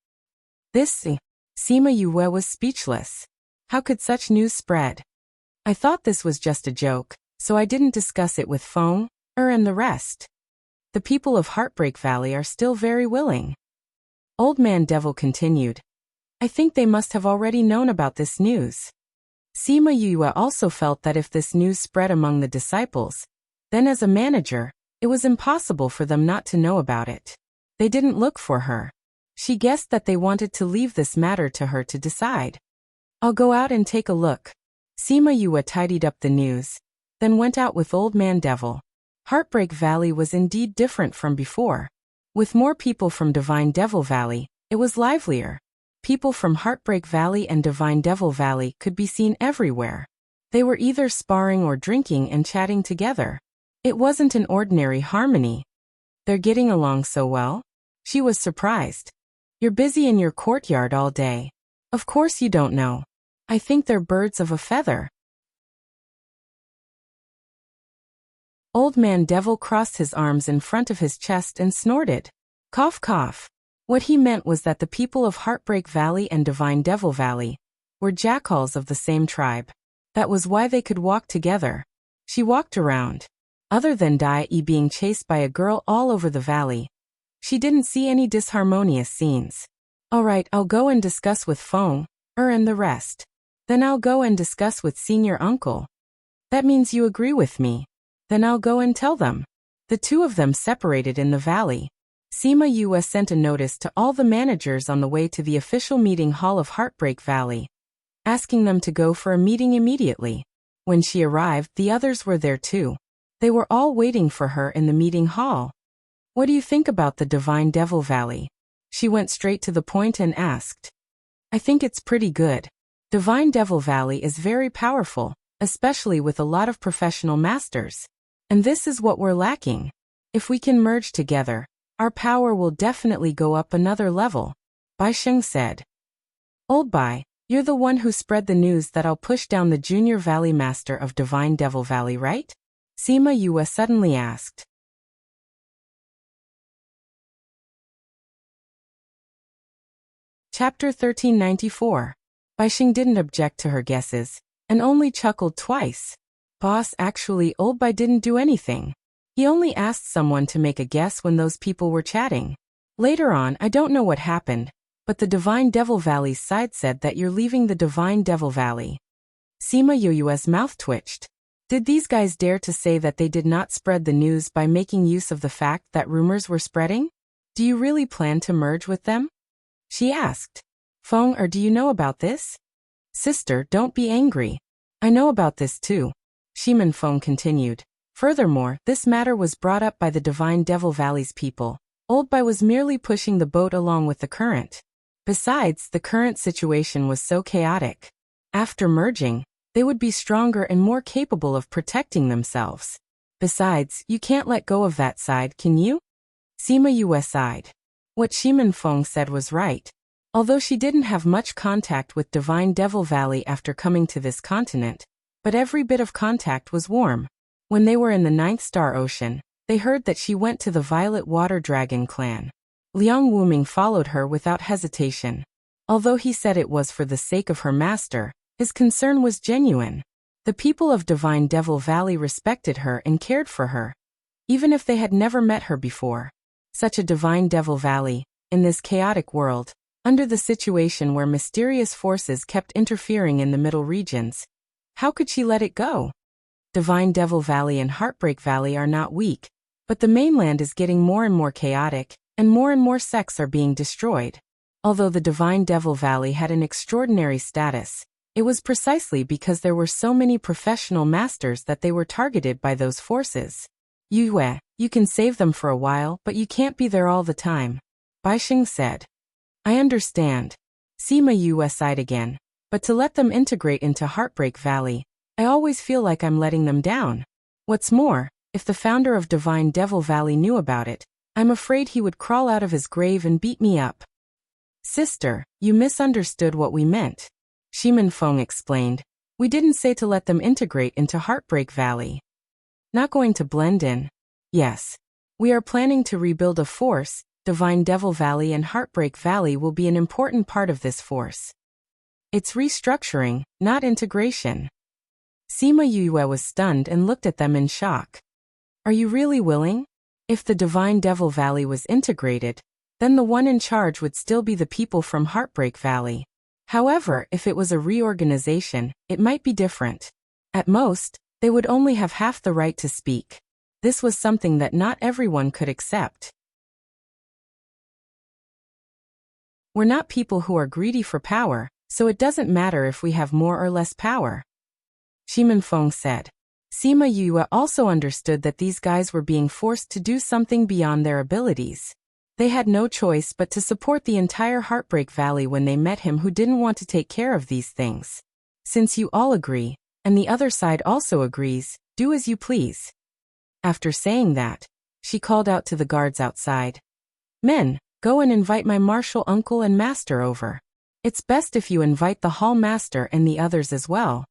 Sima Yue was speechless. How could such news spread? I thought this was just a joke, so I didn't discuss it with Feng, and the rest. The people of Heartbreak Valley are still very willing. Old Man Devil continued. I think they must have already known about this news. Sima Yue also felt that if this news spread among the disciples, then as a manager, it was impossible for them not to know about it. They didn't look for her. She guessed that they wanted to leave this matter to her to decide. I'll go out and take a look. Sima Yue tidied up the news, then went out with Old Man Devil. Heartbreak Valley was indeed different from before. With more people from Divine Devil Valley, it was livelier. People from Heartbreak Valley and Divine Devil Valley could be seen everywhere. They were either sparring or drinking and chatting together. It wasn't an ordinary harmony. They're getting along so well? She was surprised. You're busy in your courtyard all day. Of course you don't know. I think they're birds of a feather. Old Man Devil crossed his arms in front of his chest and snorted. Cough cough. What he meant was that the people of Heartbreak Valley and Divine Devil Valley were jackals of the same tribe. That was why they could walk together. She walked around. Other than Dai being chased by a girl all over the valley, she didn't see any disharmonious scenes. Alright, I'll go and discuss with Feng, and the rest. Then I'll go and discuss with Senior Uncle. That means you agree with me. Then I'll go and tell them. The two of them separated in the valley. Sima Yue sent a notice to all the managers on the way to the official meeting hall of Heartbreak Valley, asking them to go for a meeting immediately. When she arrived, the others were there too. They were all waiting for her in the meeting hall. What do you think about the Divine Devil Valley? She went straight to the point and asked. I think it's pretty good. Divine Devil Valley is very powerful, especially with a lot of professional masters. And this is what we're lacking. If we can merge together, our power will definitely go up another level. Bai Sheng said. Old Bai, you're the one who spread the news that I'll push down the Junior Valley Master of Divine Devil Valley, right? Sima Yue suddenly asked. Chapter 1394. Bai Sheng didn't object to her guesses, and only chuckled twice. Boss, actually, Old Bai didn't do anything. He only asked someone to make a guess when those people were chatting. Later on, I don't know what happened, but the Divine Devil Valley's side said that you're leaving the Divine Devil Valley. Sima Yue's mouth twitched. Did these guys dare to say that they did not spread the news by making use of the fact that rumors were spreading? Do you really plan to merge with them? She asked. Feng, or do you know about this? Sister, don't be angry. I know about this too. Shiman Feng continued. Furthermore, this matter was brought up by the Divine Devil Valley's people. Old Bai was merely pushing the boat along with the current. Besides, the current situation was so chaotic. After merging, they would be stronger and more capable of protecting themselves. Besides, you can't let go of that side, can you? Sima Yue sighed. What Shiman Feng said was right. Although she didn't have much contact with Divine Devil Valley after coming to this continent, but every bit of contact was warm. When they were in the Ninth Star Ocean, they heard that she went to the Violet Water Dragon clan. Liang Wuming followed her without hesitation. Although he said it was for the sake of her master, his concern was genuine. The people of Divine Devil Valley respected her and cared for her, even if they had never met her before. Such a Divine Devil Valley, in this chaotic world, under the situation where mysterious forces kept interfering in the middle regions, how could she let it go? Divine Devil Valley and Heartbreak Valley are not weak, but the mainland is getting more and more chaotic, and more sects are being destroyed. Although the Divine Devil Valley had an extraordinary status, it was precisely because there were so many professional masters that they were targeted by those forces. Yue, you can save them for a while, but you can't be there all the time, Bai Sheng said. I understand. Sima Yue sighed again. But to let them integrate into Heartbreak Valley, I always feel like I'm letting them down. What's more, if the founder of Divine Devil Valley knew about it, I'm afraid he would crawl out of his grave and beat me up. Sister, you misunderstood what we meant. Shiman Feng explained. We didn't say to let them integrate into Heartbreak Valley. Not going to blend in? Yes. We are planning to rebuild a force. Divine Devil Valley and Heartbreak Valley will be an important part of this force. It's restructuring, not integration. Sima Yue was stunned and looked at them in shock. Are you really willing? If the Divine Devil Valley was integrated, then the one in charge would still be the people from Heartbreak Valley. However, if it was a reorganization, it might be different. At most, they would only have half the right to speak. This was something that not everyone could accept. We're not people who are greedy for power, so it doesn't matter if we have more or less power, Xi Feng said. Sima Yue also understood that these guys were being forced to do something beyond their abilities. They had no choice but to support the entire Heartbreak Valley when they met him who didn't want to take care of these things. Since you all agree, and the other side also agrees, do as you please. After saying that, she called out to the guards outside. Men, go and invite my martial uncle and master over. It's best if you invite the hall master and the others as well.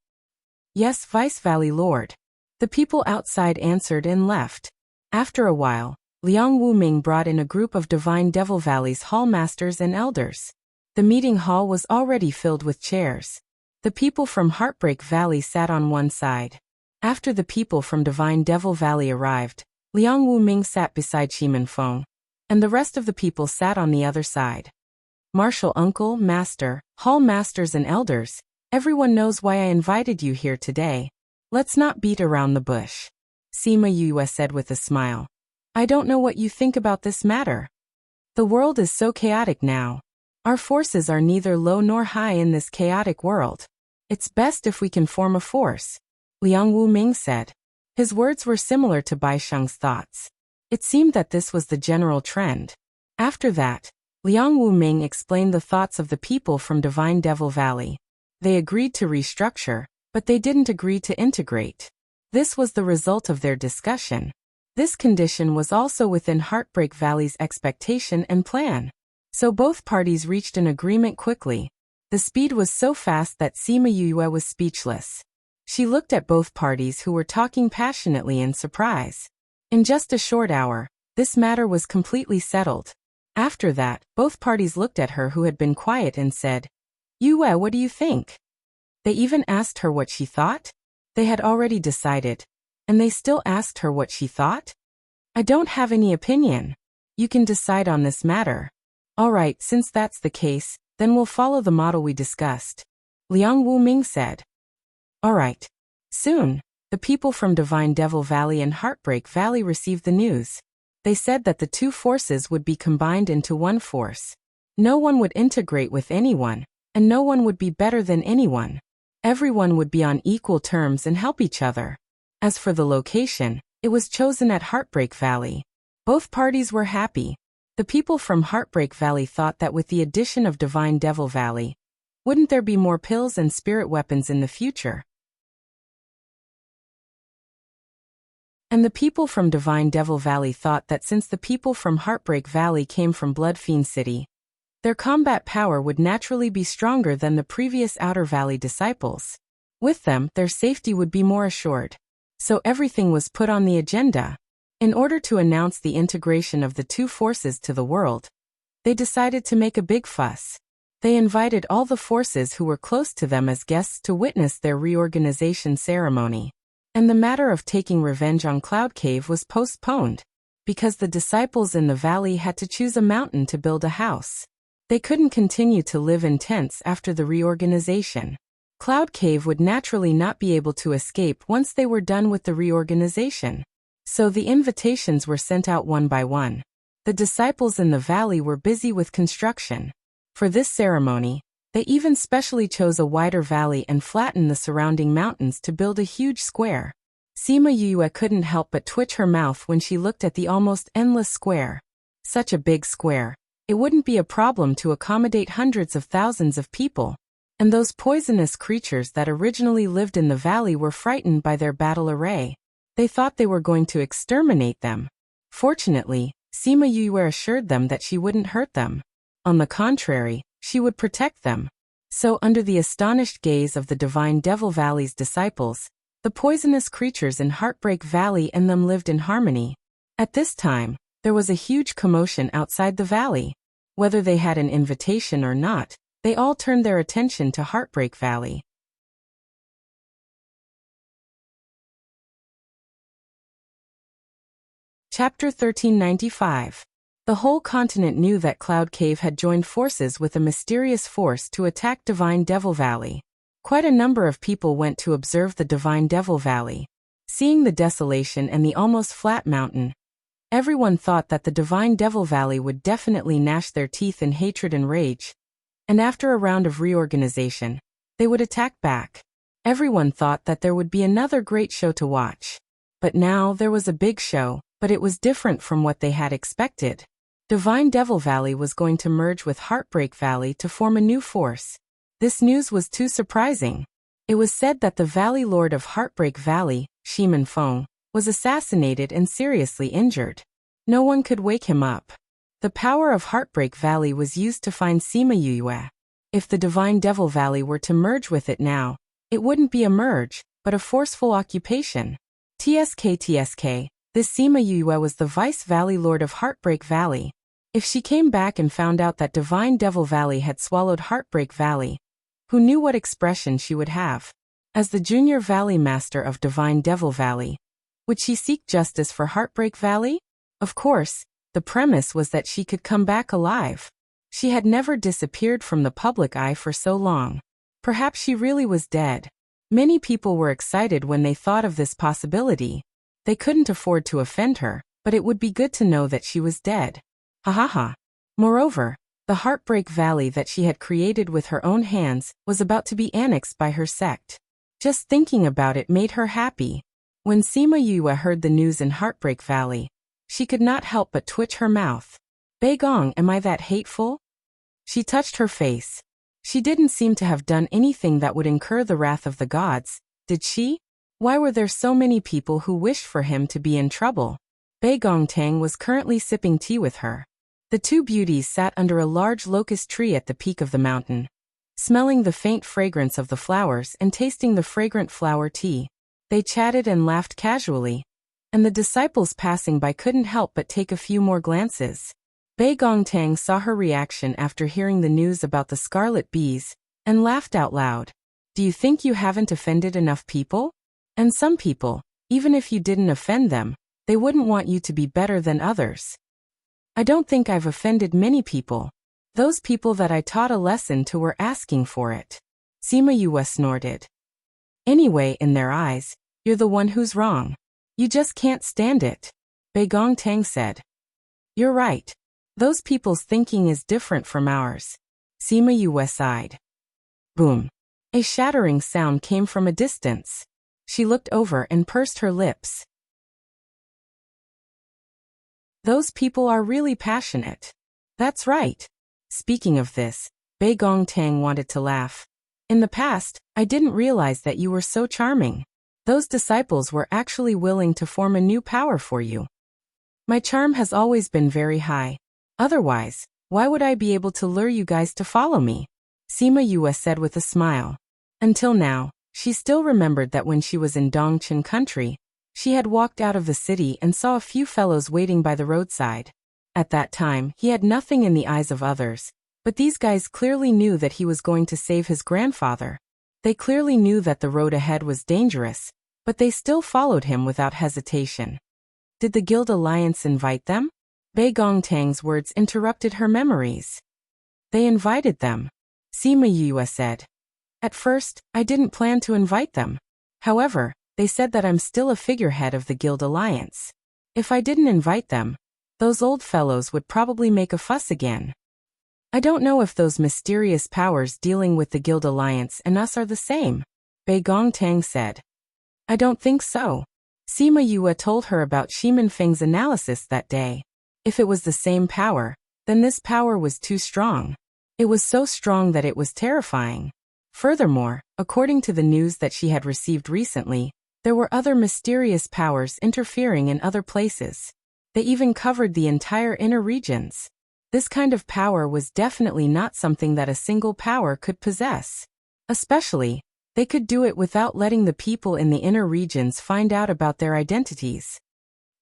Yes, Vice Valley Lord. The people outside answered and left. After a while, Liang Wuming brought in a group of Divine Devil Valley's hall masters and elders. The meeting hall was already filled with chairs. The people from Heartbreak Valley sat on one side. After the people from Divine Devil Valley arrived, Liang Wuming sat beside Xi Feng, and the rest of the people sat on the other side. Martial uncle, master, hall masters and elders, everyone knows why I invited you here today. Let's not beat around the bush. Sima Yue said with a smile. I don't know what you think about this matter. The world is so chaotic now. Our forces are neither low nor high in this chaotic world. It's best if we can form a force, Liang Wuming said. His words were similar to Bai Sheng's thoughts. It seemed that this was the general trend. After that, Liang Wuming explained the thoughts of the people from Divine Devil Valley. They agreed to restructure, but they didn't agree to integrate. This was the result of their discussion. This condition was also within Heartbreak Valley's expectation and plan. So both parties reached an agreement quickly. The speed was so fast that Sima Yue was speechless. She looked at both parties who were talking passionately in surprise. In just a short hour, this matter was completely settled. After that, both parties looked at her who had been quiet and said, Yue, what do you think? They even asked her what she thought? They had already decided. And they still asked her what she thought? I don't have any opinion. You can decide on this matter. Alright, since that's the case, then we'll follow the model we discussed, Liang Wuming said. Alright. Soon, the people from Divine Devil Valley and Heartbreak Valley received the news. They said that the two forces would be combined into one force. No one would integrate with anyone, and no one would be better than anyone. Everyone would be on equal terms and help each other. As for the location, it was chosen at Heartbreak Valley. Both parties were happy. The people from Heartbreak Valley thought that with the addition of Divine Devil Valley, wouldn't there be more pills and spirit weapons in the future? And the people from Divine Devil Valley thought that since the people from Heartbreak Valley came from Blood Fiend City, their combat power would naturally be stronger than the previous Outer Valley disciples. With them, their safety would be more assured. So everything was put on the agenda. In order to announce the integration of the two forces to the world, they decided to make a big fuss. They invited all the forces who were close to them as guests to witness their reorganization ceremony. And the matter of taking revenge on Cloud Cave was postponed, because the disciples in the valley had to choose a mountain to build a house. They couldn't continue to live in tents after the reorganization. Cloud Cave would naturally not be able to escape once they were done with the reorganization. So the invitations were sent out one by one. The disciples in the valley were busy with construction. For this ceremony, they even specially chose a wider valley and flattened the surrounding mountains to build a huge square. Sima Yue couldn't help but twitch her mouth when she looked at the almost endless square. Such a big square. It wouldn't be a problem to accommodate hundreds of thousands of people. And those poisonous creatures that originally lived in the valley were frightened by their battle array. They thought they were going to exterminate them. Fortunately, Sima Yue assured them that she wouldn't hurt them. On the contrary, she would protect them. So under the astonished gaze of the Divine Devil Valley's disciples, the poisonous creatures in Heartbreak Valley and them lived in harmony. At this time, there was a huge commotion outside the valley. Whether they had an invitation or not, they all turned their attention to Heartbreak Valley. Chapter 1395. The whole continent knew that Cloud Cave had joined forces with a mysterious force to attack Divine Devil Valley. Quite a number of people went to observe the Divine Devil Valley. Seeing the desolation and the almost flat mountain, everyone thought that the Divine Devil Valley would definitely gnash their teeth in hatred and rage. And after a round of reorganization, they would attack back. Everyone thought that there would be another great show to watch. But now there was a big show, but it was different from what they had expected. Divine Devil Valley was going to merge with Heartbreak Valley to form a new force. This news was too surprising. It was said that the Valley Lord of Heartbreak Valley, Shiman Feng, was assassinated and seriously injured. No one could wake him up. The power of Heartbreak Valley was used to find Sima Yue. If the Divine Devil Valley were to merge with it now, it wouldn't be a merge, but a forceful occupation. TSK, this Sima Yue was the Vice Valley Lord of Heartbreak Valley. If she came back and found out that Divine Devil Valley had swallowed Heartbreak Valley, who knew what expression she would have? As the Junior Valley Master of Divine Devil Valley, would she seek justice for Heartbreak Valley? Of course, the premise was that she could come back alive. She had never disappeared from the public eye for so long. Perhaps she really was dead. Many people were excited when they thought of this possibility. They couldn't afford to offend her, but it would be good to know that she was dead. Ha ha ha. Moreover, the Heartbreak Valley that she had created with her own hands was about to be annexed by her sect. Just thinking about it made her happy. When Sima Yue heard the news in Heartbreak Valley, she could not help but twitch her mouth. Bei Gong, am I that hateful? She touched her face. She didn't seem to have done anything that would incur the wrath of the gods, did she? Why were there so many people who wished for him to be in trouble? Bei Gong Tang was currently sipping tea with her. The two beauties sat under a large locust tree at the peak of the mountain, smelling the faint fragrance of the flowers and tasting the fragrant flower tea. They chatted and laughed casually, and the disciples passing by couldn't help but take a few more glances. Bei Gong Tang saw her reaction after hearing the news about the scarlet bees, and laughed out loud. Do you think you haven't offended enough people? And some people, even if you didn't offend them, they wouldn't want you to be better than others. I don't think I've offended many people. Those people that I taught a lesson to were asking for it. Sima Yue snorted. Anyway, in their eyes, you're the one who's wrong. You just can't stand it. Bei Gong Tang said. You're right. Those people's thinking is different from ours. Sima Yue sighed. Boom. A shattering sound came from a distance. She looked over and pursed her lips. Those people are really passionate. That's right. Speaking of this, Bei Gong Tang wanted to laugh. In the past, I didn't realize that you were so charming. Those disciples were actually willing to form a new power for you. My charm has always been very high. Otherwise, why would I be able to lure you guys to follow me? Sima Yue said with a smile. Until now, she still remembered that when she was in Dongchen country, she had walked out of the city and saw a few fellows waiting by the roadside. At that time, he had nothing in the eyes of others, but these guys clearly knew that he was going to save his grandfather. They clearly knew that the road ahead was dangerous, but they still followed him without hesitation. Did the Guild Alliance invite them? Bei Gong Tang's words interrupted her memories. They invited them. Sima Yue said. At first, I didn't plan to invite them. However, they said that I'm still a figurehead of the Guild Alliance. If I didn't invite them, those old fellows would probably make a fuss again. I don't know if those mysterious powers dealing with the Guild Alliance and us are the same, Bei Gong Tang said. I don't think so. Sima Yue told her about Shiman Feng's analysis that day. If it was the same power, then this power was too strong. It was so strong that it was terrifying. Furthermore, according to the news that she had received recently, there were other mysterious powers interfering in other places. They even covered the entire inner regions. This kind of power was definitely not something that a single power could possess. Especially, they could do it without letting the people in the inner regions find out about their identities.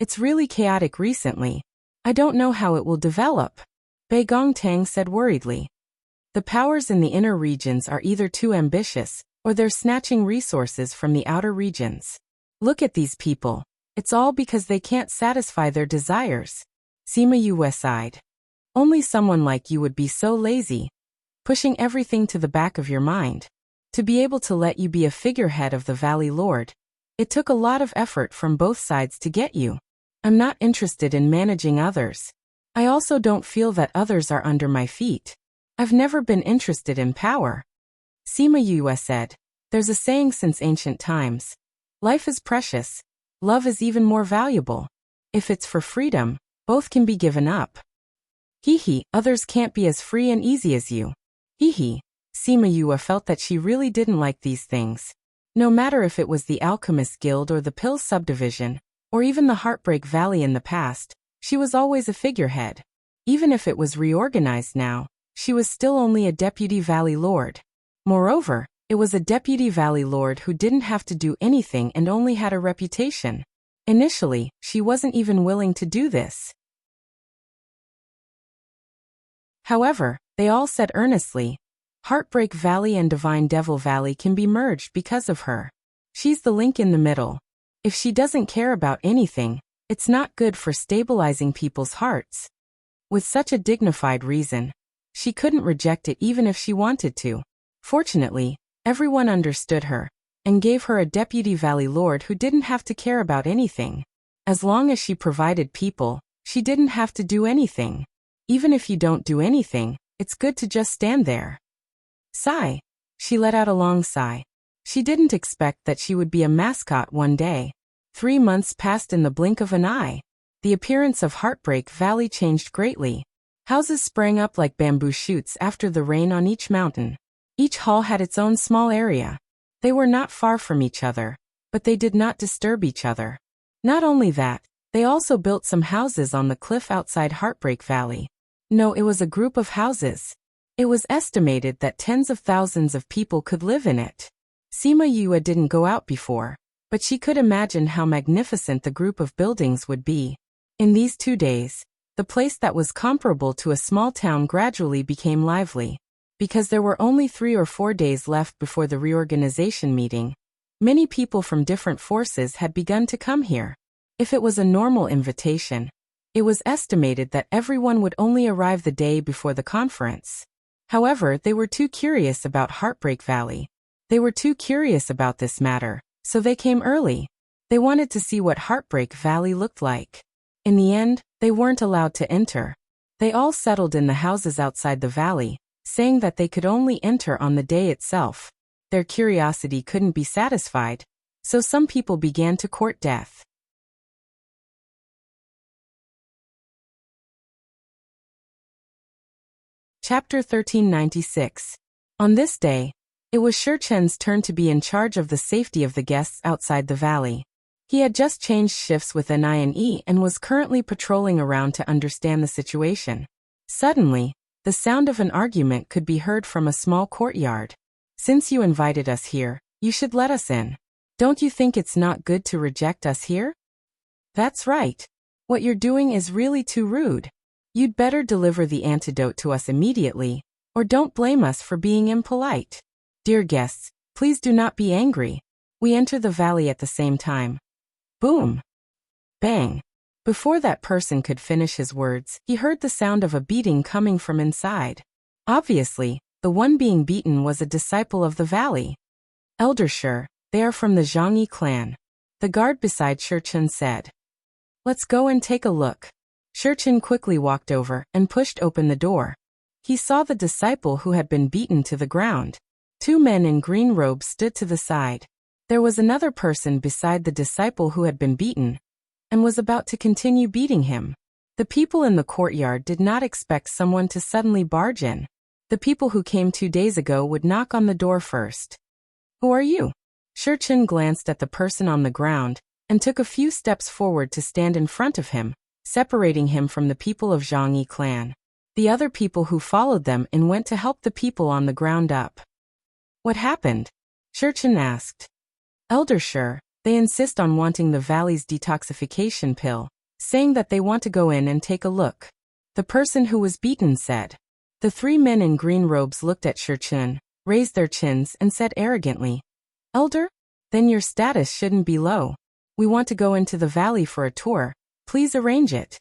It's really chaotic recently. I don't know how it will develop, Bei Gong Tang said worriedly. The powers in the inner regions are either too ambitious, or they're snatching resources from the outer regions. Look at these people. It's all because they can't satisfy their desires. Sima Yue sighed. Only someone like you would be so lazy, pushing everything to the back of your mind. To be able to let you be a figurehead of the Valley Lord, it took a lot of effort from both sides to get you. I'm not interested in managing others. I also don't feel that others are under my feet. I've never been interested in power. Sima Yue said, there's a saying since ancient times. Life is precious. Love is even more valuable. If it's for freedom, both can be given up. Hee, others can't be as free and easy as you. Hee. Sima Yue felt that she really didn't like these things. No matter if it was the Alchemist Guild or the Pill Subdivision, or even the Heartbreak Valley in the past, she was always a figurehead. Even if it was reorganized now, she was still only a Deputy Valley Lord. Moreover, it was a Deputy Valley Lord who didn't have to do anything and only had a reputation. Initially, she wasn't even willing to do this. However, they all said earnestly, Heartbreak Valley and Divine Devil Valley can be merged because of her. She's the link in the middle. If she doesn't care about anything, it's not good for stabilizing people's hearts. With such a dignified reason, she couldn't reject it even if she wanted to. Fortunately, everyone understood her, and gave her a Deputy Valley Lord who didn't have to care about anything. As long as she provided people, she didn't have to do anything. Even if you don't do anything, it's good to just stand there. Sigh. She let out a long sigh. She didn't expect that she would be a mascot one day. 3 months passed in the blink of an eye. The appearance of Heartbreak Valley changed greatly. Houses sprang up like bamboo shoots after the rain on each mountain. Each hall had its own small area. They were not far from each other, but they did not disturb each other. Not only that, they also built some houses on the cliff outside Heartbreak Valley. No, it was a group of houses. It was estimated that tens of thousands of people could live in it. Sima Yue didn't go out before, but she could imagine how magnificent the group of buildings would be. In these 2 days, the place that was comparable to a small town gradually became lively. Because there were only 3 or 4 days left before the reorganization meeting, many people from different forces had begun to come here. If it was a normal invitation, it was estimated that everyone would only arrive the day before the conference. However, they were too curious about Heartbreak Valley. They were too curious about this matter, so they came early. They wanted to see what Heartbreak Valley looked like. In the end, they weren't allowed to enter. They all settled in the houses outside the valley, saying that they could only enter on the day itself. Their curiosity couldn't be satisfied, so some people began to court death. Chapter 1396. On this day, it was Shichen's turn to be in charge of the safety of the guests outside the valley. He had just changed shifts with NINE and was currently patrolling around to understand the situation. Suddenly, the sound of an argument could be heard from a small courtyard. Since you invited us here, you should let us in. Don't you think it's not good to reject us here? That's right. What you're doing is really too rude. You'd better deliver the antidote to us immediately, or don't blame us for being impolite. Dear guests, please do not be angry. We enter the valley at the same time. Boom! Bang! Before that person could finish his words, he heard the sound of a beating coming from inside. Obviously, the one being beaten was a disciple of the valley. Elder Shi, they are from the Zhangyi clan. The guard beside Shichen said. Let's go and take a look. Shichen quickly walked over and pushed open the door. He saw the disciple who had been beaten to the ground. 2 men in green robes stood to the side. There was another person beside the disciple who had been beaten, and was about to continue beating him. The people in the courtyard did not expect someone to suddenly barge in. The people who came 2 days ago would knock on the door first. Who are you? Shichen glanced at the person on the ground, and took a few steps forward to stand in front of him, separating him from the people of Zhangyi clan. The other people who followed them and went to help the people on the ground up. What happened? Shichen asked. Elder Shi, they insist on wanting the valley's detoxification pill, saying that they want to go in and take a look. The person who was beaten said. The 3 men in green robes looked at Shichen, raised their chins and said arrogantly, Elder? Then your status shouldn't be low. We want to go into the valley for a tour. Please arrange it.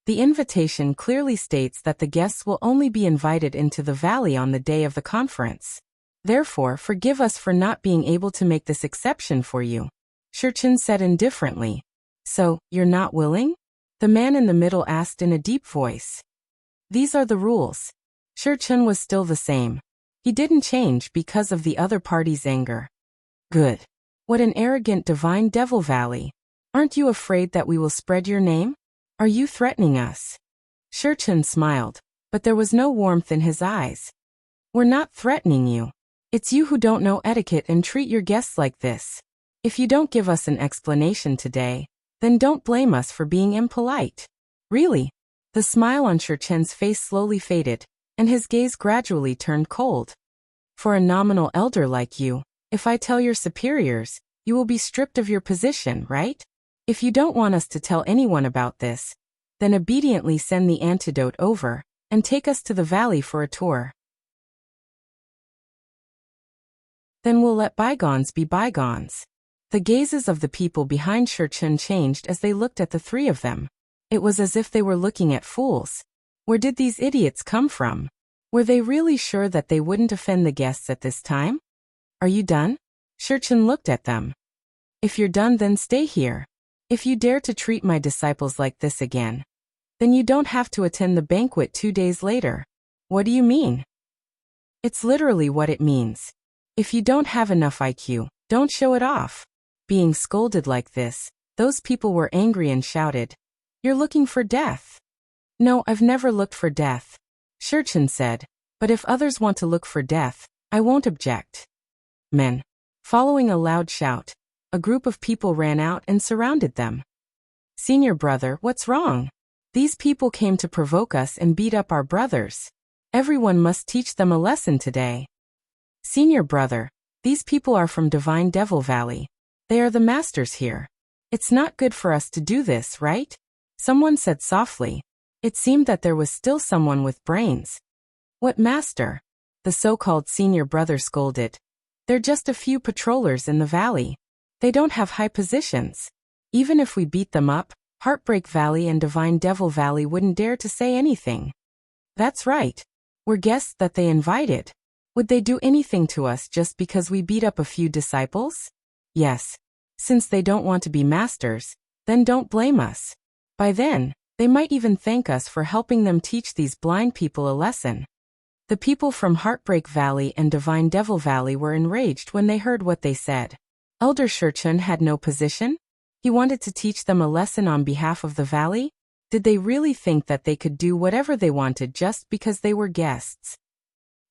The invitation clearly states that the guests will only be invited into the valley on the day of the conference. Therefore, forgive us for not being able to make this exception for you. Shurchen said indifferently. So, you're not willing? The man in the middle asked in a deep voice. These are the rules. Shurchen was still the same. He didn't change because of the other party's anger. Good. What an arrogant divine devil valley. Aren't you afraid that we will spread your name? Are you threatening us? Shurchen smiled, but there was no warmth in his eyes. We're not threatening you. It's you who don't know etiquette and treat your guests like this. If you don't give us an explanation today, then don't blame us for being impolite. Really? The smile on Shurchen's face slowly faded, and his gaze gradually turned cold. For a nominal elder like you, if I tell your superiors, you will be stripped of your position, right? If you don't want us to tell anyone about this, then obediently send the antidote over, and take us to the valley for a tour. Then we'll let bygones be bygones. The gazes of the people behind Shurchen changed as they looked at the three of them. It was as if they were looking at fools. Where did these idiots come from? Were they really sure that they wouldn't offend the guests at this time? Are you done? Shurchen looked at them. If you're done, then stay here. If you dare to treat my disciples like this again, then you don't have to attend the banquet 2 days later. What do you mean? It's literally what it means. If you don't have enough IQ, don't show it off. Being scolded like this, those people were angry and shouted, "You're looking for death." No, I've never looked for death, Shurchen said, but if others want to look for death, I won't object. Men. Following a loud shout, a group of people ran out and surrounded them. Senior brother, what's wrong? These people came to provoke us and beat up our brothers. Everyone must teach them a lesson today. Senior brother, these people are from Divine Devil Valley. They are the masters here. It's not good for us to do this, right? Someone said softly. It seemed that there was still someone with brains. What master? The so-called senior brother scolded. They're just a few patrollers in the valley. They don't have high positions. Even if we beat them up, Heartbreak Valley and Divine Devil Valley wouldn't dare to say anything. That's right. We're guests that they invited. Would they do anything to us just because we beat up a few disciples? Yes. Since they don't want to be masters, then don't blame us. By then, they might even thank us for helping them teach these blind people a lesson. The people from Heartbreak Valley and Divine Devil Valley were enraged when they heard what they said. Elder Shurchen had no position? He wanted to teach them a lesson on behalf of the valley? Did they really think that they could do whatever they wanted just because they were guests?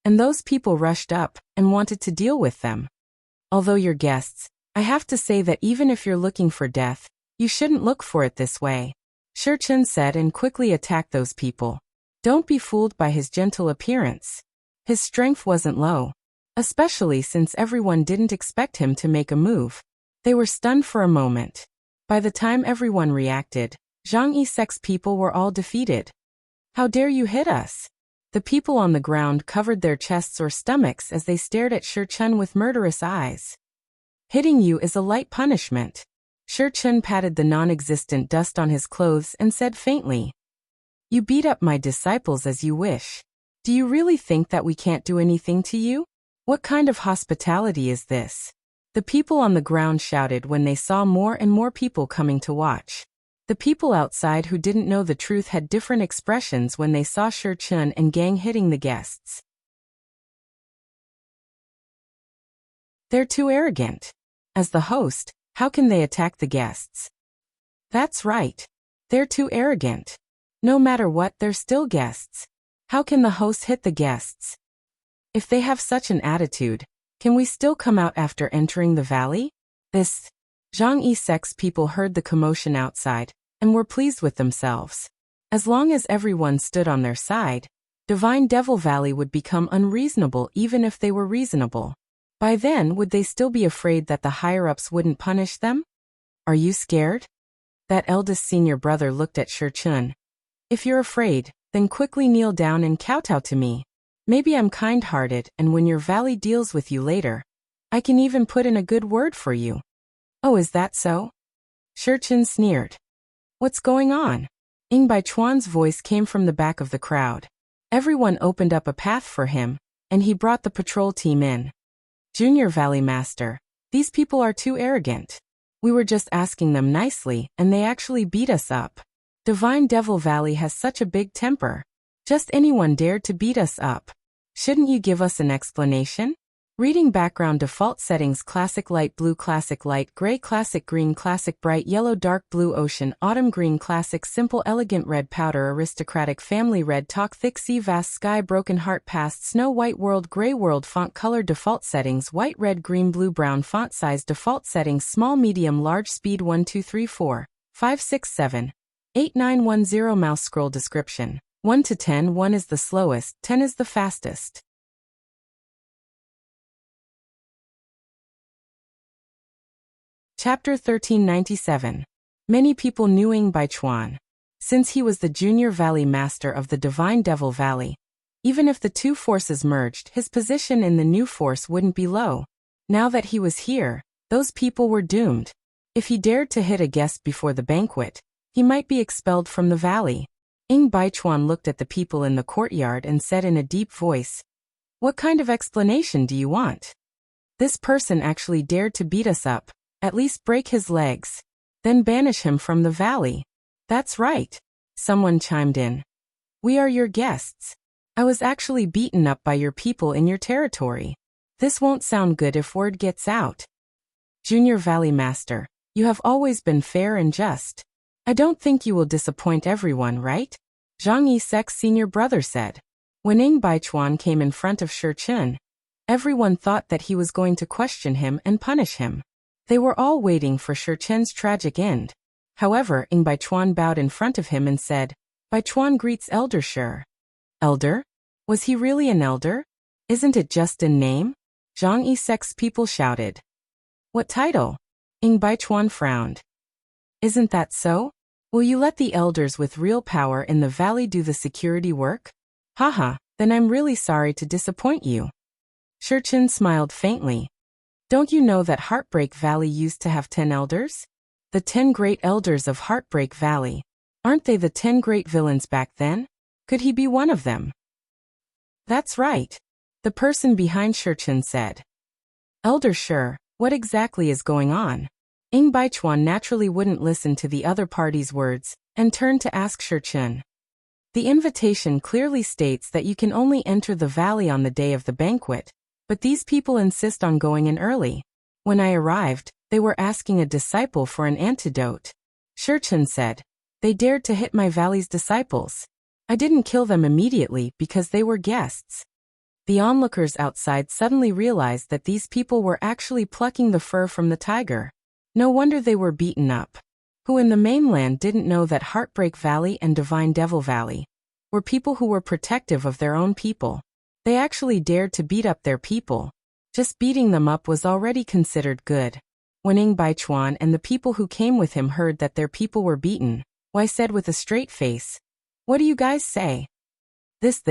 And those people rushed up and wanted to deal with them. Although you're guests, I have to say that even if you're looking for death, you shouldn't look for it this way, Shurchen said and quickly attacked those people. Don't be fooled by his gentle appearance. His strength wasn't low, especially since everyone didn't expect him to make a move. They were stunned for a moment. By the time everyone reacted, Zhang Yisek's people were all defeated. How dare you hit us? The people on the ground covered their chests or stomachs as they stared at Shurchen with murderous eyes. Hitting you is a light punishment. Shurchen patted the non-existent dust on his clothes and said faintly, You beat up my disciples as you wish. Do you really think that we can't do anything to you? What kind of hospitality is this? The people on the ground shouted when they saw more and more people coming to watch. The people outside who didn't know the truth had different expressions when they saw Shurchen and gang hitting the guests. They're too arrogant. As the host, how can they attack the guests? That's right. They're too arrogant. No matter what, they're still guests. How can the host hit the guests? If they have such an attitude, can we still come out after entering the valley? Zhang Yisek's people heard the commotion outside, and were pleased with themselves. As long as everyone stood on their side, Divine Devil Valley would become unreasonable even if they were reasonable. By then, would they still be afraid that the higher-ups wouldn't punish them? Are you scared? That eldest senior brother looked at Shurchen. If you're afraid, then quickly kneel down and kowtow to me. Maybe I'm kind-hearted, and when your valley deals with you later, I can even put in a good word for you. Oh, is that so? Shurchen sneered. What's going on? Ing Baichuan's voice came from the back of the crowd. Everyone opened up a path for him, and he brought the patrol team in. Junior Valley Master, these people are too arrogant. We were just asking them nicely, and they actually beat us up. Divine Devil Valley has such a big temper. Just anyone dared to beat us up. Shouldn't you give us an explanation? Reading background default settings: classic light blue, classic light gray, classic green, classic bright yellow, dark blue, ocean, autumn green, classic simple, elegant red, powder, aristocratic, family red, talk, thick sea, vast sky, broken heart, past, snow white, world, gray, world, font color default settings: white, red, green, blue, brown, font size default settings: small, medium, large, speed 1 2 3 4 5 6 7 8 9 1 0. Mouse scroll description: 1 to 10, 1 is the slowest, 10 is the fastest. Chapter 1397. Many people knew Ing Baichuan. Since he was the Junior Valley Master of the Divine Devil Valley, even if the two forces merged, his position in the new force wouldn't be low. Now that he was here, those people were doomed. If he dared to hit a guest before the banquet, he might be expelled from the valley. Ing Baichuan looked at the people in the courtyard and said in a deep voice, "What kind of explanation do you want? This person actually dared to beat us up. At least break his legs. Then banish him from the valley." "That's right," someone chimed in. "We are your guests. I was actually beaten up by your people in your territory. This won't sound good if word gets out. Junior Valley Master, you have always been fair and just. I don't think you will disappoint everyone, right?" Zhang Yisek's senior brother said. When Ing Baichuan came in front of Shurchen, everyone thought that he was going to question him and punish him. They were all waiting for Shurchen's tragic end. However, Ing Baichuan bowed in front of him and said, "Baichuan greets Elder Shur." "Elder? Was he really an elder? Isn't it just a name?" Zhang Yisek's people shouted. "What title?" Ing Baichuan frowned. "Isn't that so? Will you let the elders with real power in the valley do the security work? Haha, then I'm really sorry to disappoint you." Shurchen smiled faintly. "Don't you know that Heartbreak Valley used to have 10 elders? The 10 great elders of Heartbreak Valley. Aren't they the 10 great villains back then? Could he be one of them?" "That's right," the person behind Shurchen said. "Elder Shur, what exactly is going on?" Ing Baichuan naturally wouldn't listen to the other party's words, and turned to ask Shurchen. "The invitation clearly states that you can only enter the valley on the day of the banquet. But these people insist on going in early. When I arrived, they were asking a disciple for an antidote." Shurchen said, "They dared to hit my valley's disciples. I didn't kill them immediately because they were guests." The onlookers outside suddenly realized that these people were actually plucking the fur from the tiger. No wonder they were beaten up. Who in the mainland didn't know that Heartbreak Valley and Divine Devil Valley were people who were protective of their own people? They actually dared to beat up their people. Just beating them up was already considered good. When Ing Baichuan and the people who came with him heard that their people were beaten, Wei said with a straight face, "What do you guys say?" This.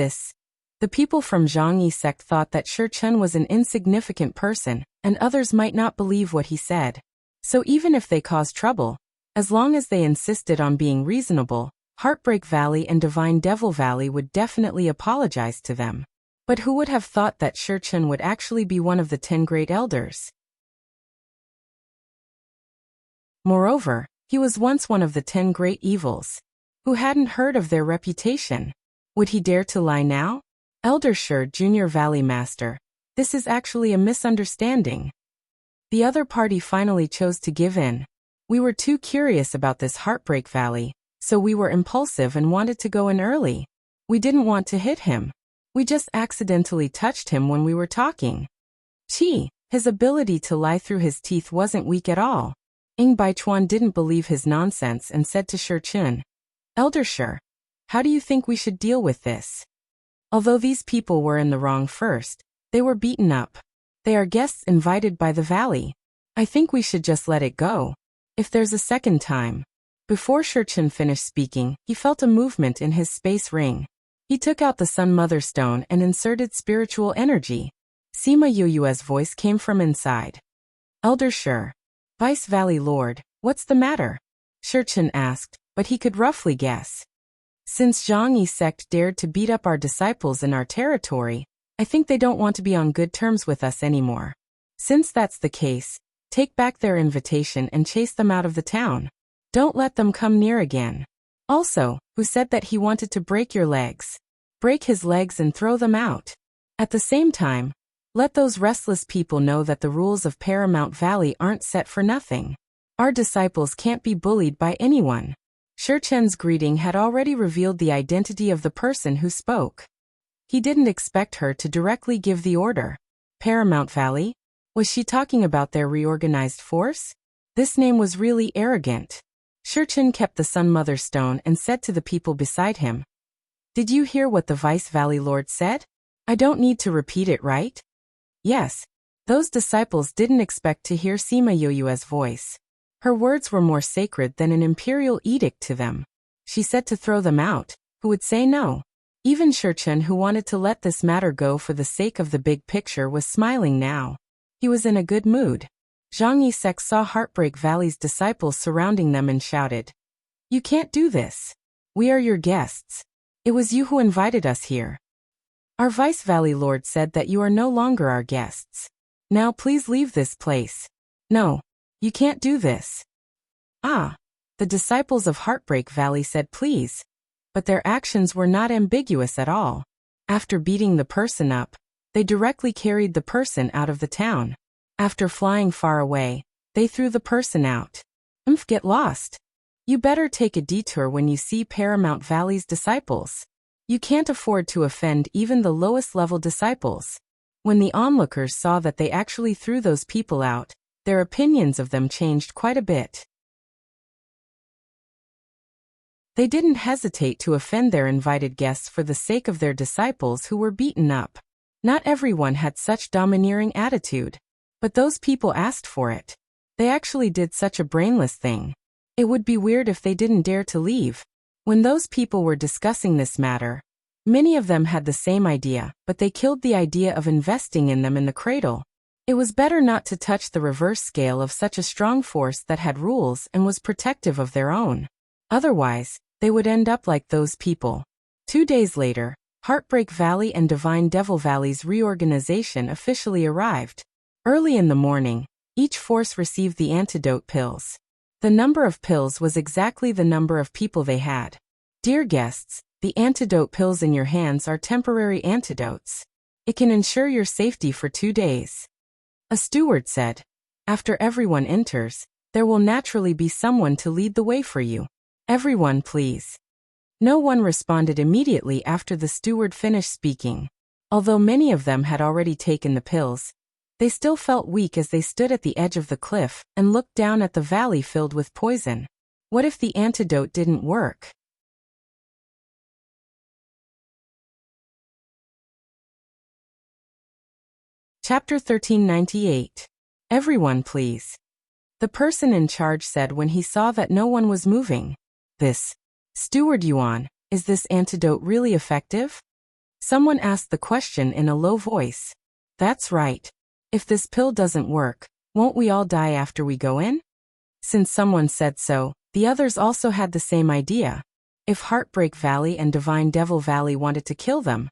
The people from Zhang Yisek thought that Shurchen was an insignificant person, and others might not believe what he said. So even if they caused trouble, as long as they insisted on being reasonable, Heartbreak Valley and Divine Devil Valley would definitely apologize to them. But who would have thought that Shurchen would actually be one of the 10 great elders? Moreover, he was once one of the 10 great evils. Who hadn't heard of their reputation? Would he dare to lie now? Elder Shur, Junior Valley Master, this is actually a misunderstanding. The other party finally chose to give in. We were too curious about this Heartbreak Valley, so we were impulsive and wanted to go in early. We didn't want to hit him. We just accidentally touched him when we were talking. His ability to lie through his teeth wasn't weak at all. Ing Baichuan didn't believe his nonsense and said to Shurchen, "Elder Shur, how do you think we should deal with this? Although these people were in the wrong first, they were beaten up. They are guests invited by the valley. I think we should just let it go. If there's a second time." Before Shurchen finished speaking, he felt a movement in his space ring. He took out the Sun Mother Stone and inserted spiritual energy. Sima Yoyue's voice came from inside. "Elder Shur, Vice Valley Lord, What's the matter? Shurchen asked, but he could roughly guess. Since Zhang Yi sect dared to beat up our disciples in our territory, I think they don't want to be on good terms with us anymore. Since that's the case, take back their invitation and chase them out of the town. Don't let them come near again. Also, who said that he wanted to break your legs? Break his legs and throw them out. At the same time, let those restless people know that the rules of Paramount Valley aren't set for nothing. Our disciples can't be bullied by anyone. Shurchen's greeting had already revealed the identity of the person who spoke. He didn't expect her to directly give the order. Paramount Valley? Was she talking about their reorganized force? This name was really arrogant. Shurchen kept the Sun Mother Stone and said to the people beside him, "Did you hear what the Vice Valley Lord said? I don't need to repeat it, right?" Yes. Those disciples didn't expect to hear Sima Yoyue's voice. Her words were more sacred than an imperial edict to them. She said to throw them out. Who would say no? Even Shurchen, who wanted to let this matter go for the sake of the big picture, was smiling now. He was in a good mood. Zhang Yi sect saw Heartbreak Valley's disciples surrounding them and shouted, "You can't do this. We are your guests. It was you who invited us here. Our Vice Valley Lord said that you are no longer our guests. Now please leave this place." "No. You can't do this." "Ah." The disciples of Heartbreak Valley said please, but their actions were not ambiguous at all. After beating the person up, they directly carried the person out of the town. After flying far away, they threw the person out. Get lost. You better take a detour when you see Paramount Valley's disciples. You can't afford to offend even the lowest level disciples. When the onlookers saw that they actually threw those people out, their opinions of them changed quite a bit. They didn't hesitate to offend their invited guests for the sake of their disciples who were beaten up. Not everyone had such domineering attitude. But those people asked for it. They actually did such a brainless thing. It would be weird if they didn't dare to leave. When those people were discussing this matter, many of them had the same idea, but they killed the idea of investing in them in the cradle. It was better not to touch the reverse scale of such a strong force that had rules and was protective of their own. Otherwise, they would end up like those people. 2 days later, Heartbreak Valley and Divine Devil Valley's reorganization officially arrived. Early in the morning, each force received the antidote pills. The number of pills was exactly the number of people they had. Dear guests, the antidote pills in your hands are temporary antidotes. It can ensure your safety for 2 days. A steward said, "After everyone enters, there will naturally be someone to lead the way for you. Everyone, please." No one responded immediately after the steward finished speaking. Although many of them had already taken the pills, they still felt weak as they stood at the edge of the cliff and looked down at the valley filled with poison. What if the antidote didn't work? Chapter 1398. Everyone, please. The person in charge said when he saw that no one was moving. "This, Steward Yuan, is this antidote really effective?" Someone asked the question in a low voice. "That's right. If this pill doesn't work, won't we all die after we go in?" Since someone said so, the others also had the same idea. If Heartbreak Valley and Divine Devil Valley wanted to kill them,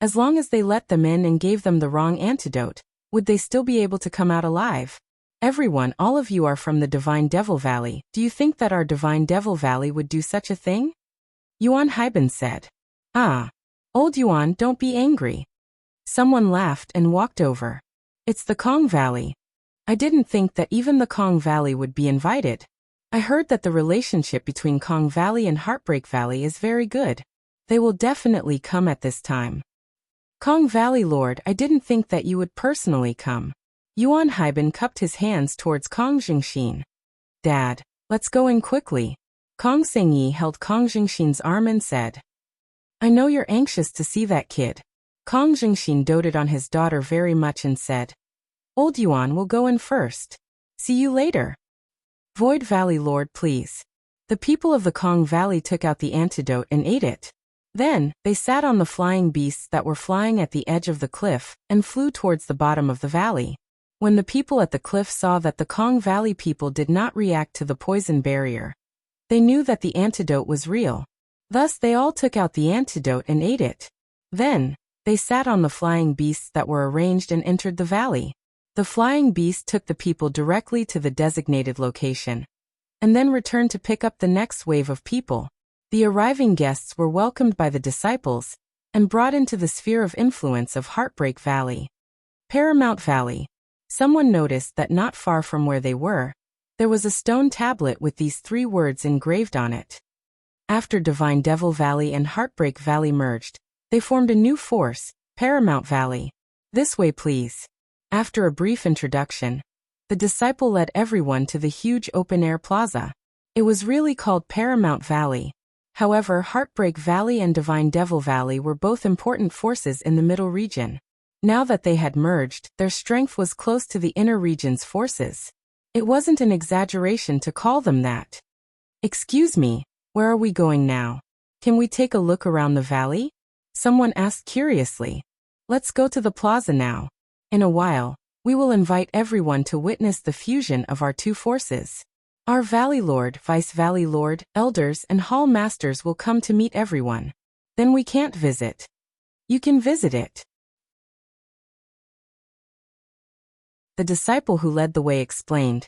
as long as they let them in and gave them the wrong antidote, would they still be able to come out alive? "Everyone, all of you are from the Divine Devil Valley. Do you think that our Divine Devil Valley would do such a thing?" Yuan Haiban said. "Ah. Old Yuan, don't be angry." Someone laughed and walked over. "It's the Kong Valley. I didn't think that even the Kong Valley would be invited. I heard that the relationship between Kong Valley and Heartbreak Valley is very good. They will definitely come at this time." "Kong Valley Lord, I didn't think that you would personally come." Yuan Haiban cupped his hands towards Kong Jingxin. "Dad, let's go in quickly." Kong Sengyi held Kong Jingxin's arm and said, "I know you're anxious to see that kid." Kong Jingxin doted on his daughter very much and said, "Old Yuan will go in first. See you later." "Void Valley Lord, please." The people of the Kong Valley took out the antidote and ate it. Then, they sat on the flying beasts that were flying at the edge of the cliff and flew towards the bottom of the valley. When the people at the cliff saw that the Kong Valley people did not react to the poison barrier, they knew that the antidote was real. Thus they all took out the antidote and ate it. Then, they sat on the flying beasts that were arranged and entered the valley. The flying beast took the people directly to the designated location, and then returned to pick up the next wave of people. The arriving guests were welcomed by the disciples and brought into the sphere of influence of Heartbreak Valley. Paramount Valley. Someone noticed that not far from where they were, there was a stone tablet with these 3 words engraved on it. After Divine Devil Valley and Heartbreak Valley merged, they formed a new force, Paramount Valley. This way, please. After a brief introduction, the disciple led everyone to the huge open-air plaza. It was really called Paramount Valley. However, Heartbreak Valley and Divine Devil Valley were both important forces in the middle region. Now that they had merged, their strength was close to the inner region's forces. It wasn't an exaggeration to call them that. Excuse me, where are we going now? Can we take a look around the valley? Someone asked curiously. Let's go to the plaza now. In a while, we will invite everyone to witness the fusion of our 2 forces. Our Valley Lord, Vice Valley Lord, Elders and Hall Masters will come to meet everyone. Then we can't visit. You can visit it. The disciple who led the way explained.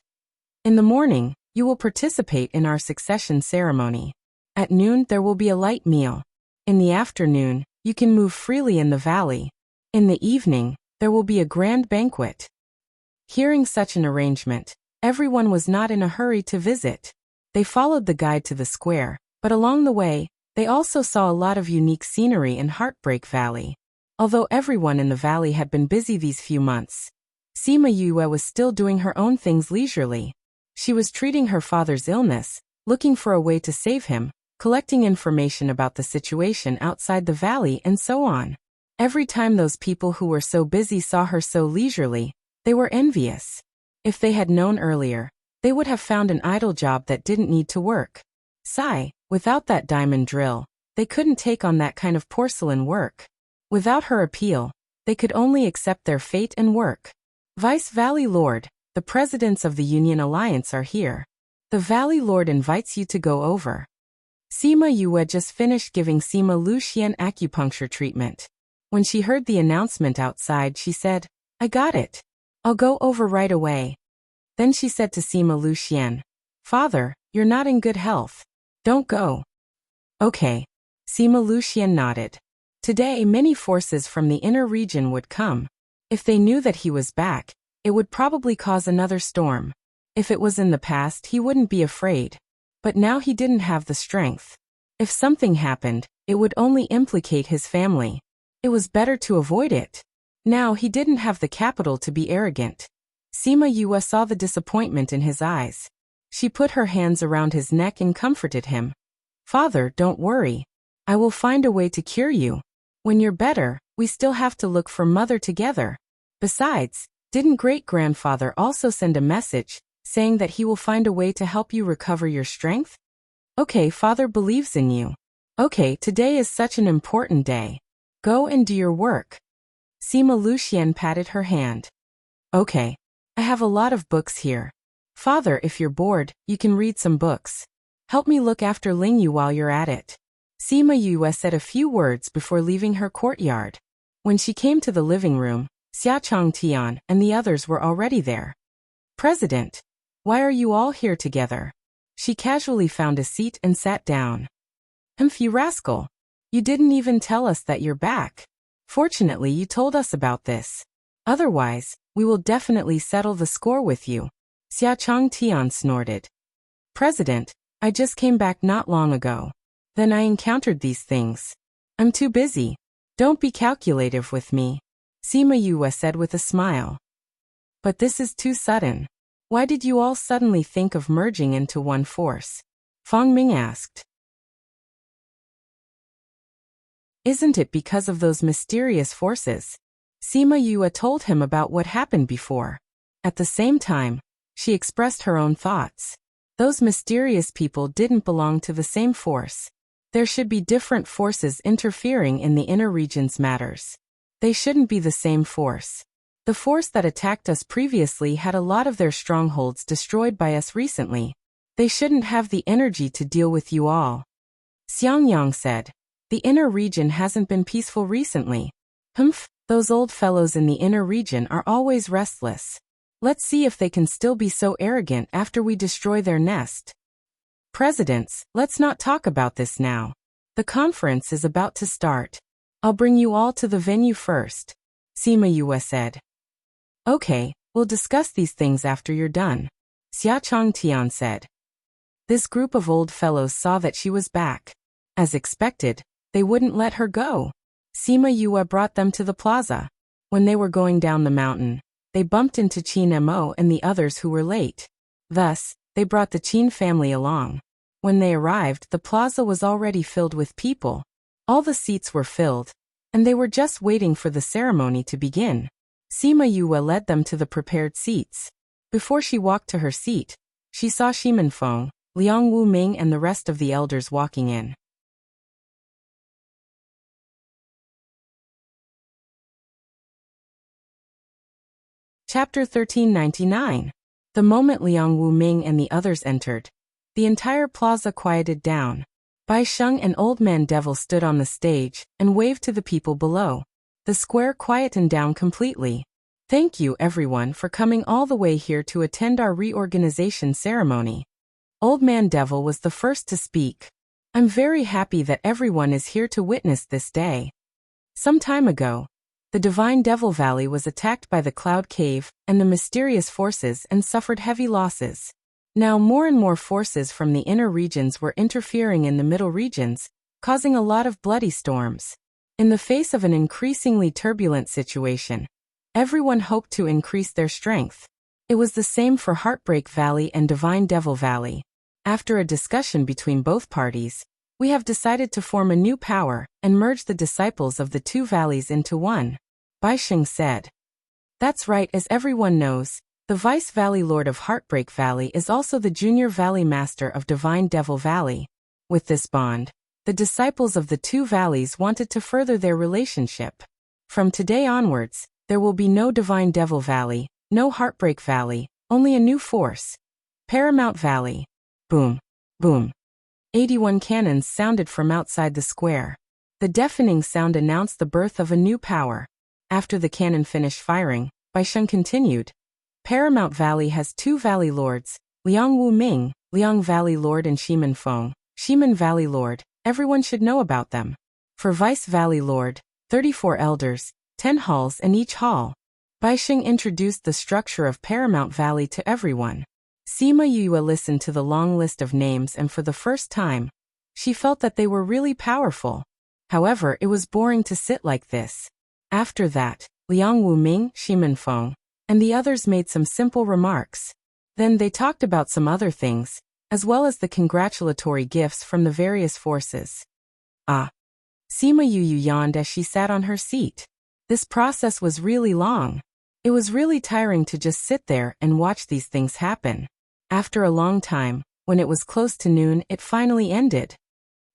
In the morning, you will participate in our succession ceremony. At noon, there will be a light meal. In the afternoon, you can move freely in the valley. In the evening, there will be a grand banquet. Hearing such an arrangement, everyone was not in a hurry to visit. They followed the guide to the square, but along the way, they also saw a lot of unique scenery in Heartbreak Valley. Although everyone in the valley had been busy these few months, Sima Yue was still doing her own things leisurely. She was treating her father's illness, looking for a way to save him, collecting information about the situation outside the valley and so on. Every time those people who were so busy saw her so leisurely, they were envious. If they had known earlier, they would have found an idle job that didn't need to work. Sigh, without that diamond drill, they couldn't take on that kind of porcelain work. Without her appeal, they could only accept their fate and work. Vice Valley Lord, the presidents of the Union Alliance are here. The Valley Lord invites you to go over. Sima Yue just finished giving Sima Luxian acupuncture treatment. When she heard the announcement outside, she said, I got it. I'll go over right away. Then she said to Sima Luxian, Father, you're not in good health. Don't go. Okay. Sima Luxian nodded. Today many forces from the inner region would come. If they knew that he was back, it would probably cause another storm. If it was in the past, he wouldn't be afraid. But now he didn't have the strength. If something happened, it would only implicate his family. It was better to avoid it. Now he didn't have the capital to be arrogant. Sima Yue saw the disappointment in his eyes. She put her hands around his neck and comforted him. Father, don't worry. I will find a way to cure you. When you're better, we still have to look for Mother together. Besides, didn't great-grandfather also send a message, saying that he will find a way to help you recover your strength? Okay, Father believes in you. Okay, today is such an important day. Go and do your work. Sima Luxian patted her hand. Okay. I have a lot of books here. Father, if you're bored, you can read some books. Help me look after Lingyu while you're at it. Sima Yue said a few words before leaving her courtyard. When she came to the living room, Xiachong Tian and the others were already there. President, why are you all here together? She casually found a seat and sat down. You rascal. You didn't even tell us that you're back. Fortunately, you told us about this. Otherwise, we will definitely settle the score with you. Xiachong Tian snorted. President, I just came back not long ago. Then I encountered these things. I'm too busy. Don't be calculative with me. Sima Yue said with a smile. But this is too sudden. Why did you all suddenly think of merging into one force? Fang Ming asked. Isn't it because of those mysterious forces? Sima Yue told him about what happened before. At the same time, she expressed her own thoughts. Those mysterious people didn't belong to the same force. There should be different forces interfering in the inner region's matters. They shouldn't be the same force. The force that attacked us previously had a lot of their strongholds destroyed by us recently. They shouldn't have the energy to deal with you all. Xiangyang said. The inner region hasn't been peaceful recently. Humph, those old fellows in the inner region are always restless. Let's see if they can still be so arrogant after we destroy their nest. Presidents, let's not talk about this now. The conference is about to start. I'll bring you all to the venue first, Sima Yue said. Okay, we'll discuss these things after you're done, Xia Changtian said. This group of old fellows saw that she was back. As expected, they wouldn't let her go. Sima Yue brought them to the plaza. When they were going down the mountain, they bumped into Qin Mo and the others who were late. Thus, they brought the Qin family along. When they arrived, the plaza was already filled with people. All the seats were filled, and they were just waiting for the ceremony to begin. Sima Yue led them to the prepared seats. Before she walked to her seat, she saw Shimenfeng, Liang Wuming and the rest of the elders walking in. Chapter 1399. The moment Liang Wuming and the others entered, the entire plaza quieted down. Bai Sheng and Old Man Devil stood on the stage and waved to the people below. The square quietened down completely. Thank you everyone for coming all the way here to attend our reorganization ceremony. Old Man Devil was the first to speak. I'm very happy that everyone is here to witness this day. Some time ago, the Divine Devil Valley was attacked by the Cloud Cave and the mysterious forces and suffered heavy losses. Now more and more forces from the inner regions were interfering in the middle regions, causing a lot of bloody storms. In the face of an increasingly turbulent situation, everyone hoped to increase their strength. It was the same for Heartbreak Valley and Divine Devil Valley. After a discussion between both parties, we have decided to form a new power and merge the disciples of the two valleys into one, Bai Sheng said. That's right, as everyone knows, the Vice Valley Lord of Heartbreak Valley is also the Junior Valley Master of Divine Devil Valley. With this bond, the disciples of the two valleys wanted to further their relationship. From today onwards, there will be no Divine Devil Valley, no Heartbreak Valley, only a new force. Paramount Valley. Boom. Boom. 81 cannons sounded from outside the square. The deafening sound announced the birth of a new power. After the cannon finished firing, Bai Sheng continued. Paramount Valley has two Valley Lords, Liang Wuming, Liang Valley Lord and Shimenfeng, Shimen Valley Lord. Everyone should know about them. For Vice Valley Lord, 34 elders, 10 halls and each hall. Bai Sheng introduced the structure of Paramount Valley to everyone. Sima Yue listened to the long list of names and for the first time, she felt that they were really powerful. However, it was boring to sit like this. After that, Liang Wuming, Shimenfeng, and the others made some simple remarks. Then they talked about some other things, as well as the congratulatory gifts from the various forces. Ah! Sima Yue yawned as she sat on her seat. This process was really long. It was really tiring to just sit there and watch these things happen. After a long time, when it was close to noon, it finally ended.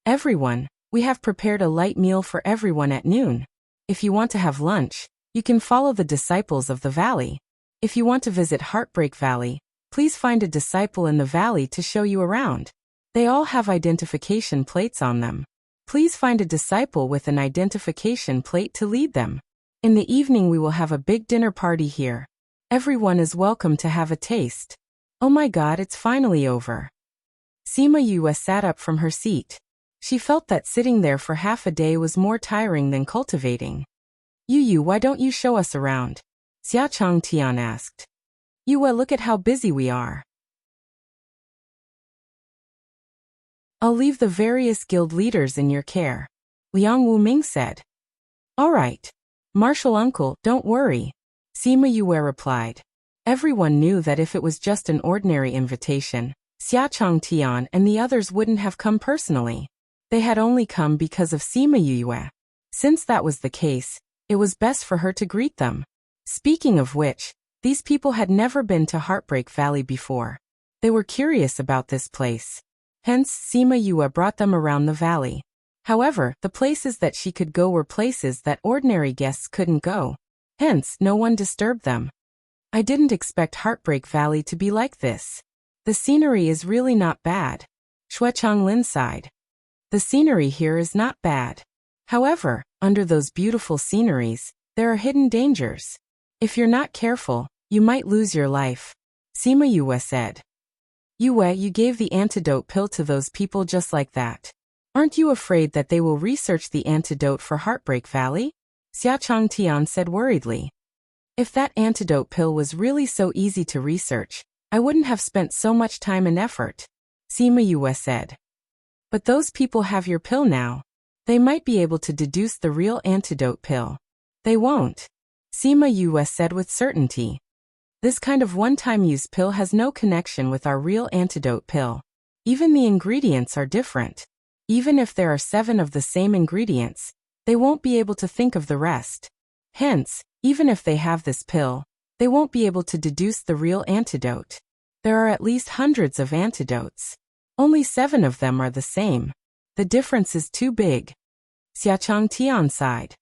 Everyone, we have prepared a light meal for everyone at noon. If you want to have lunch, you can follow the disciples of the valley. If you want to visit Heartbreak Valley, please find a disciple in the valley to show you around. They all have identification plates on them. Please find a disciple with an identification plate to lead them. In the evening we will have a big dinner party here. Everyone is welcome to have a taste. Oh my God, it's finally over. Sima Yue sat up from her seat. She felt that sitting there for half a day was more tiring than cultivating. Yu, why don't you show us around? Xia Changtian asked. Yue, look at how busy we are. I'll leave the various guild leaders in your care, Liang Wuming said. All right. Martial uncle, don't worry, Sima Yue replied. Everyone knew that if it was just an ordinary invitation, Xia Changtian and the others wouldn't have come personally. They had only come because of Sima Yue. Since that was the case, it was best for her to greet them. Speaking of which, these people had never been to Heartbreak Valley before. They were curious about this place. Hence, Sima Yue brought them around the valley. However, the places that she could go were places that ordinary guests couldn't go. Hence, no one disturbed them. I didn't expect Heartbreak Valley to be like this. The scenery is really not bad. Xue Changlin sighed. The scenery here is not bad. However, under those beautiful sceneries, there are hidden dangers. If you're not careful, you might lose your life. Sima Yue said. Yue, you gave the antidote pill to those people just like that. Aren't you afraid that they will research the antidote for Heartbreak Valley? Xia Changtian said worriedly. If that antidote pill was really so easy to research, I wouldn't have spent so much time and effort. Sima Yue said. But those people have your pill now. They might be able to deduce the real antidote pill. They won't. Sima Yue said with certainty. This kind of one-time use pill has no connection with our real antidote pill. Even the ingredients are different. Even if there are 7 of the same ingredients, they won't be able to think of the rest. Hence, even if they have this pill, they won't be able to deduce the real antidote. There are at least hundreds of antidotes. Only 7 of them are the same. The difference is too big. Xiachang Tian sighed.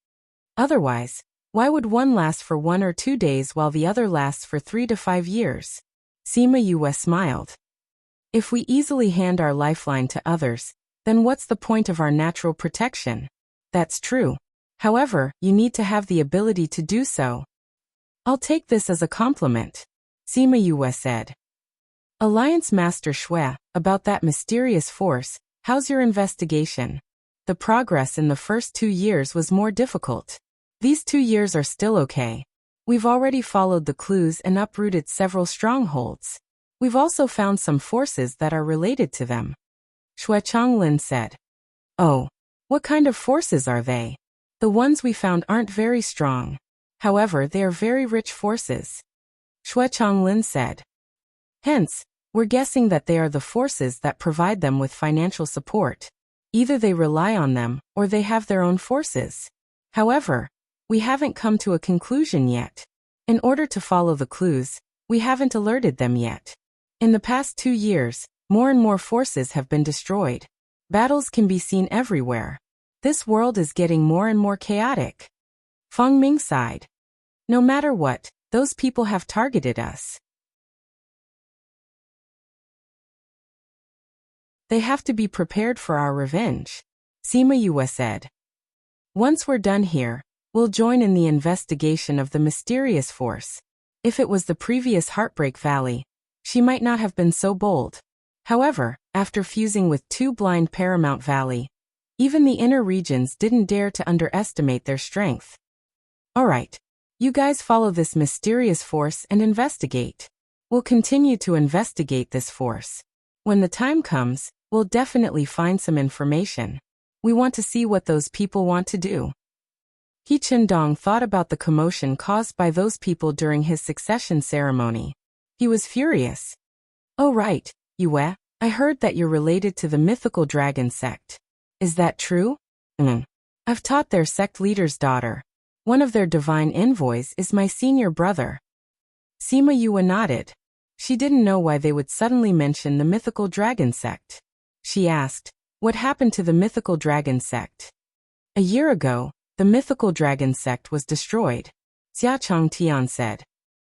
Otherwise, why would one last for 1 or 2 days while the other lasts for 3 to 5 years? Sima Yue smiled. If we easily hand our lifeline to others, then what's the point of our natural protection? That's true. However, you need to have the ability to do so. I'll take this as a compliment, Sima Yue said. Alliance Master Xue, about that mysterious force, how's your investigation? The progress in the first 2 years was more difficult. These 2 years are still okay. We've already followed the clues and uprooted several strongholds. We've also found some forces that are related to them. Xue Changlin said. Oh, what kind of forces are they? The ones we found aren't very strong. However, they are very rich forces. Xue Changlin said. Hence, we're guessing that they are the forces that provide them with financial support. Either they rely on them, or they have their own forces. However, we haven't come to a conclusion yet. In order to follow the clues, we haven't alerted them yet. In the past 2 years, more and more forces have been destroyed. Battles can be seen everywhere. This world is getting more and more chaotic. Feng Ming sighed. No matter what, those people have targeted us. They have to be prepared for our revenge, Sima Yue said. Once we're done here, we'll join in the investigation of the mysterious force. If it was the previous Heartbreak Valley, she might not have been so bold. However, after fusing with 2 blind Paramount Valley, even the inner regions didn't dare to underestimate their strength. Alright, you guys follow this mysterious force and investigate. We'll continue to investigate this force. When the time comes, we'll definitely find some information. We want to see what those people want to do. He Qindong thought about the commotion caused by those people during his succession ceremony. He was furious. Oh right, Yue, I heard that you're related to the mythical dragon sect. Is that true? I've taught their sect leader's daughter. One of their divine envoys is my senior brother. Sima Yue nodded. She didn't know why they would suddenly mention the mythical dragon sect. She asked, what happened to the mythical dragon sect? A year ago, the mythical dragon sect was destroyed. Xia Changtian said.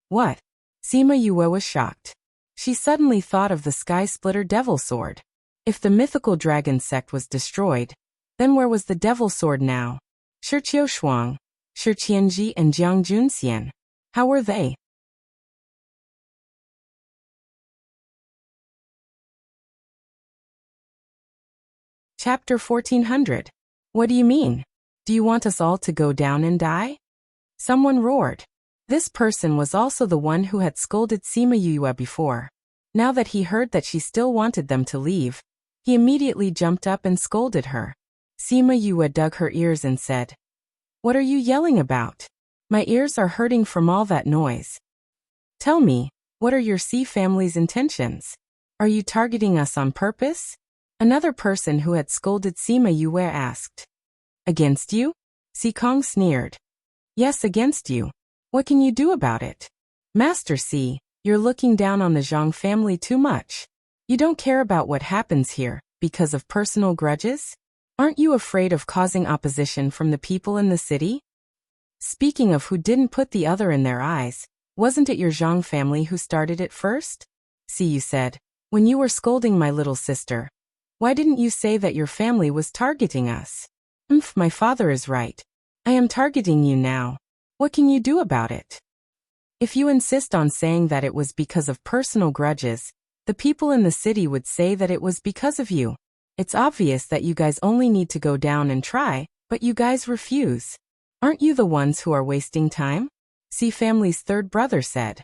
What? Sima Yue was shocked. She suddenly thought of the Sky Splitter Devil Sword. If the mythical dragon sect was destroyed, then where was the Devil Sword now? Shi Qiushuang, Shi Qianji and Jiang Junxian. How were they? Chapter 1400. What do you mean? Do you want us all to go down and die? Someone roared. This person was also the one who had scolded Sima Yue before. Now that he heard that she still wanted them to leave, he immediately jumped up and scolded her. Sima Yue dug her ears and said, What are you yelling about? My ears are hurting from all that noise. Tell me, what are your Sea family's intentions? Are you targeting us on purpose? Another person who had scolded Sima Yue asked. Against you? Si Kong sneered. Yes, against you. What can you do about it? Master Si, you're looking down on the Zhang family too much. You don't care about what happens here, because of personal grudges? Aren't you afraid of causing opposition from the people in the city? Speaking of who didn't put the other in their eyes, wasn't it your Zhang family who started it first? See, you said, when you were scolding my little sister, why didn't you say that your family was targeting us? My father is right. I am targeting you now. What can you do about it? If you insist on saying that it was because of personal grudges, the people in the city would say that it was because of you. It's obvious that you guys only need to go down and try, but you guys refuse. Aren't you the ones who are wasting time? See, family's third brother said.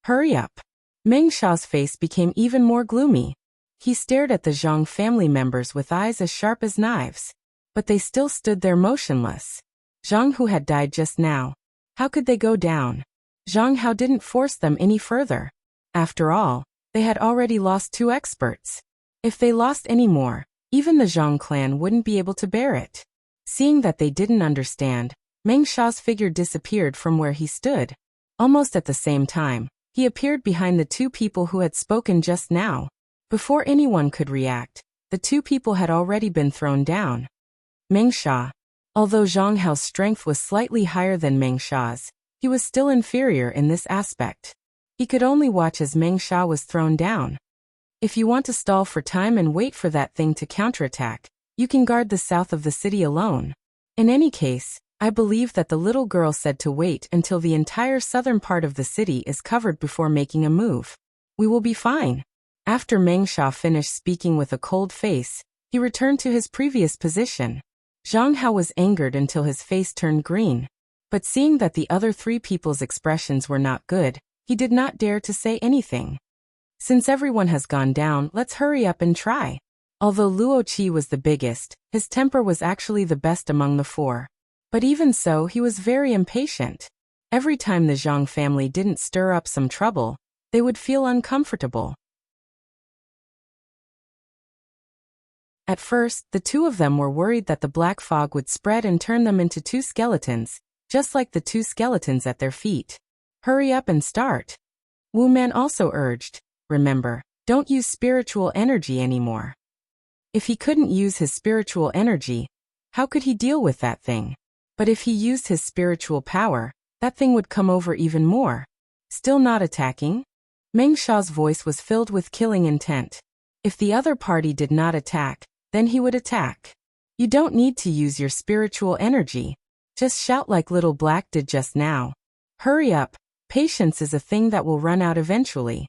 Hurry up. Meng Sha's face became even more gloomy. He stared at the Zhang family members with eyes as sharp as knives. But they still stood there motionless. Zhang Hu had died just now. How could they go down? Zhang Hao didn't force them any further. After all, they had already lost 2 experts. If they lost any more, even the Zhang clan wouldn't be able to bear it. Seeing that they didn't understand, Meng Sha's figure disappeared from where he stood. Almost at the same time, he appeared behind the 2 people who had spoken just now. Before anyone could react, the 2 people had already been thrown down. Meng Sha. Although Zhang Hao's strength was slightly higher than Meng Sha's, he was still inferior in this aspect. He could only watch as Meng Sha was thrown down. If you want to stall for time and wait for that thing to counterattack, you can guard the south of the city alone. In any case, I believe that the little girl said to wait until the entire southern part of the city is covered before making a move. We will be fine. After Meng Sha finished speaking with a cold face, he returned to his previous position. Zhang Hao was angered until his face turned green. But seeing that the other 3 people's expressions were not good, he did not dare to say anything. Since everyone has gone down, let's hurry up and try. Although Luo Qi was the biggest, his temper was actually the best among the 4. But even so, he was very impatient. Every time the Zhang family didn't stir up some trouble, they would feel uncomfortable. At first, the 2 of them were worried that the black fog would spread and turn them into 2 skeletons, just like the 2 skeletons at their feet. Hurry up and start. Wu Man also urged, remember, don't use spiritual energy anymore. If he couldn't use his spiritual energy, how could he deal with that thing? But if he used his spiritual power, that thing would come over even more. Still not attacking? Meng Sha's voice was filled with killing intent. If the other party did not attack, then he would attack. You don't need to use your spiritual energy. Just shout like Little Black did just now. Hurry up, patience is a thing that will run out eventually.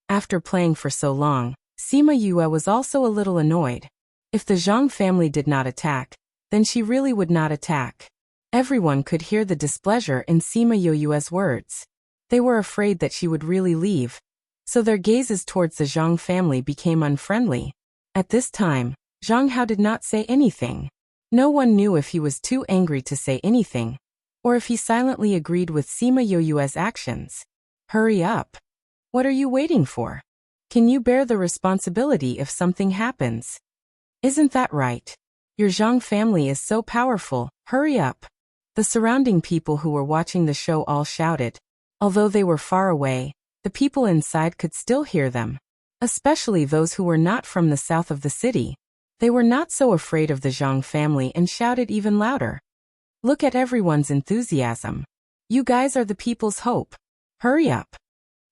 After playing for so long, Sima Yue was also a little annoyed. If the Zhang family did not attack, then she really would not attack. Everyone could hear the displeasure in Sima Yue's words. They were afraid that she would really leave, so their gazes towards the Zhang family became unfriendly. At this time, Zhang Hao did not say anything. No one knew if he was too angry to say anything, or if he silently agreed with Sima Yue's actions. Hurry up. What are you waiting for? Can you bear the responsibility if something happens? Isn't that right? Your Zhang family is so powerful, hurry up. The surrounding people who were watching the show all shouted. Although they were far away, the people inside could still hear them. Especially those who were not from the south of the city. They were not so afraid of the Zhang family and shouted even louder. Look at everyone's enthusiasm. You guys are the people's hope. Hurry up.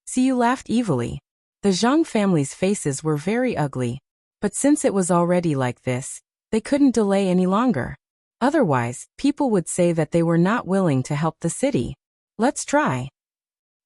See, you laughed evilly. The Zhang family's faces were very ugly. But since it was already like this, they couldn't delay any longer. Otherwise, people would say that they were not willing to help the city. Let's try.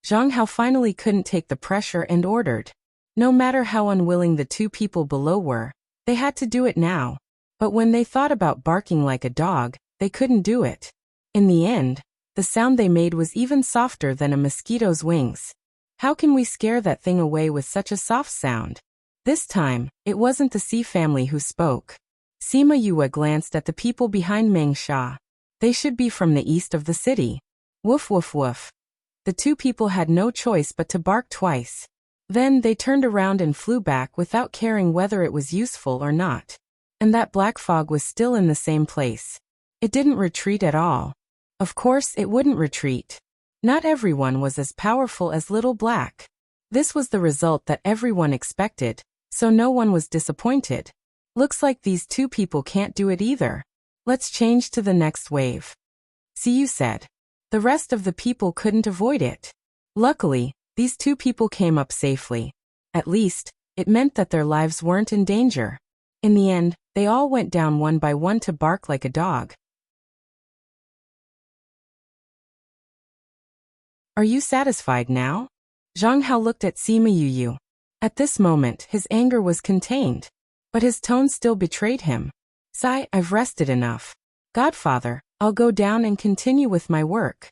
Zhang Hao finally couldn't take the pressure and ordered. No matter how unwilling the 2 people below were, they had to do it now. But when they thought about barking like a dog, they couldn't do it. In the end, the sound they made was even softer than a mosquito's wings. How can we scare that thing away with such a soft sound? This time, it wasn't the Xi family who spoke. Sima Yue glanced at the people behind Meng Sha. They should be from the east of the city. Woof woof woof. The 2 people had no choice but to bark twice. Then they turned around and flew back without caring whether it was useful or not. And that black fog was still in the same place. It didn't retreat at all. Of course it wouldn't retreat. Not everyone was as powerful as Little Black. This was the result that everyone expected, so no one was disappointed. Looks like these 2 people can't do it either. Let's change to the next wave. Siyu said. The rest of the people couldn't avoid it. Luckily, these two people came up safely. At least, it meant that their lives weren't in danger. In the end, they all went down one by one to bark like a dog. Are you satisfied now? Zhang Hao looked at Sima Yuyu. At this moment, his anger was contained. But his tone still betrayed him. Sigh, I've rested enough. Godfather, I'll go down and continue with my work.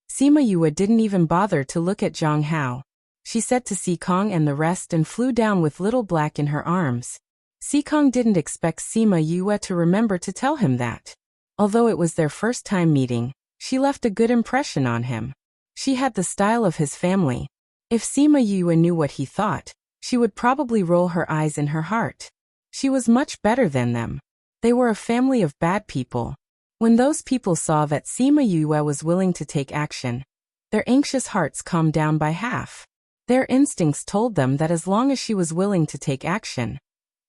Sima Yue didn't even bother to look at Zhang Hao. She said to Sikong and the rest and flew down with Little Black in her arms. Sikong didn't expect Sima Yue to remember to tell him that. Although it was their first time meeting, she left a good impression on him. She had the style of his family. If Sima Yue knew what he thought, she would probably roll her eyes in her heart. She was much better than them. They were a family of bad people. When those people saw that Sima Yue was willing to take action, their anxious hearts calmed down by half. Their instincts told them that as long as she was willing to take action,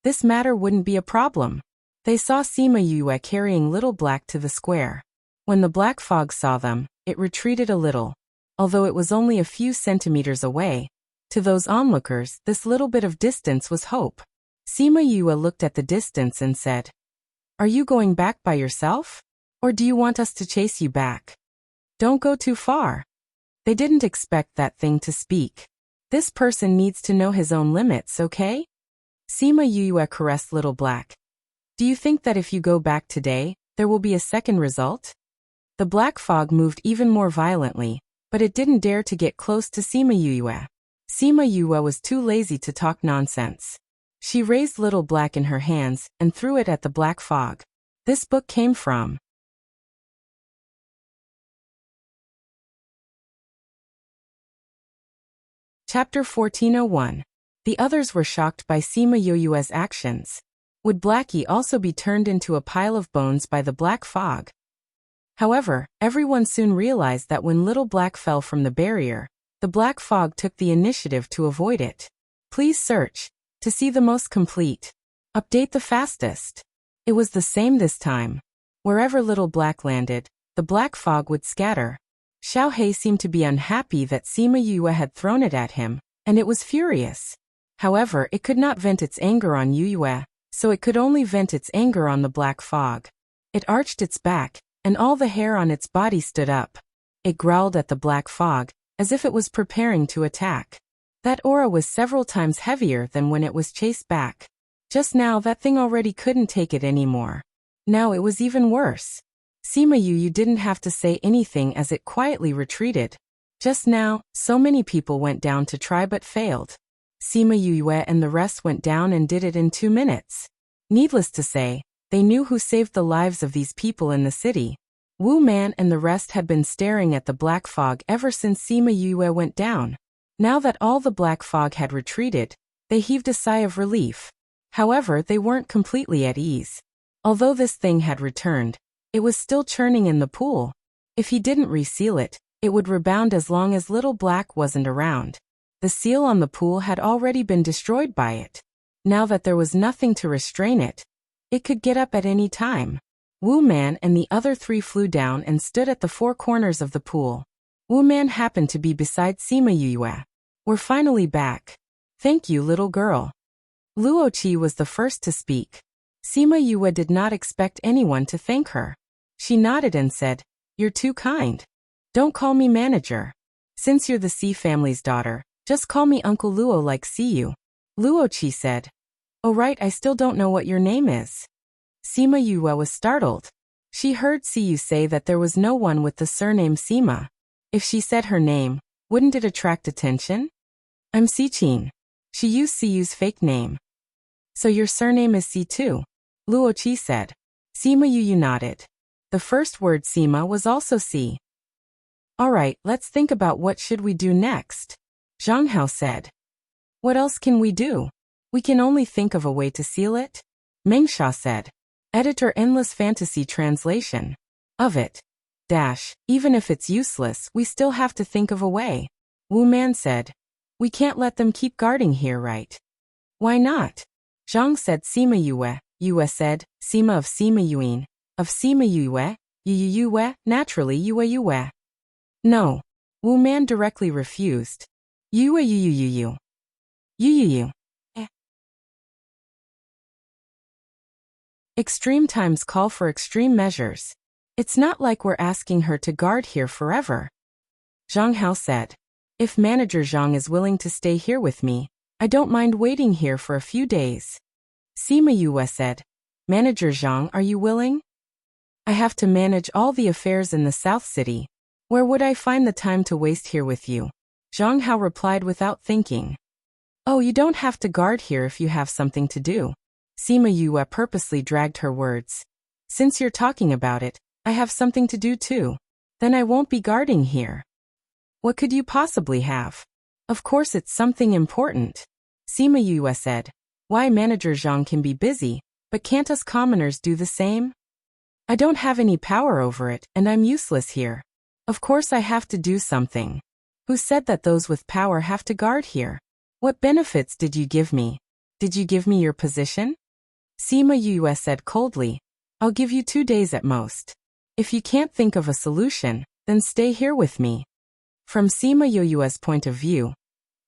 this matter wouldn't be a problem. They saw Sima Yue carrying Little Black to the square. When the black fog saw them, it retreated a little. Although it was only a few centimeters away, to those onlookers, this little bit of distance was hope. Sima Yue looked at the distance and said, Are you going back by yourself? Or do you want us to chase you back? Don't go too far. They didn't expect that thing to speak. This person needs to know his own limits, okay? Sima Yue caressed Little Black. Do you think that if you go back today, there will be a second result? The black fog moved even more violently, but it didn't dare to get close to Sima Yue. Sima Yue was too lazy to talk nonsense. She raised Little Black in her hands and threw it at the black fog. This book came from Chapter 1401. The others were shocked by Sima Yue's actions. Would Blackie also be turned into a pile of bones by the black fog? However, everyone soon realized that when Little Black fell from the barrier, the black fog took the initiative to avoid it. Please search to see the most complete. Update the fastest. It was the same this time. Wherever Little Black landed, the black fog would scatter. Xiao He seemed to be unhappy that Sima Yue had thrown it at him, and it was furious. However, it could not vent its anger on Yue, so it could only vent its anger on the black fog. It arched its back, and all the hair on its body stood up. It growled at the black fog, as if it was preparing to attack. That aura was several times heavier than when it was chased back. Just now that thing already couldn't take it anymore. Now it was even worse. Sima Yue didn't have to say anything as it quietly retreated. Just now, so many people went down to try but failed. Sima Yue and the rest went down and did it in 2 minutes. Needless to say, they knew who saved the lives of these people in the city. Wu Man and the rest had been staring at the black fog ever since Sima Yue went down. Now that all the black fog had retreated, they heaved a sigh of relief. However, they weren't completely at ease. Although this thing had returned, it was still churning in the pool. If he didn't reseal it, it would rebound as long as Little Black wasn't around. The seal on the pool had already been destroyed by it. Now that there was nothing to restrain it, it could get up at any time. Wu Man and the other 3 flew down and stood at the 4 corners of the pool. Wu Man happened to be beside Sima Yue. We're finally back. Thank you, little girl. Luo Qi was the first to speak. Sima Yue did not expect anyone to thank her. She nodded and said, You're too kind. Don't call me manager. Since you're the Xi family's daughter, just call me Uncle Luo like Siyu. Luo Qi said, Oh right, I still don't know what your name is. Sima Yue was startled. She heard Siyu say that there was no one with the surname Sima. If she said her name, wouldn't it attract attention? I'm Siqin. She used Siyu's fake name. So your surname is Si too? Luo Qi said. Sima Yue nodded. The first word Sima was also Si. Alright, let's think about what should we do next. Zhang Hao said. What else can we do? We can only think of a way to seal it. Mengsha said. Editor Endless Fantasy Translation. Of it. Even if it's useless, we still have to think of a way. Wu Man said. We can't let them keep guarding here, right? Why not? Zhang said Sima Yue. Yue said, Sima of Sima Yuin. Of Sima Yue. Yue, naturally Yue. No. Wu Man directly refused. Yue. Eh. Extreme times call for extreme measures. It's not like we're asking her to guard here forever. Zhang Hao said. If Manager Zhang is willing to stay here with me, I don't mind waiting here for a few days. Sima Yue said. Manager Zhang, are you willing? I have to manage all the affairs in the South City. Where would I find the time to waste here with you? Zhang Hao replied without thinking. Oh, you don't have to guard here if you have something to do. Sima Yue purposely dragged her words. Since you're talking about it, I have something to do too. Then I won't be guarding here. What could you possibly have? Of course it's something important. Sima Yue said. Why Manager Zhang can be busy, but can't us commoners do the same? I don't have any power over it, and I'm useless here. Of course I have to do something. Who said that those with power have to guard here? What benefits did you give me? Did you give me your position? Sima Yue said coldly. I'll give you 2 days at most. If you can't think of a solution, then stay here with me. From Sima Yue's point of view,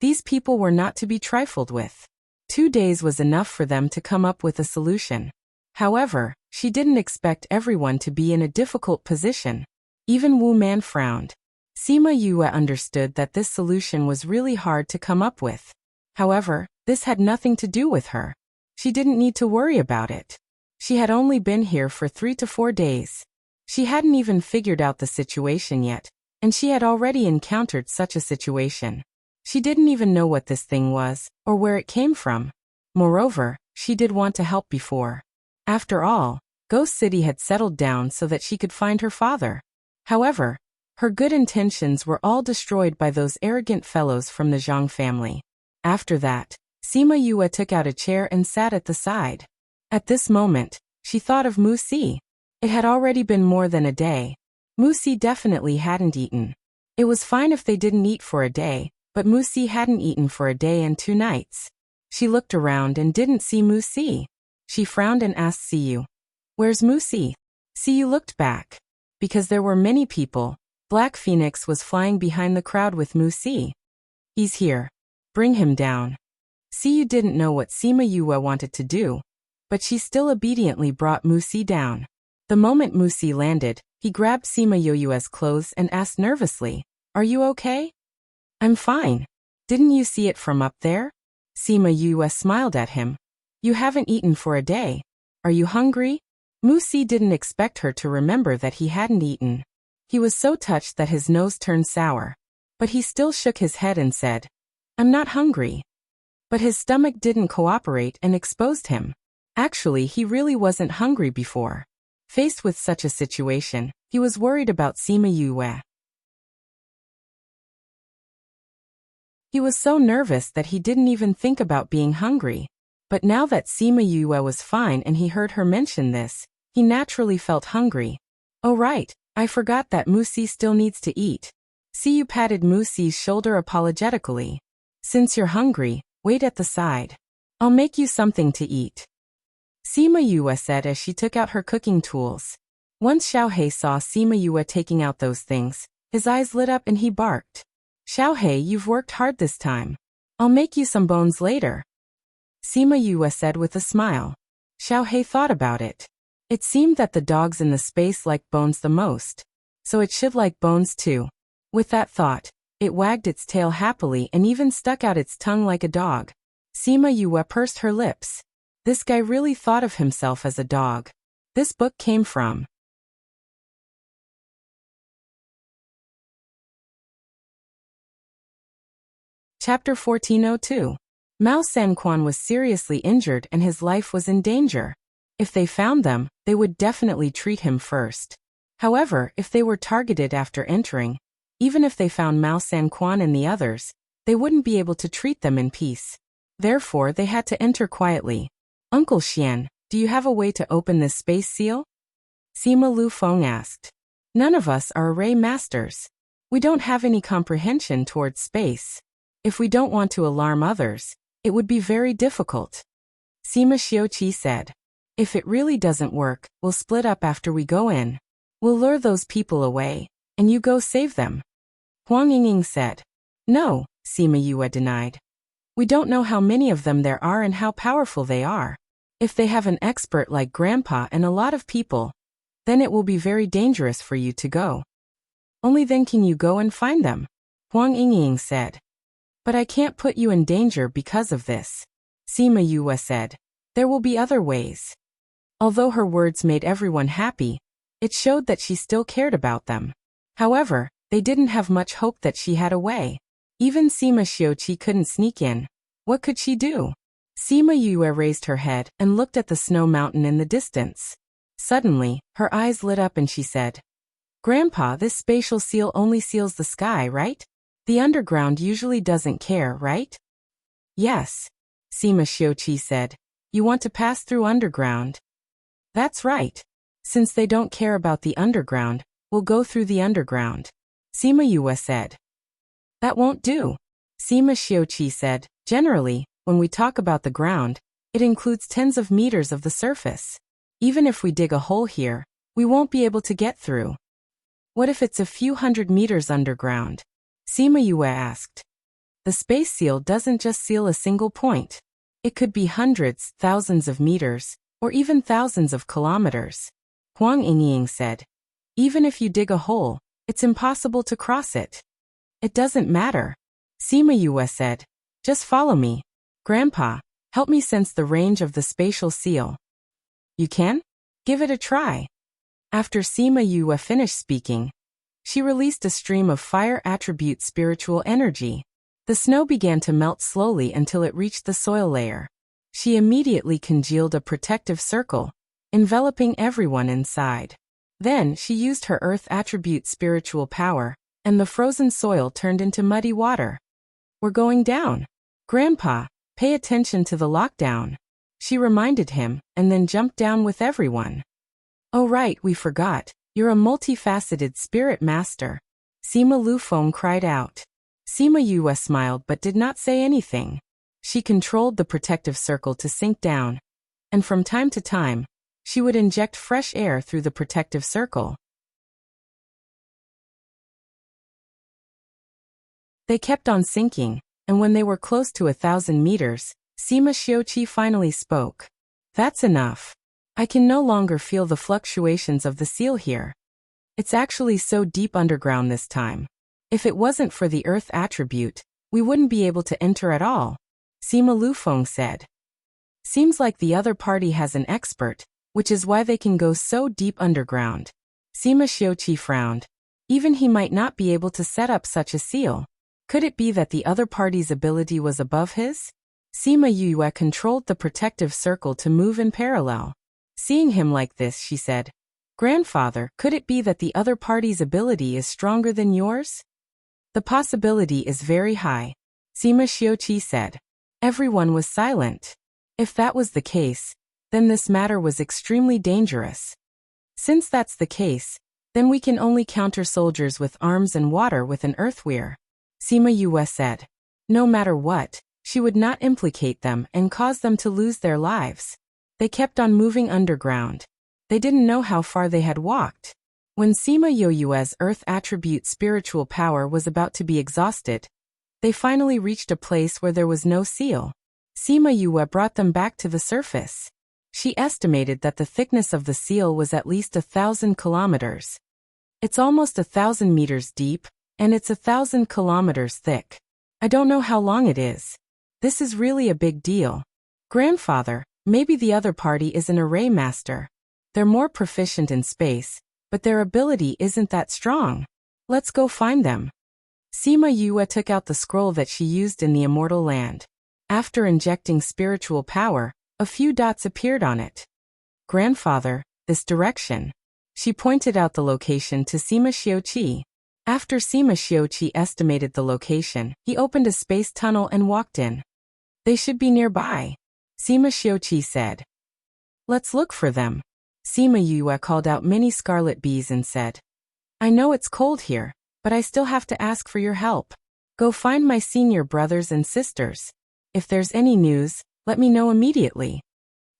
these people were not to be trifled with. 2 days was enough for them to come up with a solution. However, she didn't expect everyone to be in a difficult position. Even Wu Man frowned. Sima Yue understood that this solution was really hard to come up with. However, this had nothing to do with her. She didn't need to worry about it. She had only been here for 3 to 4 days. She hadn't even figured out the situation yet, and she had already encountered such a situation. She didn't even know what this thing was, or where it came from. Moreover, she did want to help before. After all, Ghost City had settled down so that she could find her father. However, her good intentions were all destroyed by those arrogant fellows from the Zhang family. After that, Sima Yue took out a chair and sat at the side. At this moment, she thought of Mu Si. It had already been more than a day. Mu Si definitely hadn't eaten. It was fine if they didn't eat for a day, but Mu Si hadn't eaten for a day and 2 nights. She looked around and didn't see Mu Si. She frowned and asked Siyu, "Where's Mu Si?" Siyu looked back. Because there were many people, Black Phoenix was flying behind the crowd with Mu Si. "He's here. Bring him down." Siyu didn't know what Sima Yue wanted to do, but she still obediently brought Mu Si down. The moment Mu Si landed, he grabbed Sima Yue's clothes and asked nervously, "Are you okay?" "I'm fine. Didn't you see it from up there?" Sima Yue smiled at him. "You haven't eaten for a day. Are you hungry?" Mu Si didn't expect her to remember that he hadn't eaten. He was so touched that his nose turned sour. But he still shook his head and said, "I'm not hungry." But his stomach didn't cooperate and exposed him. Actually, he really wasn't hungry before. Faced with such a situation, he was worried about Sima Yue. He was so nervous that he didn't even think about being hungry. But now that Sima Yue was fine and he heard her mention this, he naturally felt hungry. "Oh right, I forgot that Mu Si still needs to eat." Siyu patted Mu Si's shoulder apologetically. "Since you're hungry, wait at the side. I'll make you something to eat." Sima Yue said as she took out her cooking tools. Once Xiaohei saw Sima Yue taking out those things, his eyes lit up and he barked. "Xiaohei, you've worked hard this time. I'll make you some bones later." Sima Yue said with a smile. Xiaohei thought about it. It seemed that the dogs in the space liked bones the most, so it should like bones too. With that thought, it wagged its tail happily and even stuck out its tongue like a dog. Sima Yue pursed her lips. This guy really thought of himself as a dog. This book came from Chapter 1402. Mao Sanquan was seriously injured and his life was in danger. If they found them, they would definitely treat him first. However, if they were targeted after entering, even if they found Mao Sanquan and the others, they wouldn't be able to treat them in peace. Therefore, they had to enter quietly. "Uncle Xian, do you have a way to open this space seal?" Sima Lu Feng asked. "None of us are array masters. We don't have any comprehension towards space. If we don't want to alarm others, it would be very difficult." Sima Xiuqi said. "If it really doesn't work, we'll split up after we go in." We'll lure those people away, and you go save them. Huang Yingying said. No, Sima Yue denied. We don't know how many of them there are and how powerful they are. If they have an expert like Grandpa and a lot of people, then it will be very dangerous for you to go. Only then can you go and find them, Huang Yingying said. But I can't put you in danger because of this, Sima Yue said. There will be other ways. Although her words made everyone happy, it showed that she still cared about them. However, they didn't have much hope that she had a way. Even Sima Xiuqi couldn't sneak in. What could she do? Sima Yue raised her head and looked at the snow mountain in the distance. Suddenly, her eyes lit up and she said, Grandpa, this spatial seal only seals the sky, right? The underground usually doesn't care, right? Yes, Sima Xiuqi said. You want to pass through underground? That's right. Since they don't care about the underground, we'll go through the underground, Sima Yue said. That won't do, Sima Xiuqi said. Generally, when we talk about the ground, it includes tens of meters of the surface. Even if we dig a hole here, we won't be able to get through. What if it's a few hundred meters underground? Sima Yue asked. The space seal doesn't just seal a single point. It could be hundreds, thousands of meters, or even thousands of kilometers, Huang Yingying said. Even if you dig a hole, it's impossible to cross it. It doesn't matter, Sima Yue said. Just follow me. Grandpa, help me sense the range of the spatial seal. You can? Give it a try. After Sima Yue finished speaking, she released a stream of fire attribute spiritual energy. The snow began to melt slowly until it reached the soil layer. She immediately congealed a protective circle, enveloping everyone inside. Then she used her earth attribute spiritual power, and the frozen soil turned into muddy water. We're going down. Grandpa, pay attention to the lockdown, she reminded him, and then jumped down with everyone. Oh right, we forgot. You're a multifaceted spirit master, Sima Lufeng cried out. Sima Yue smiled but did not say anything. She controlled the protective circle to sink down, and from time to time, she would inject fresh air through the protective circle. They kept on sinking, and when they were close to 1,000 meters, Sima Xiuqi finally spoke. That's enough. I can no longer feel the fluctuations of the seal here. It's actually so deep underground this time. If it wasn't for the earth attribute, we wouldn't be able to enter at all, Sima Lufeng said. Seems like the other party has an expert, which is why they can go so deep underground. Sima Xiuqi frowned. Even he might not be able to set up such a seal. Could it be that the other party's ability was above his? Sima Yue controlled the protective circle to move in parallel. Seeing him like this, she said, Grandfather, could it be that the other party's ability is stronger than yours? The possibility is very high, Sima Xiuqi said. Everyone was silent. If that was the case, then this matter was extremely dangerous. Since that's the case, then we can only counter soldiers with arms and water with an earthweir, Sima Yue said. No matter what, she would not implicate them and cause them to lose their lives. They kept on moving underground. They didn't know how far they had walked. When Sima Yue's earth attribute spiritual power was about to be exhausted, they finally reached a place where there was no seal. Sima Yue brought them back to the surface. She estimated that the thickness of the seal was at least 1,000 kilometers. It's almost 1,000 meters deep, and it's 1,000 kilometers thick. I don't know how long it is. This is really a big deal. Grandfather, maybe the other party is an array master. They're more proficient in space, but their ability isn't that strong. Let's go find them. Sima Yue took out the scroll that she used in the Immortal Land. After injecting spiritual power, a few dots appeared on it. Grandfather, this direction. She pointed out the location to Sima Xiuqi. After Sima Xiuqi estimated the location, he opened a space tunnel and walked in. They should be nearby, Sima Xiuqi said. Let's look for them. Sima Yue called out many scarlet bees and said, I know it's cold here, but I still have to ask for your help. Go find my senior brothers and sisters. If there's any news, let me know immediately.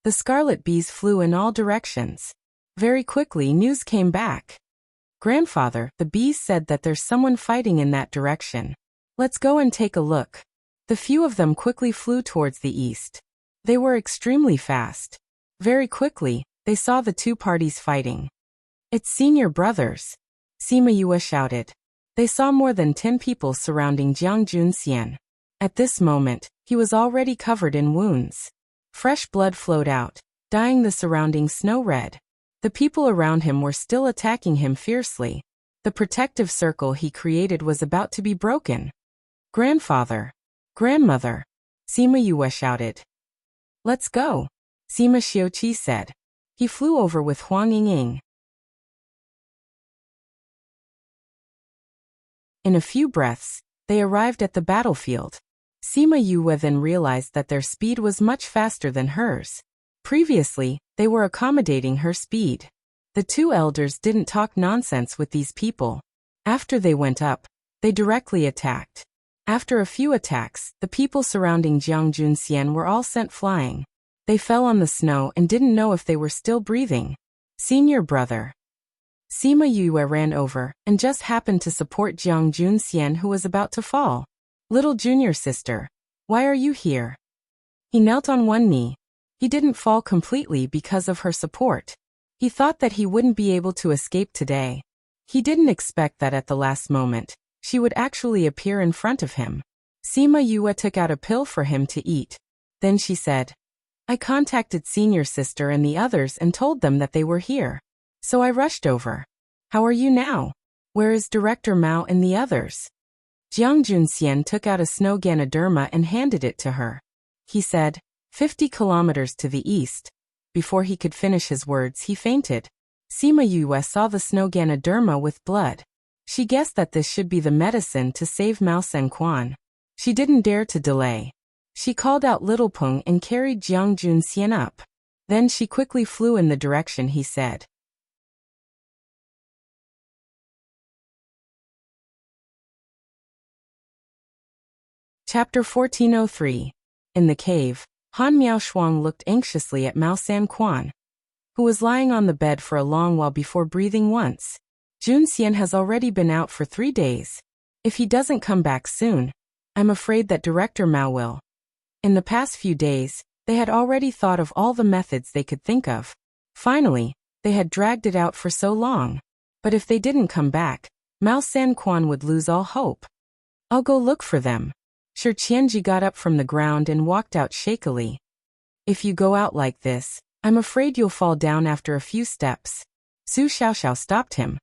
The scarlet bees flew in all directions. Very quickly news came back. Grandfather, the bees said that there's someone fighting in that direction. Let's go and take a look. The few of them quickly flew towards the east. They were extremely fast. Very quickly, they saw the two parties fighting. It's senior brothers, Sima Yue shouted. They saw more than 10 people surrounding Jiang Junxian. At this moment, he was already covered in wounds. Fresh blood flowed out, dyeing the surrounding snow red. The people around him were still attacking him fiercely. The protective circle he created was about to be broken. Grandfather! Grandmother! Sima Yue shouted. Let's go, Sima Xiuqi said. He flew over with Huang Yingying. In a few breaths, they arrived at the battlefield. Sima Yue then realized that their speed was much faster than hers. Previously, they were accommodating her speed. The two elders didn't talk nonsense with these people. After they went up, they directly attacked. After a few attacks, the people surrounding Jiang Junxian were all sent flying. They fell on the snow and didn't know if they were still breathing. Senior brother. Sima Yue ran over and just happened to support Jiang Junxian, who was about to fall. Little junior sister, why are you here? He knelt on one knee. He didn't fall completely because of her support. He thought that he wouldn't be able to escape today. He didn't expect that at the last moment, she would actually appear in front of him. Sima Yue took out a pill for him to eat. Then she said, I contacted senior sister and the others and told them that they were here. So I rushed over. How are you now? Where is Director Mao and the others? Jiang Junxian took out a snow Ganoderma and handed it to her. He said, 50 kilometers to the east. Before he could finish his words, he fainted. Sima Yue saw the snow Ganoderma with blood. She guessed that this should be the medicine to save Mao Senquan. She didn't dare to delay. She called out Little Peng and carried Jiang Junxian up. Then she quickly flew in the direction he said. Chapter 1403. In the cave, Han Miaoshuang looked anxiously at Mao Sanquan, who was lying on the bed for a long while before breathing once. Junxian has already been out for 3 days. If he doesn't come back soon, I'm afraid that Director Mao will. In the past few days, they had already thought of all the methods they could think of. Finally, they had dragged it out for so long. But if they didn't come back, Mao Sanquan would lose all hope. I'll go look for them. Shi Qianji got up from the ground and walked out shakily. If you go out like this, I'm afraid you'll fall down after a few steps. Su Xiaoxiao stopped him.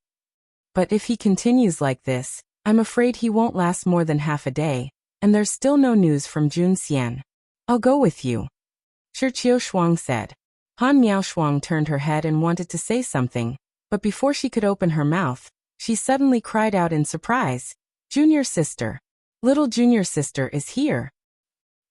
But if he continues like this, I'm afraid he won't last more than half a day, and there's still no news from Junxian. I'll go with you, Shi Qiushuang said. Han Miaoshuang turned her head and wanted to say something, but before she could open her mouth, she suddenly cried out in surprise, Junior sister. Little junior sister is here.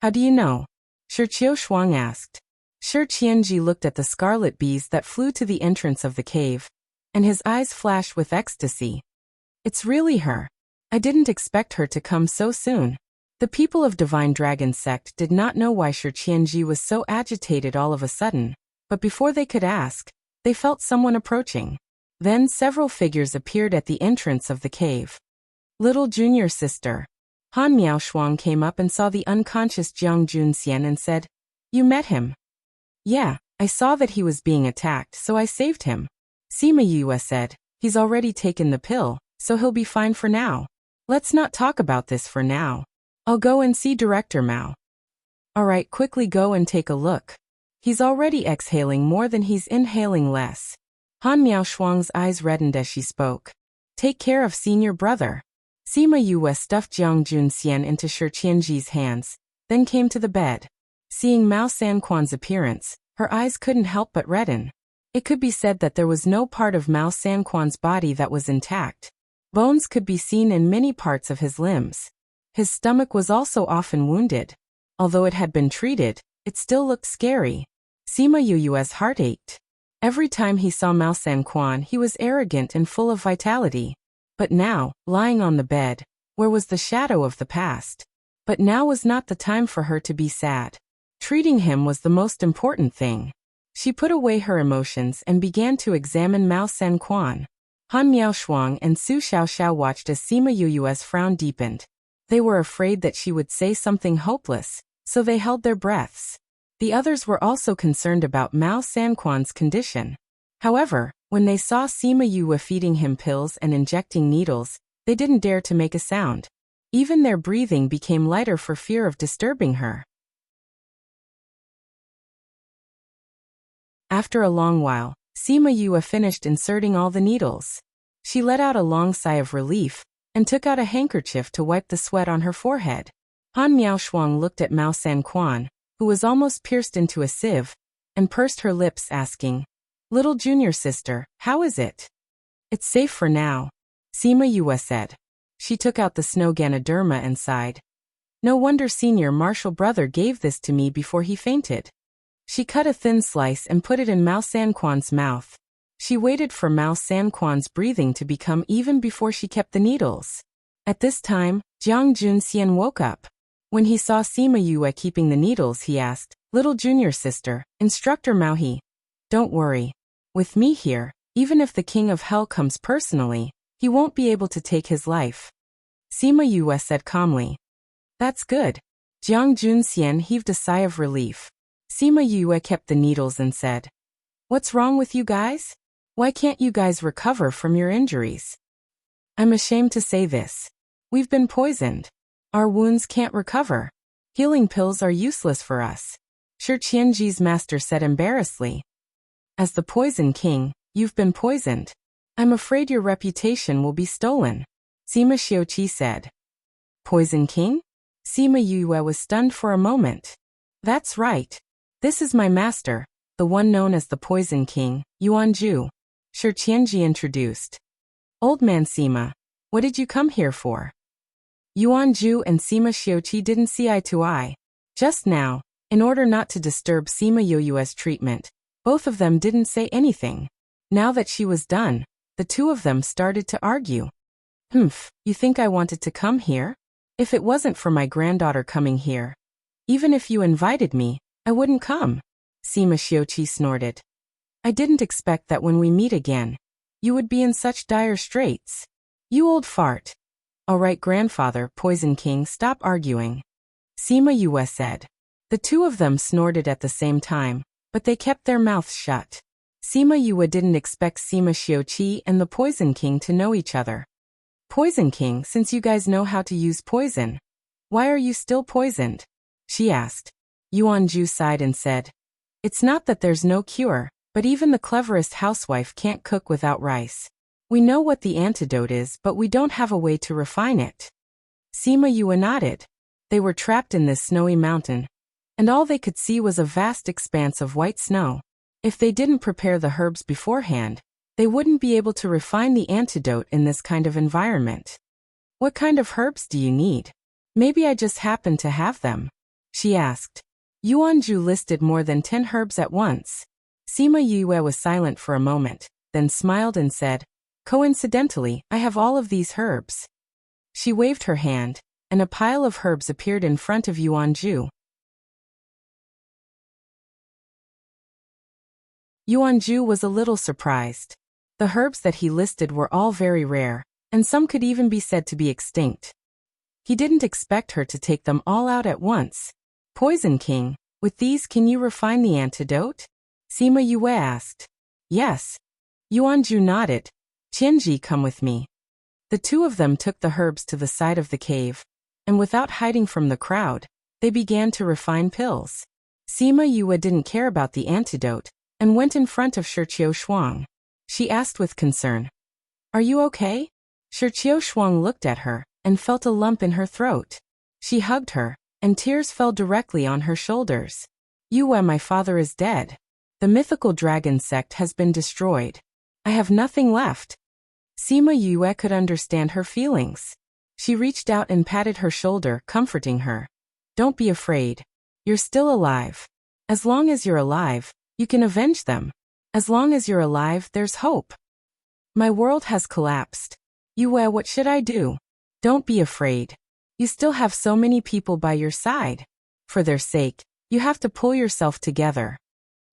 How do you know? Shi Qiushuang asked. Shi Qianji looked at the scarlet bees that flew to the entrance of the cave, and his eyes flashed with ecstasy. It's really her. I didn't expect her to come so soon. The people of Divine Dragon Sect did not know why Shi Qianji was so agitated all of a sudden, but before they could ask, they felt someone approaching. Then several figures appeared at the entrance of the cave. Little junior sister. Han Miaoshuang came up and saw the unconscious Jiang Junxian and said, You met him? Yeah, I saw that he was being attacked, so I saved him. Sima Yue said, He's already taken the pill, so he'll be fine for now. Let's not talk about this for now. I'll go and see Director Mao. Alright, quickly go and take a look. He's already exhaling more than he's inhaling less. Han Miaoshuang's eyes reddened as she spoke. Take care of senior brother. Sima Yue stuffed Jiang Junxian into Shi Qianji's hands, then came to the bed. Seeing Mao Sanquan's appearance, her eyes couldn't help but redden. It could be said that there was no part of Mao Sanquan's body that was intact. Bones could be seen in many parts of his limbs. His stomach was also often wounded. Although it had been treated, it still looked scary. Sima Yue's heart ached. Every time he saw Mao Sanquan, he was arrogant and full of vitality. But now, lying on the bed, where was the shadow of the past? But now was not the time for her to be sad. Treating him was the most important thing. She put away her emotions and began to examine Mao Sanquan. Han Miaoshuang and Su Xiaoxiao watched as Sima Yu's frown deepened. They were afraid that she would say something hopeless, so they held their breaths. The others were also concerned about Mao Sanquan's condition. However, when they saw Sima Yue feeding him pills and injecting needles, they didn't dare to make a sound. Even their breathing became lighter for fear of disturbing her. After a long while, Sima Yue finished inserting all the needles. She let out a long sigh of relief and took out a handkerchief to wipe the sweat on her forehead. Han Miaoshuang looked at Mao Sanquan, who was almost pierced into a sieve, and pursed her lips asking, "Little junior sister, how is it?" "It's safe for now," Sima Yue said. She took out the snow Ganoderma and sighed. "No wonder senior martial brother gave this to me before he fainted." She cut a thin slice and put it in Mao Sanquan's mouth. She waited for Mao Sanquan's breathing to become even before she kept the needles. At this time, Jiang Junxian woke up. When he saw Sima Yue keeping the needles, he asked, "Little junior sister, Instructor Mao He, don't worry. With me here, even if the King of Hell comes personally, he won't be able to take his life." Sima Yue said calmly. "That's good." Jiang Junxian heaved a sigh of relief. Sima Yue kept the needles and said, "What's wrong with you guys? Why can't you guys recover from your injuries?" "I'm ashamed to say this. We've been poisoned. Our wounds can't recover. Healing pills are useless for us," Shi Qianji's master said embarrassedly. "As the Poison King, you've been poisoned. I'm afraid your reputation will be stolen," Sima Xiuqi said. "Poison King?" Sima Yue was stunned for a moment. "That's right. This is my master, the one known as the Poison King, Yuanju," Shi Qianji introduced. "Old man Sima, what did you come here for?" Yuanju and Sima Xiuqi didn't see eye to eye. Just now, in order not to disturb Sima Yu's treatment, both of them didn't say anything. Now that she was done, the two of them started to argue. "Humph, you think I wanted to come here? If it wasn't for my granddaughter coming here, even if you invited me, I wouldn't come," Sima Xiuqi snorted. "I didn't expect that when we meet again, you would be in such dire straits. You old fart." "All right, grandfather, Poison King, stop arguing," Sima Yue said. The two of them snorted at the same time, but they kept their mouths shut. Sima Yue didn't expect Sima Xiuqi and the Poison King to know each other. "Poison King, since you guys know how to use poison, why are you still poisoned?" she asked. Yuanju sighed and said, "It's not that there's no cure, but even the cleverest housewife can't cook without rice. We know what the antidote is, but we don't have a way to refine it." Sima Yue nodded. They were trapped in this snowy mountain, and all they could see was a vast expanse of white snow. If they didn't prepare the herbs beforehand, they wouldn't be able to refine the antidote in this kind of environment. "What kind of herbs do you need? Maybe I just happen to have them," she asked. Yuanju listed more than 10 herbs at once. Sima Yue was silent for a moment, then smiled and said, "Coincidentally, I have all of these herbs." She waved her hand, and a pile of herbs appeared in front of Yuanju. Yuanju was a little surprised. The herbs that he listed were all very rare, and some could even be said to be extinct. He didn't expect her to take them all out at once. "Poison King, with these can you refine the antidote?" Sima Yue asked. "Yes." Yuanju nodded. "Qianji, come with me." The two of them took the herbs to the side of the cave, and without hiding from the crowd, they began to refine pills. Sima Yue didn't care about the antidote, and went in front of Shi Qiushuang. She asked with concern, "Are you okay?" Shi Qiushuang looked at her, and felt a lump in her throat. She hugged her, and tears fell directly on her shoulders. "Yue, my father is dead. The mythical dragon sect has been destroyed. I have nothing left." Sima Yue could understand her feelings. She reached out and patted her shoulder, comforting her. "Don't be afraid. You're still alive. As long as you're alive, you can avenge them. As long as you're alive, there's hope. My world has collapsed. Yue, what should I do? Don't be afraid. You still have so many people by your side. For their sake, you have to pull yourself together."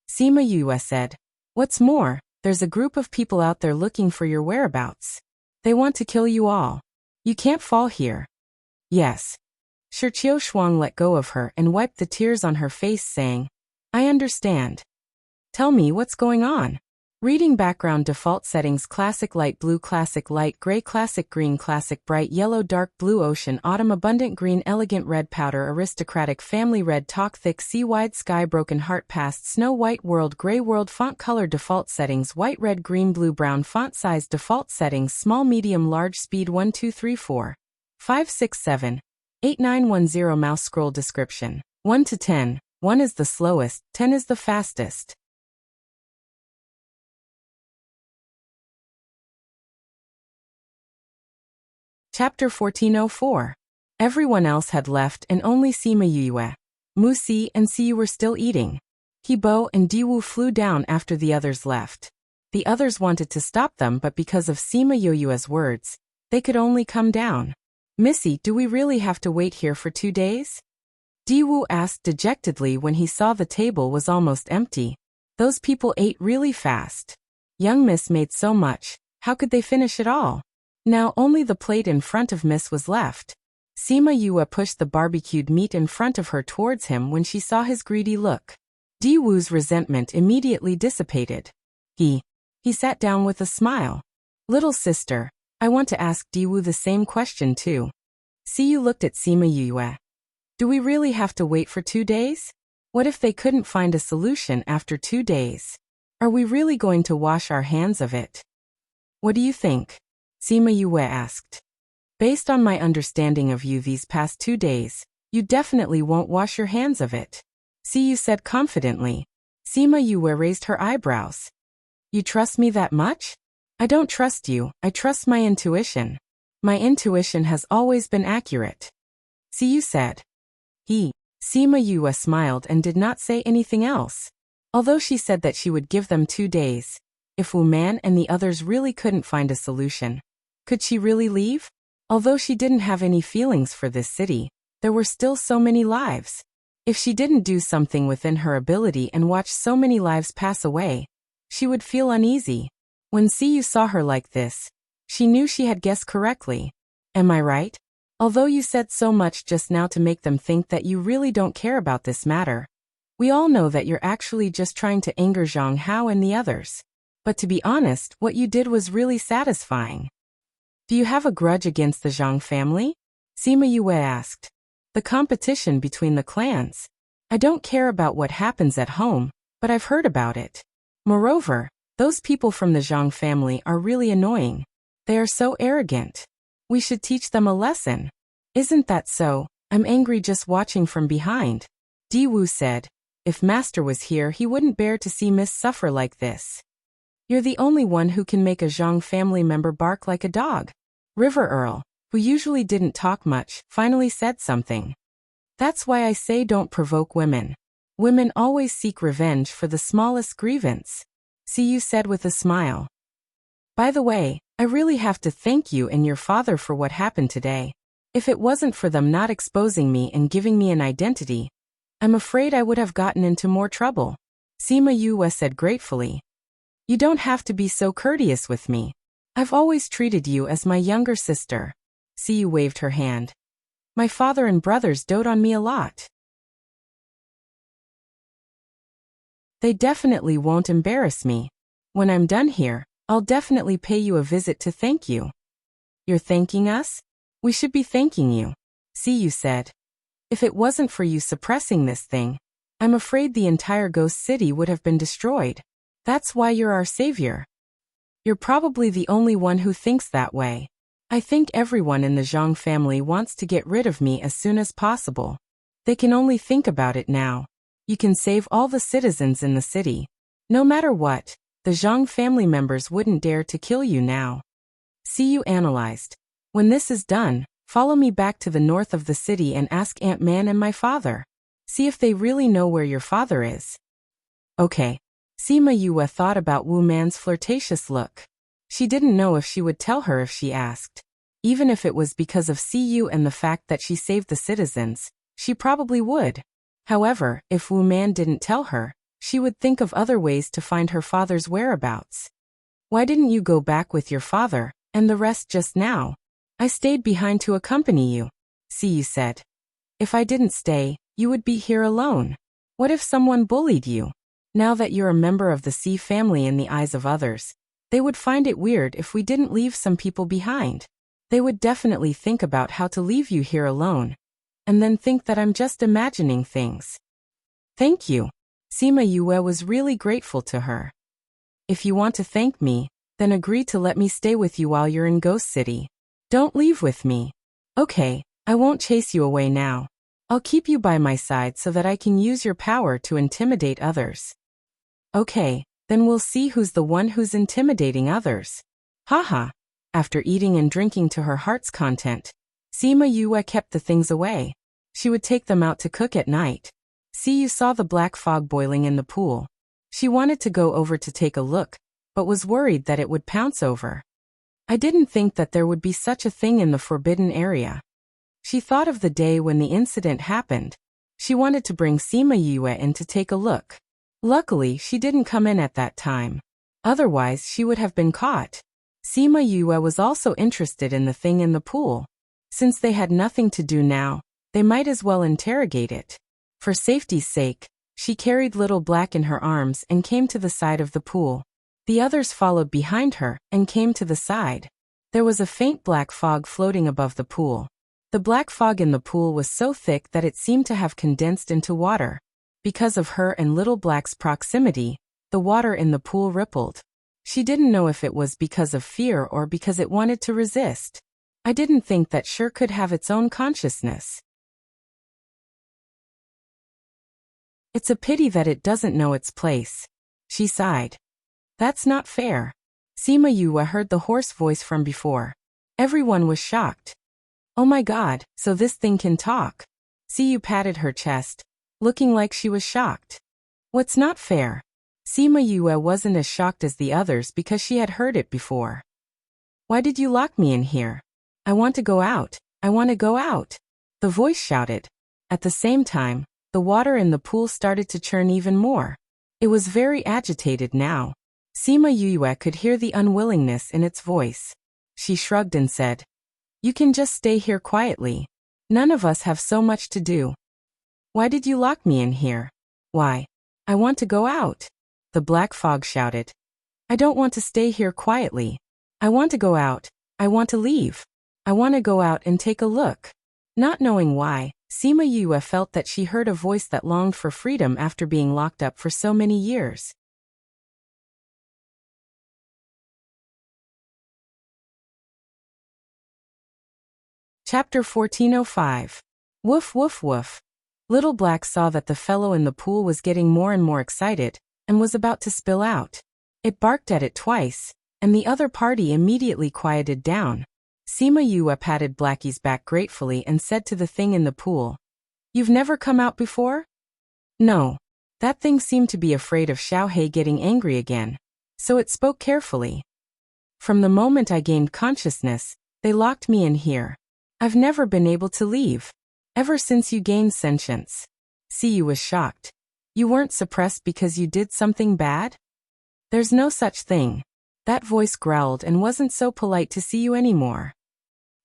Sima Yue said. "What's more, There's a group of people out there looking for your whereabouts. They want to kill you all. You can't fall here. Yes. Shirchio Shuang let go of her and wiped the tears on her face, saying, I understand. Tell me what's going on. Reading background default settings: classic light blue, classic light gray, classic green, classic bright yellow, dark blue, ocean, autumn, abundant green, elegant red, powder, aristocratic, family, red, talk, thick, sea, wide, sky, broken heart, past, snow, white, world, gray, world, font color default settings: white, red, green, blue, brown, font size default settings: small, medium, large, speed 1 2 3 4 5 6 7 8 9 1 0. Mouse scroll description: 1 to 10. 1 is the slowest, 10 is the fastest. Chapter 1404. Everyone else had left and only Sima Yue, Mu Si and Siyu were still eating. Hibo and Diwu flew down after the others left. The others wanted to stop them, but because of Sima Yue's words, they could only come down. Missy, do we really have to wait here for 2 days? Diwu asked dejectedly when he saw the table was almost empty. Those people ate really fast. Young Miss made so much, how could they finish it all? Now only the plate in front of Miss was left. Sima Yue pushed the barbecued meat in front of her towards him when she saw his greedy look. Diwu's resentment immediately dissipated. He sat down with a smile. Little sister, I want to ask Diwu the same question too. Siyu looked at Sima Yue. Do we really have to wait for 2 days? What if they couldn't find a solution after 2 days? Are we really going to wash our hands of it? What do you think? Sima Yue asked. Based on my understanding of you these past 2 days, you definitely won't wash your hands of it. Siyu said confidently. Sima Yue raised her eyebrows. You trust me that much? I don't trust you, I trust my intuition. My intuition has always been accurate. Siyu said. Sima Yue smiled and did not say anything else. Although she said that she would give them 2 days, if Wu Man and the others really couldn't find a solution, could she really leave? Although she didn't have any feelings for this city, there were still so many lives. If she didn't do something within her ability and watch so many lives pass away, she would feel uneasy. When Siyu saw her like this, she knew she had guessed correctly. Am I right? Although you said so much just now to make them think that you really don't care about this matter, we all know that you're actually just trying to anger Zhang Hao and the others. But to be honest, what you did was really satisfying. Do you have a grudge against the Zhang family? Sima Yue asked. The competition between the clans. I don't care about what happens at home, but I've heard about it. Moreover, those people from the Zhang family are really annoying. They are so arrogant. We should teach them a lesson. Isn't that so? I'm angry just watching from behind. Diwu said. If Master was here, he wouldn't bear to see Miss suffer like this. You're the only one who can make a Zhang family member bark like a dog. River Earl, who usually didn't talk much, finally said something. That's why I say don't provoke women. Women always seek revenge for the smallest grievance. Siyu said with a smile. By the way, I really have to thank you and your father for what happened today. If it wasn't for them not exposing me and giving me an identity, I'm afraid I would have gotten into more trouble. Sima Yue said gratefully. You don't have to be so courteous with me. I've always treated you as my younger sister. Siyu waved her hand. My father and brothers dote on me a lot. They definitely won't embarrass me. When I'm done here, I'll definitely pay you a visit to thank you. You're thanking us? We should be thanking you, Siyu said. If it wasn't for you suppressing this thing, I'm afraid the entire ghost city would have been destroyed. That's why you're our savior. You're probably the only one who thinks that way. I think everyone in the Zhang family wants to get rid of me as soon as possible. They can only think about it now. You can save all the citizens in the city. No matter what, the Zhang family members wouldn't dare to kill you now. Siyu analyzed. When this is done, follow me back to the north of the city and ask Aunt Man and my father. See if they really know where your father is. Okay. Sima Yue thought about Wu Man's flirtatious look. She didn't know if she would tell her if she asked. Even if it was because of Siyu and the fact that she saved the citizens, she probably would. However, if Wu Man didn't tell her, she would think of other ways to find her father's whereabouts. Why didn't you go back with your father, and the rest just now? I stayed behind to accompany you, Siyu said. If I didn't stay, you would be here alone. What if someone bullied you? Now that you're a member of the C family in the eyes of others, they would find it weird if we didn't leave some people behind. They would definitely think about how to leave you here alone, and then think that I'm just imagining things. Thank you. Sima Yue was really grateful to her. If you want to thank me, then agree to let me stay with you while you're in Ghost City. Don't leave with me. Okay, I won't chase you away now. I'll keep you by my side so that I can use your power to intimidate others. Okay, then we'll see who's the one who's intimidating others. Haha. After eating and drinking to her heart's content, Sima Yue kept the things away. She would take them out to cook at night. Siyu saw the black fog boiling in the pool. She wanted to go over to take a look, but was worried that it would pounce over. I didn't think that there would be such a thing in the forbidden area. She thought of the day when the incident happened. She wanted to bring Sima Yue in to take a look. Luckily, she didn't come in at that time. Otherwise, she would have been caught. Sima Yue was also interested in the thing in the pool. Since they had nothing to do now, they might as well interrogate it. For safety's sake, she carried Little Black in her arms and came to the side of the pool. The others followed behind her and came to the side. There was a faint black fog floating above the pool. The black fog in the pool was so thick that it seemed to have condensed into water. Because of her and Little Black's proximity, the water in the pool rippled. She didn't know if it was because of fear or because it wanted to resist. I didn't think that sure could have its own consciousness. It's a pity that it doesn't know its place. She sighed. That's not fair. Sima Yue heard the hoarse voice from before. Everyone was shocked. Oh my god, so this thing can talk. Siyu patted her chest, looking like she was shocked. What's not fair? Sima Yue wasn't as shocked as the others because she had heard it before. Why did you lock me in here? I want to go out. I want to go out. The voice shouted. At the same time, the water in the pool started to churn even more. It was very agitated now. Sima Yue could hear the unwillingness in its voice. She shrugged and said, You can just stay here quietly. None of us have so much to do. Why did you lock me in here? Why? I want to go out. The black fog shouted. I don't want to stay here quietly. I want to go out. I want to leave. I want to go out and take a look. Not knowing why, Sima Yue felt that she heard a voice that longed for freedom after being locked up for so many years. Chapter 1405. Woof woof woof. Little Black saw that the fellow in the pool was getting more and more excited, and was about to spill out. It barked at it twice, and the other party immediately quieted down. Sima Yue patted Blackie's back gratefully and said to the thing in the pool, You've never come out before? No. That thing seemed to be afraid of Xiaohei getting angry again, so it spoke carefully. From the moment I gained consciousness, they locked me in here. I've never been able to leave. Ever since you gained sentience. Siyu was shocked. You weren't suppressed because you did something bad? There's no such thing. That voice growled and wasn't so polite to see you anymore.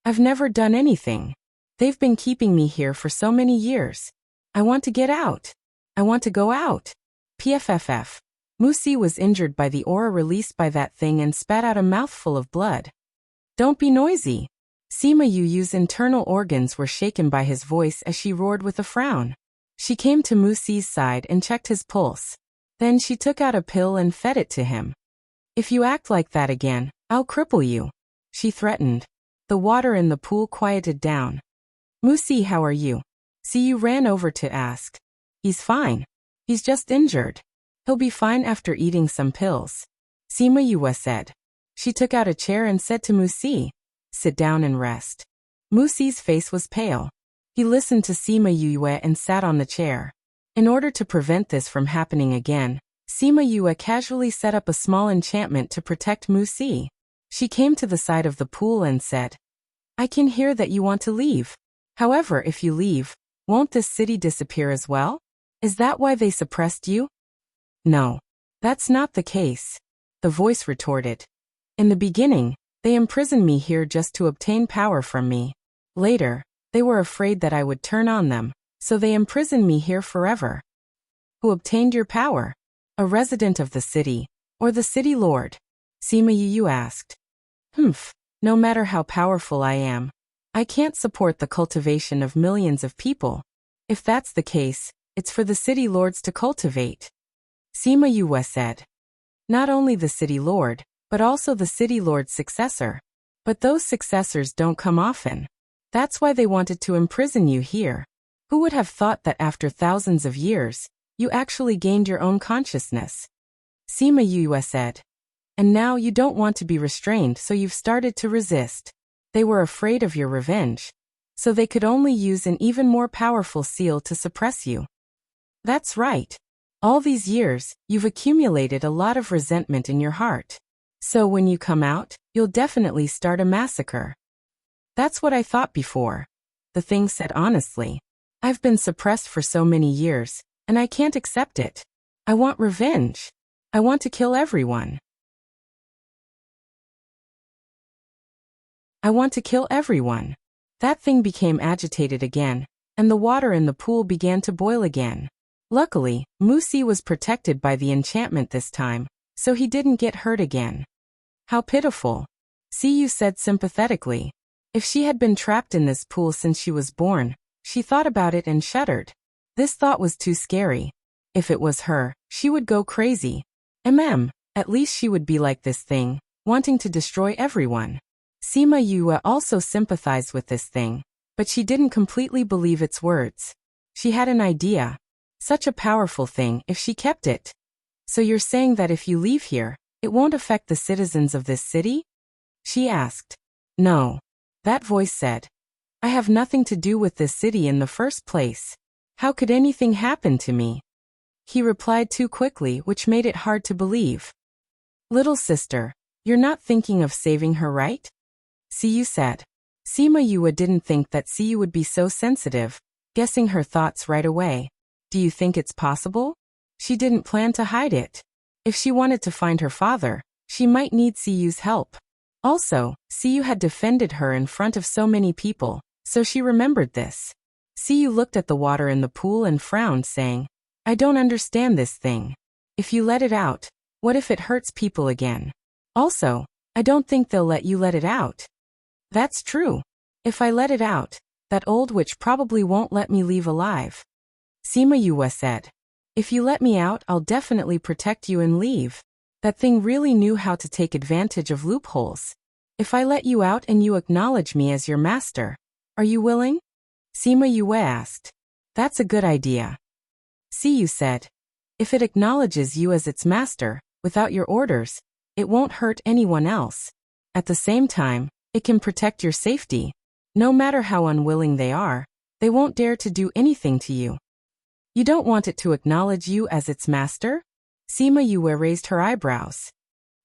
I've never done anything. They've been keeping me here for so many years. I want to get out. I want to go out. PFFF. Musi was injured by the aura released by that thing and spat out a mouthful of blood. Don't be noisy. Sima Yu's internal organs were shaken by his voice as she roared with a frown. She came to Musi's side and checked his pulse. Then she took out a pill and fed it to him. If you act like that again, I'll cripple you, she threatened. The water in the pool quieted down. Musi, how are you? Siyu ran over to ask. He's fine. He's just injured. He'll be fine after eating some pills. Sima Yue said. She took out a chair and said to Musi, Sit down and rest. Musi's face was pale. He listened to Sima Yue and sat on the chair. In order to prevent this from happening again, Sima Yue casually set up a small enchantment to protect Musi. She came to the side of the pool and said, I can hear that you want to leave. However, if you leave, won't this city disappear as well? Is that why they suppressed you? No. That's not the case. The voice retorted. In the beginning, they imprisoned me here just to obtain power from me. Later, they were afraid that I would turn on them, so they imprisoned me here forever. Who obtained your power? A resident of the city, or the city lord? Sima Yu asked. No matter how powerful I am, I can't support the cultivation of millions of people. If that's the case, it's for the city lords to cultivate. Sima Yu said. Not only the city lord, but also the city lord's successor. But those successors don't come often. That's why they wanted to imprison you here. Who would have thought that after thousands of years, you actually gained your own consciousness? Sima Yu said. And now you don't want to be restrained, so you've started to resist. They were afraid of your revenge, so they could only use an even more powerful seal to suppress you. That's right. All these years, you've accumulated a lot of resentment in your heart. So when you come out, you'll definitely start a massacre. That's what I thought before. The thing said honestly. I've been suppressed for so many years, and I can't accept it. I want revenge. I want to kill everyone. I want to kill everyone. That thing became agitated again, and the water in the pool began to boil again. Luckily, Musi was protected by the enchantment this time, so he didn't get hurt again. How pitiful. Siyu said sympathetically. If she had been trapped in this pool since she was born, she thought about it and shuddered. This thought was too scary. If it was her, she would go crazy. At least she would be like this thing, wanting to destroy everyone. Sima Yue also sympathized with this thing, but she didn't completely believe its words. She had an idea. Such a powerful thing if she kept it. So you're saying that if you leave here, it won't affect the citizens of this city? She asked. No. That voice said. I have nothing to do with this city in the first place. How could anything happen to me? He replied too quickly, which made it hard to believe. Little sister, you're not thinking of saving her, right? Siyu said. Sima Yue didn't think that Siyu would be so sensitive, guessing her thoughts right away. Do you think it's possible? She didn't plan to hide it. If she wanted to find her father, she might need Siyu's help. Also, Siyu had defended her in front of so many people, so she remembered this. Siyu looked at the water in the pool and frowned, saying, I don't understand this thing. If you let it out, what if it hurts people again? Also, I don't think they'll let you let it out. That's true. If I let it out, that old witch probably won't let me leave alive. Sima Yue said. If you let me out, I'll definitely protect you and leave. That thing really knew how to take advantage of loopholes. If I let you out and you acknowledge me as your master, are you willing? Sima Yue asked. That's a good idea. Siyu said. If it acknowledges you as its master, without your orders, it won't hurt anyone else. At the same time, it can protect your safety. No matter how unwilling they are, they won't dare to do anything to you. You don't want it to acknowledge you as its master? Sima Yue raised her eyebrows.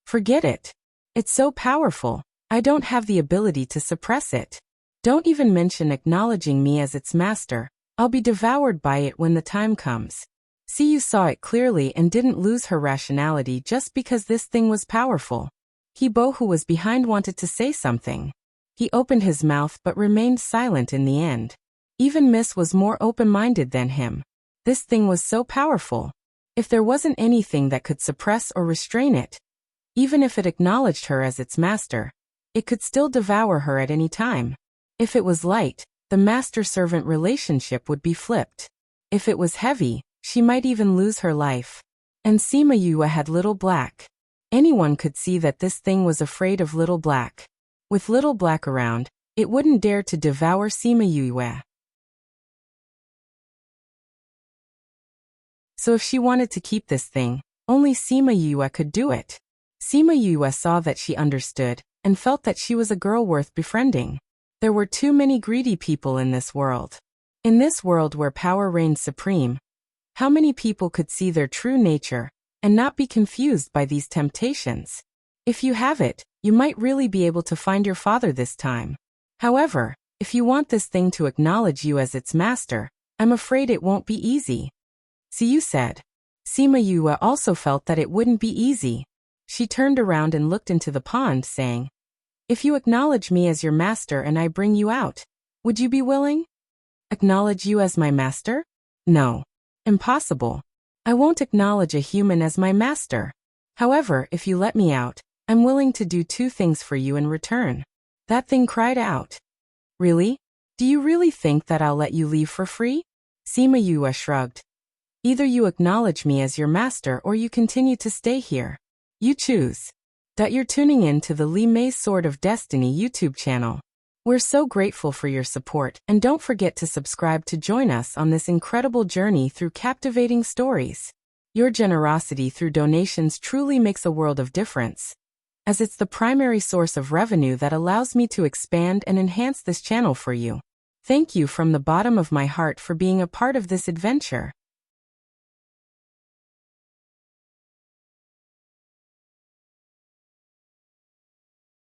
Forget it. It's so powerful, I don't have the ability to suppress it. Don't even mention acknowledging me as its master. I'll be devoured by it when the time comes. Siyu saw it clearly and didn't lose her rationality just because this thing was powerful. Hibo, who was behind, wanted to say something. He opened his mouth but remained silent in the end. Even Miss was more open-minded than him. This thing was so powerful. If there wasn't anything that could suppress or restrain it, even if it acknowledged her as its master, it could still devour her at any time. If it was light, the master-servant relationship would be flipped. If it was heavy, she might even lose her life. And Sima Yue had Little Black. Anyone could see that this thing was afraid of Little Black. With Little Black around, it wouldn't dare to devour Sima Yue. So if she wanted to keep this thing, only Sima Yue could do it. Sima Yue saw that she understood, and felt that she was a girl worth befriending. There were too many greedy people in this world. In this world where power reigned supreme, how many people could see their true nature, and not be confused by these temptations? If you have it, you might really be able to find your father this time. However, if you want this thing to acknowledge you as its master, I'm afraid it won't be easy. Siyu said. Sima Yue also felt that it wouldn't be easy. She turned around and looked into the pond, saying, "If you acknowledge me as your master and I bring you out, would you be willing?" "Acknowledge you as my master? No. Impossible. I won't acknowledge a human as my master. However, if you let me out, I'm willing to do two things for you in return." That thing cried out. "Really? Do you really think that I'll let you leave for free?" Sima Yue shrugged. "Either you acknowledge me as your master or you continue to stay here. You choose." That you're tuning in to the Li Mei's Sword of Destiny YouTube channel. We're so grateful for your support, and don't forget to subscribe to join us on this incredible journey through captivating stories. Your generosity through donations truly makes a world of difference, as it's the primary source of revenue that allows me to expand and enhance this channel for you. Thank you from the bottom of my heart for being a part of this adventure.